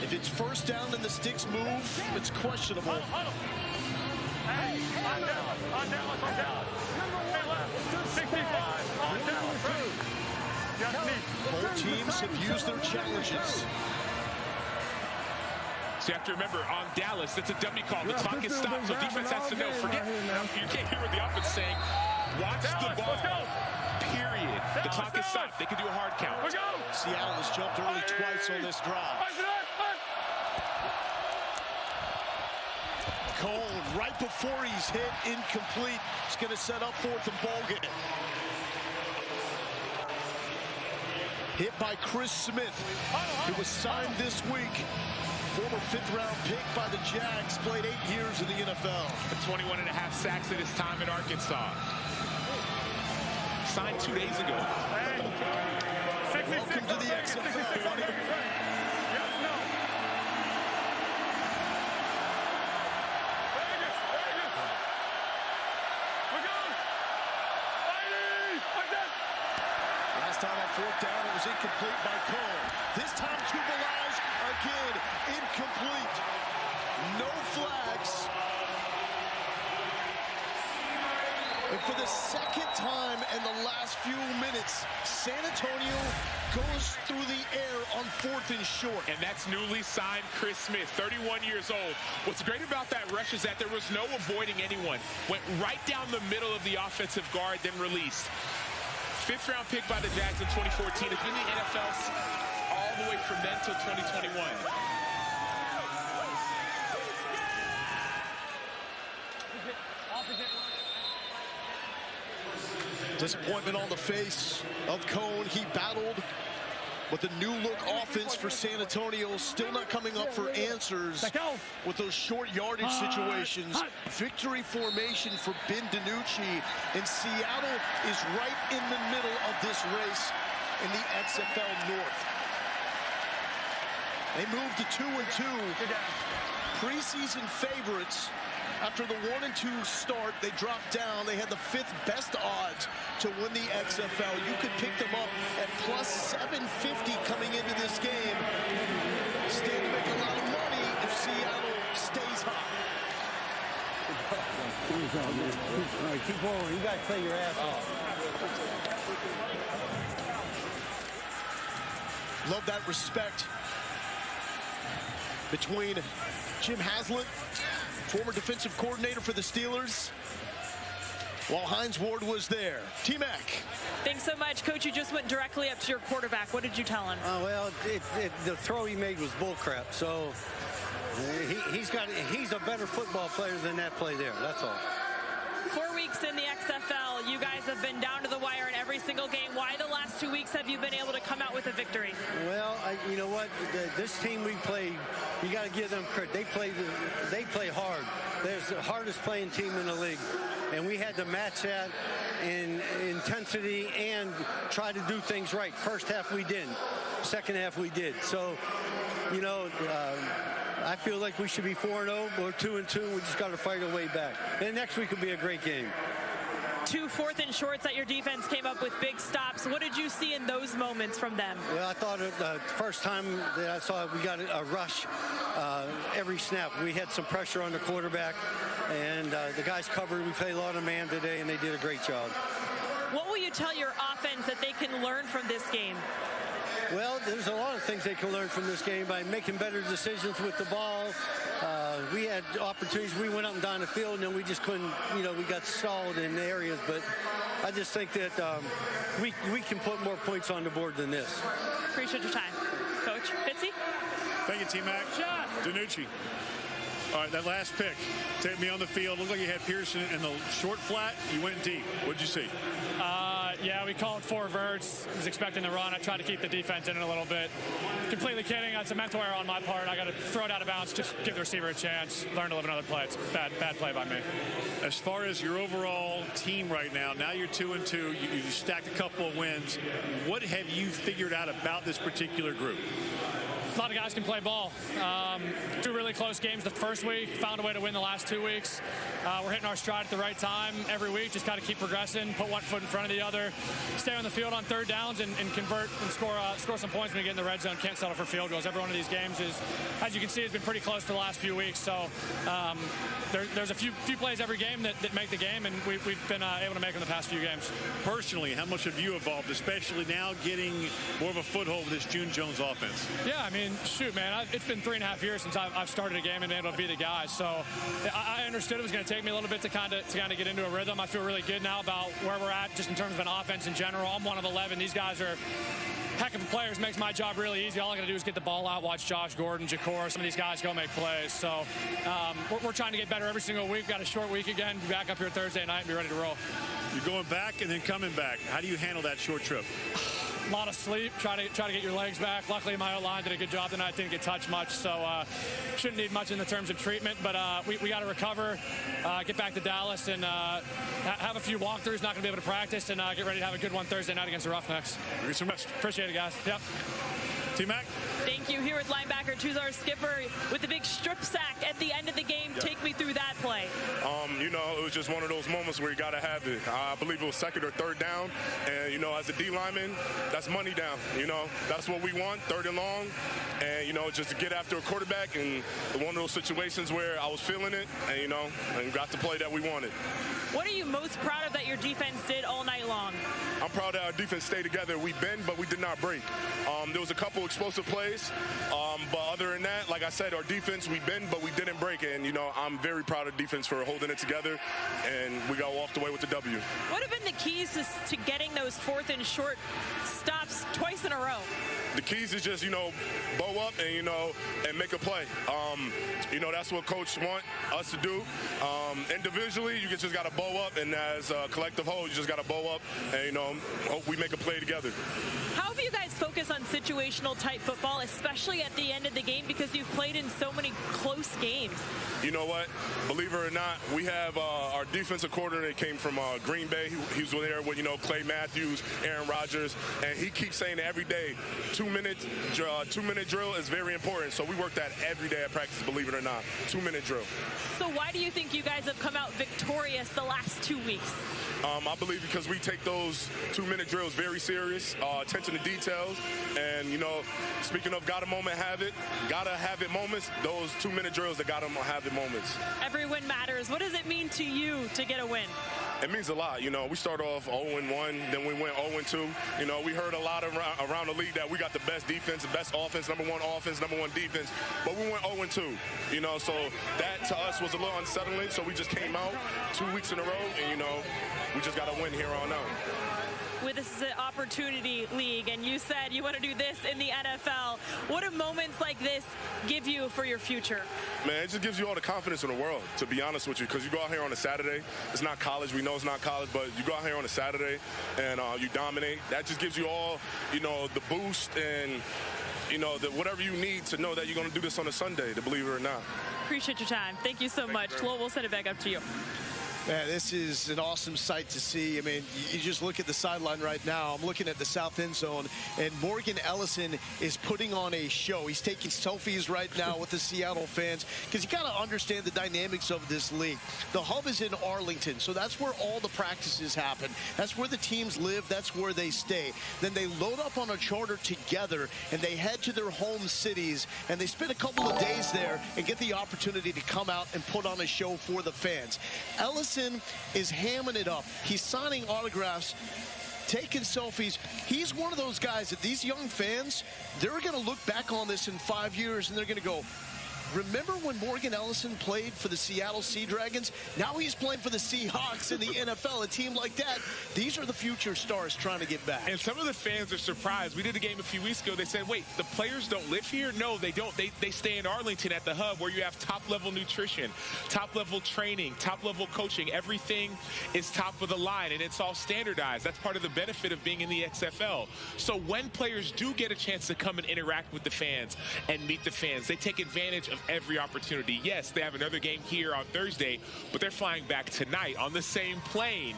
[SPEAKER 2] If it's first down and the sticks move, it's questionable.
[SPEAKER 3] Hey, on Dallas. Hey, left. 65 on Dallas.
[SPEAKER 2] Both teams have used their challenges.
[SPEAKER 1] So you have to remember, on Dallas, it's a dummy call. The clock is stopped, so defense has to know. You can't hear what the offense is saying. Watch the ball. Period. The clock is stopped. They can do a hard count.
[SPEAKER 2] Seattle has jumped early twice on this drive. Cone, right before he's hit, incomplete. It's going to set up 4th and ball game. Hit by Chris Smith, who was signed this week. Former 5th-round pick by the Jags, played 8 years in the NFL.
[SPEAKER 1] 21.5 sacks in his time at Arkansas. Signed 2 days ago.
[SPEAKER 2] Welcome to the XFL. Last time on 4th down, it was incomplete by Cole. This time to Balaj, again, incomplete. No flags. And for the second time in the last few minutes, San Antonio goes through the air on 4th and short.
[SPEAKER 1] And that's newly signed Chris Smith, 31 years old. What's great about that rush is that there was no avoiding anyone. Went right down the middle of the offensive guard, then released. 5th round pick by the Jags in 2014. It's been the NFL all the way from then till 2021.
[SPEAKER 2] Disappointment on the face of Cone. He battled, but the new look offense for San Antonio still not coming up for answers with those short yardage situations. Victory formation for Ben DiNucci, and Seattle is right in the middle of this race in the XFL North. They moved to 2-2, preseason favorites. After the 1-2 start, they dropped down. They had the 5th best odds to win the XFL. You could pick them up at plus 750 coming into this game. Stand to make a lot of money if Seattle stays hot.
[SPEAKER 13] All right, keep rolling. You guys play your ass off.
[SPEAKER 2] Love that respect between Jim Haslett, former defensive coordinator for the Steelers, while Hines Ward was there. T-Mac.
[SPEAKER 15] Thanks so much. Coach, you just went directly up to your quarterback. What did you tell him?
[SPEAKER 13] Well, the throw he made was bullcrap. So he's a better football player than that play there. That's all.
[SPEAKER 15] 4 weeks in the XFL, you guys have been down to the wire in every single game. Why the last 2 weeks have you been able to come out with a victory?
[SPEAKER 13] Well, you know what? This team we played, you got to give them credit. They play hard. They're the hardest playing team in the league. And we had to match that in intensity and try to do things right. First half we didn't. Second half we did. So, you know, I feel like we should be 4-0. We're 2-2. We just got to fight our way back. And next week will be a great game.
[SPEAKER 15] 2 4th and shorts that your defense came up with big stops. What did you see in those moments from them?
[SPEAKER 13] Well, I thought the first time that I saw it, we got a rush every snap. We had some pressure on the quarterback, and the guys covered. We played a lot of man today, and they did a great job.
[SPEAKER 15] What will you tell your offense that they can learn from this game?
[SPEAKER 13] Well, there's a lot of things they can learn from this game by making better decisions with the ball. We had opportunities. We went up and down the field, and then we just couldn't, you know, we got stalled in areas. But I just think that we can put more points on the board than this.
[SPEAKER 15] Appreciate your time. Coach Fitzy?
[SPEAKER 9] Thank you, T-Mac. DiNucci. All right, that last pick. Take me on the field. Looked like you had Pearson in the short flat. You went deep. What'd you see?
[SPEAKER 3] Yeah, we called 4 verts. Was expecting the run. I tried to keep the defense in it a little bit. Completely kidding. That's a mental error on my part. I got to throw it out of bounds, just give the receiver a chance, learn to live another play. It's bad play by me.
[SPEAKER 9] As far as your overall team right now you're 2-2. You stacked a couple of wins. What have you figured out about this particular group?
[SPEAKER 3] A lot of guys can play ball. 2 really close games the first week. Found a way to win the last 2 weeks. We're hitting our stride at the right time every week. Just got to keep progressing, put one foot in front of the other, stay on the field on 3rd downs, and convert and score some points when we get in the red zone. Can't settle for field goals. Every one of these games is, as you can see, has been pretty close for the last few weeks. So there's a few plays every game that make the game, and we've been able to make them the past few games.
[SPEAKER 9] Personally, how much have you evolved, especially now getting more of a foothold with this June Jones offense?
[SPEAKER 3] Yeah, I mean, shoot, man, it's been 3.5 years since I've started a game and been able to be the guy. So I understood it was going to take me a little bit to kind of get into a rhythm. I feel really good now about where we're at, just in terms of an offense in general. I'm one of 11. These guys are heck of players. Makes my job really easy. All I got to do is get the ball out, watch Josh Gordon, Jakor, some of these guys go make plays. So we're trying to get better every single week. Got a short week again. Be back up here Thursday night and be ready to roll.
[SPEAKER 9] You're going back and then coming back. How do you handle that short trip?
[SPEAKER 3] A lot of sleep, try to get your legs back. Luckily, my O-line did a good job tonight. Didn't get touched much, so shouldn't need much in the terms of treatment. But we got to recover, get back to Dallas, and have a few walkthroughs. Not going to be able to practice, and get ready to have a good one Thursday night against the Roughnecks.
[SPEAKER 9] Thank you so much.
[SPEAKER 3] Appreciate it, guys. Yep.
[SPEAKER 9] T-Mac.
[SPEAKER 15] Thank you. Here with linebacker Tuzar Skipper with the big strip sack at the end of the game. Yep. Take me through that play.
[SPEAKER 19] You know, it was just one of those moments where you got to have it. I believe it was 2nd or 3rd down. And, you know, as a D lineman, that's money down. You know, that's what we want, 3rd and long. And, you know, just to get after a quarterback and one of those situations where I was feeling it and, you know, and got the play that we wanted.
[SPEAKER 15] What are you most proud of that your defense did all night long?
[SPEAKER 19] I'm proud that our defense stayed together. We bend, but we did not break. There was a couple explosive plays, but other than that, like I said, our defense, we bend, but we didn't break. And, you know, I'm very proud of defense for holding it together, and we got walked away with the W.
[SPEAKER 15] What have been the keys to getting those 4th and short stops twice in a row?
[SPEAKER 19] The keys is just, you know, bow up and, you know, and make a play. You know, that's what coach want us to do. Individually, you just got to bow up, and as a collective whole, you just got to bow up and, you know, hope we make a play together.
[SPEAKER 15] How have you guys focused on situational type football, especially at the end of the game, because you've played in so many close games?
[SPEAKER 19] You know what? Believe it or not, we have our defensive coordinator came from Green Bay. He was there with, you know, Clay Matthews, Aaron Rodgers, and he keeps saying every day, 2-minute drill is very important. So we work that every day at practice, believe it or not. 2-minute drill.
[SPEAKER 15] So why do you think you guys have come out victorious the last 2 weeks?
[SPEAKER 19] I believe because we take those 2-minute drills very serious, attention to details, and, you know, speaking of gotta have it moments, those 2-minute drills that gotta have it moments.
[SPEAKER 15] Every win matters. What does it mean to you to get a win?
[SPEAKER 19] It means a lot. You know, we started off 0-1, then we went 0-2. You know, we heard a lot around the league that we got the best defense, the best offense, number one defense, but we went 0-2. You know, so that to us was a little unsettling, so we just came out 2 weeks in a row, and, you know, we just got to win here on out.
[SPEAKER 15] Well, this is an opportunity league, and you said you want to do this in the NFL. What do moments like this give you for your future?
[SPEAKER 19] Man, it just gives you all the confidence in the world, to be honest with you, because you go out here on a Saturday. It's not college. We know it's not college, but you go out here on a Saturday, and you dominate. That just gives you all, you know, the boost and, you know, whatever you need to know that you're going to do this on a Sunday, to believe it or not.
[SPEAKER 15] Appreciate your time. Thank you so much. Flo, we'll send it back up to you.
[SPEAKER 2] Man, this is an awesome sight to see. I mean, you just look at the sideline right now. I'm looking at the south end zone, and Morgan Ellison is putting on a show. He's taking selfies right now with the Seattle fans, because you got to understand the dynamics of this league. The hub is in Arlington, so that's where all the practices happen. That's where the teams live. That's where they stay. Then they load up on a charter together, and they head to their home cities, and they spend a couple of days there and get the opportunity to come out and put on a show for the fans. Ellison is hamming it up. He's signing autographs, taking selfies. He's one of those guys that these young fans, they're going to look back on this in 5 years and they're going to go, remember when Morgan Ellison played for the Seattle Sea Dragons? Now he's playing for the Seahawks in the NFL. A team like that, these are the future stars trying to get back.
[SPEAKER 1] And some of the fans are surprised. We did a game a few weeks ago. They said, wait, the players don't live here? No, they don't. They stay in Arlington at the hub, where you have top-level nutrition, top-level training, top-level coaching. Everything is top of the line, and it's all standardized. That's part of the benefit of being in the XFL. So when players do get a chance to come and interact with the fans and meet the fans, they take advantage of every opportunity. Yes, they have another game here on Thursday, but they're flying back tonight on the same plane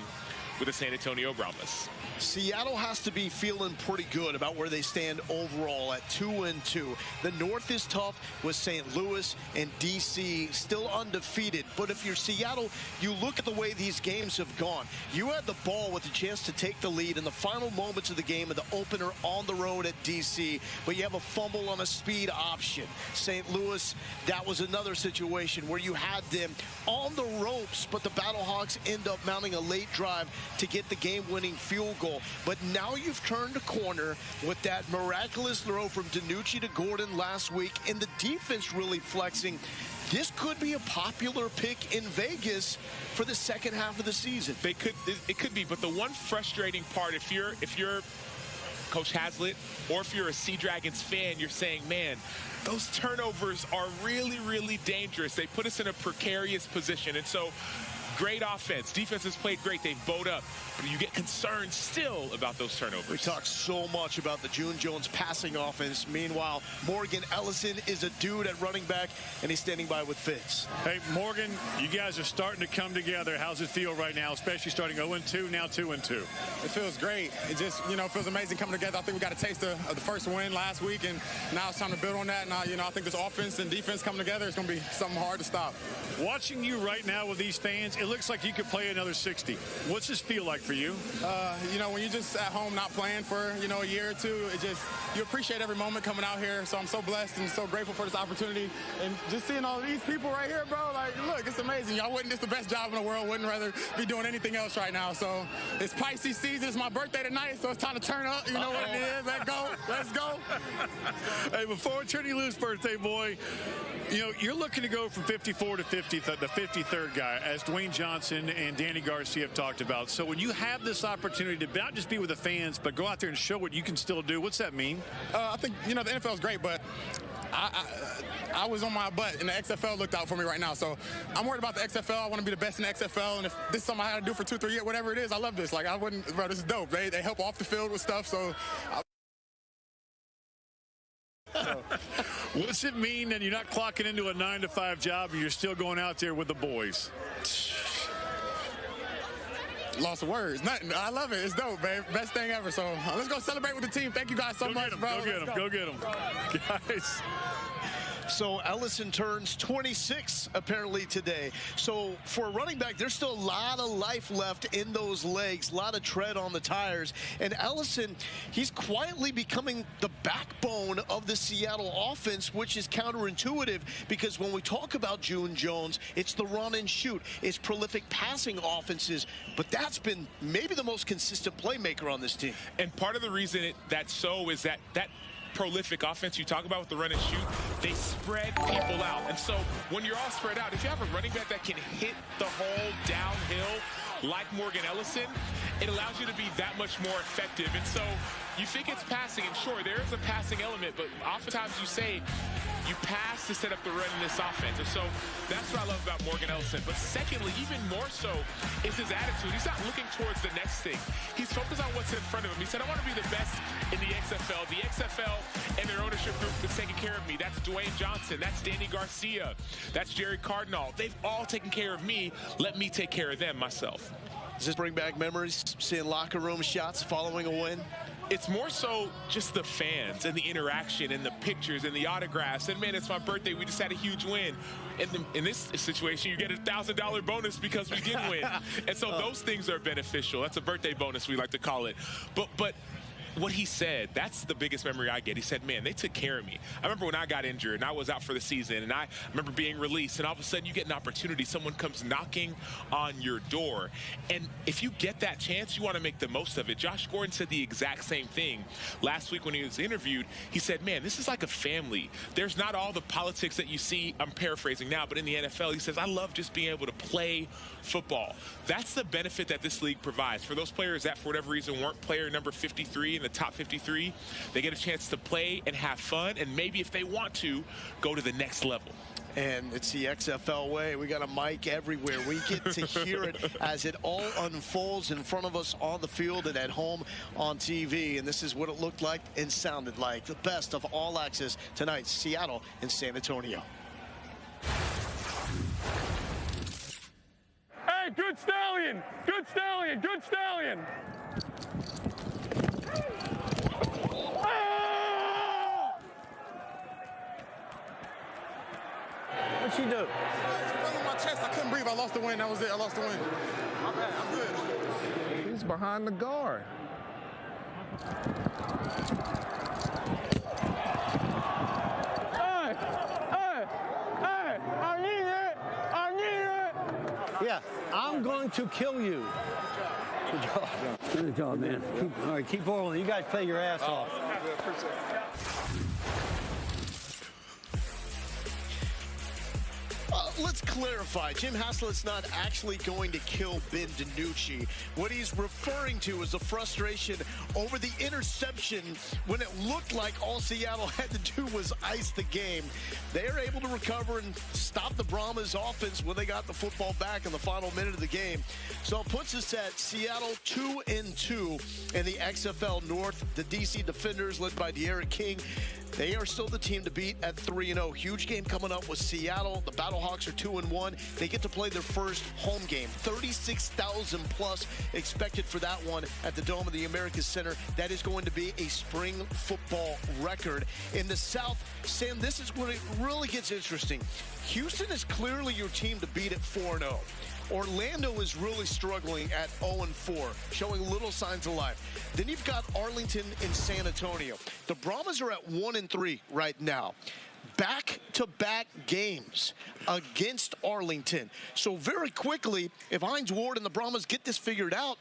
[SPEAKER 1] with the San Antonio Brahmas.
[SPEAKER 2] Seattle has to be feeling pretty good about where they stand overall at 2-2. The North is tough with St. Louis and D.C. still undefeated. But if you're Seattle, you look at the way these games have gone. You had the ball with a chance to take the lead in the final moments of the game, in the opener on the road at D.C., but you have a fumble on a speed option. St. Louis, that was another situation where you had them on the ropes, but the Battlehawks end up mounting a late drive to get the game-winning field goal. But now you've turned a corner with that miraculous throw from DiNucci to Gordon last week, and the defense really flexing. This could be a popular pick in Vegas for the second half of the season.
[SPEAKER 1] It could be, but the one frustrating part, if you're Coach Haslett, or if you're a Sea Dragons fan, you're saying, man, those turnovers are really, really dangerous. They put us in a precarious position. And so, great offense. Defense has played great. They've bowed up. But you get concerned still about those turnovers.
[SPEAKER 2] We talk so much about the June Jones passing offense. Meanwhile, Morgan Ellison is a dude at running back, and he's standing by with Fitz.
[SPEAKER 9] Hey, Morgan, you guys are starting to come together. How's it feel right now, especially starting 0-2, now 2-2?
[SPEAKER 12] It feels great. It just, feels amazing coming together. I think we got a taste of the first win last week, and now it's time to build on that. And, I think this offense and defense coming together is going to be something hard to stop.
[SPEAKER 9] Watching you right now with these fans, it looks like you could play another 60. What's this feel like for you?
[SPEAKER 12] You know, when you're just at home not playing for, you know, a year or two, you appreciate every moment coming out here. So I'm so blessed and so grateful for this opportunity. And just seeing all these people right here, bro, like, look, it's amazing. Y'all wouldn't, it's the best job in the world. Wouldn't rather be doing anything else right now. So it's Pisces season. It's my birthday tonight, so it's time to turn up. You know what it is. Let's go. Let's go.
[SPEAKER 9] Hey, before Trinity Lou's birthday, boy, you know, you're looking to go from 54 to 50, the 53rd guy, as Dwayne Johnson and Danny Garcia have talked about. So when you have this opportunity to not just be with the fans, but go out there and show what you can still do, what's that mean?
[SPEAKER 12] I think, you know, the NFL is great, but I was on my butt, and the XFL looked out for me right now. So I'm worried about the XFL. I want to be the best in the XFL, and if this is something I had to do for 2-3 years, whatever it is, I love this. Like, I wouldn't, bro, this is dope. They help off the field with stuff, so.
[SPEAKER 9] What's it mean that you're not clocking into a 9-to-5 job and you're still going out there with the boys?
[SPEAKER 12] Lost of words. Nothing. I love it. It's dope, babe. Best thing ever. So let's go celebrate with the team. Thank you guys so much, bro.
[SPEAKER 9] Go get them. Go get them. Guys.
[SPEAKER 2] So Ellison turns 26 apparently today. So for a running back, there's still a lot of life left in those legs, a lot of tread on the tires. And Ellison, he's quietly becoming the backbone of the Seattle offense, which is counterintuitive because when we talk about June Jones, it's the run and shoot. It's prolific passing offenses, but that's been maybe the most consistent playmaker on this team.
[SPEAKER 1] And part of the reason that's so is that prolific offense you talk about with the run and shoot, they spread people out. And so when you're all spread out, if you have a running back that can hit the hole downhill like Morgan Ellison, it allows you to be that much more effective. And so you think it's passing, and sure, there is a passing element, but oftentimes you say you pass to set up the run in this offense. And so that's what I love about Morgan Ellison. But secondly, even more so, is his attitude. He's not looking towards the next thing. He's focused on what's in front of him. He said, I want to be the best in the XFL. The XFL and their ownership group is taking care of me. That's Dwayne Johnson. That's Danny Garcia. That's Jerry Cardinal. They've all taken care of me. Let me take care of them myself.
[SPEAKER 2] Does this bring back memories, seeing locker room shots following a win?
[SPEAKER 1] It's more so just the fans and the interaction and the pictures and the autographs. And, man, it's my birthday. We just had a huge win. And in this situation, you get a $1,000 bonus because we did win. And so those things are beneficial. That's a birthday bonus, we like to call it. But what he said, that's the biggest memory I get. He said, man, they took care of me. I remember when I got injured and I was out for the season, and I remember being released, and all of a sudden you get an opportunity. Someone comes knocking on your door. And if you get that chance, you want to make the most of it. Josh Gordon said the exact same thing last week when he was interviewed. He said, man, this is like a family. There's not all the politics that you see, I'm paraphrasing now, but in the NFL, he says, I love just being able to play football. That's the benefit that this league provides. For those players that, for whatever reason, weren't player number 53 in the top 53, they get a chance to play and have fun, and maybe if they want to, go to the next level.
[SPEAKER 2] And it's the XFL way. We got a mic everywhere. We get to hear it as it all unfolds in front of us on the field and at home on TV. And this is what it looked like and sounded like. The best of All Access tonight, Seattle and San Antonio.
[SPEAKER 10] Hey, good stallion! Good stallion! Good stallion!
[SPEAKER 13] What'd she do?
[SPEAKER 12] She fell on my chest. I couldn't breathe. I lost the win. That was it. I lost the win. My bad. I'm good.
[SPEAKER 10] He's behind the guard. Hey! Hey! Hey! I need it! I need it!
[SPEAKER 13] Yeah, I'm going to kill you. Good job. Good job, man. All right, keep rolling. You guys play your ass off.
[SPEAKER 2] Let's clarify. Jim Haslett's not actually going to kill Ben DiNucci. What he's referring to is the frustration over the interception when it looked like all Seattle had to do was ice the game. They are able to recover and stop the Brahmas offense when they got the football back in the final minute of the game. So it puts us at Seattle 2-2 in the XFL North. The DC Defenders, led by De'Aaron King, they are still the team to beat at 3-0. Huge game coming up with Seattle. The Battlehawks are 2-1. They get to play their first home game. 36,000 plus expected for that one at the Dome of the Americas Center. That is going to be a spring football record. In the South, Sam, this is where it really gets interesting. Houston is clearly your team to beat at 4-0. Orlando is really struggling at 0-4, showing little signs of life. Then you've got Arlington and San Antonio. The Brahmas are at 1-3 right now. Back-to-back games against Arlington. So very quickly, if Hines Ward and the Brahmas get this figured out,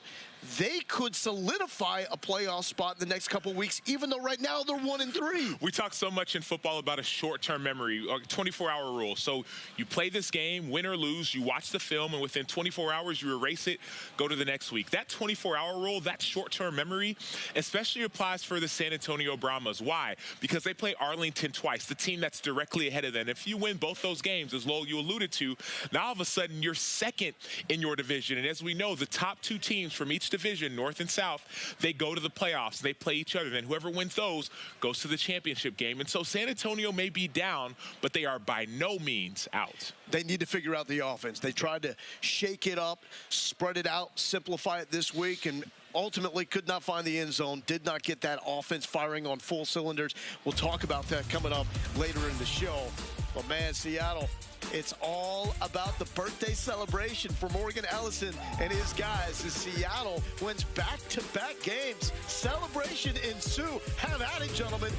[SPEAKER 2] they could solidify a playoff spot in the next couple of weeks, even though right now they're 1-3.
[SPEAKER 1] We talk so much in football about a short-term memory, a 24-hour rule. So you play this game, win or lose, you watch the film, and within 24 hours you erase it, go to the next week. That 24-hour rule, that short-term memory, especially applies for the San Antonio Brahmas. Why? Because they play Arlington twice, the team that's directly ahead of them. If you win both those games, as Lowell, you alluded to, now all of a sudden you're second in your division. And as we know, the top two teams from each division, North and South, they go to the playoffs. They play each other. Then whoever wins those goes to the championship game. And so San Antonio may be down, but they are by no means out.
[SPEAKER 2] They need to figure out the offense. They tried to shake it up, spread it out, simplify it this week, and ultimately could not find the end zone, did not get that offense firing on full cylinders. We'll talk about that coming up later in the show. But man, Seattle, it's all about the birthday celebration for Morgan Ellison and his guys as Seattle wins back-to-back games. Celebration ensue. Have at it, gentlemen.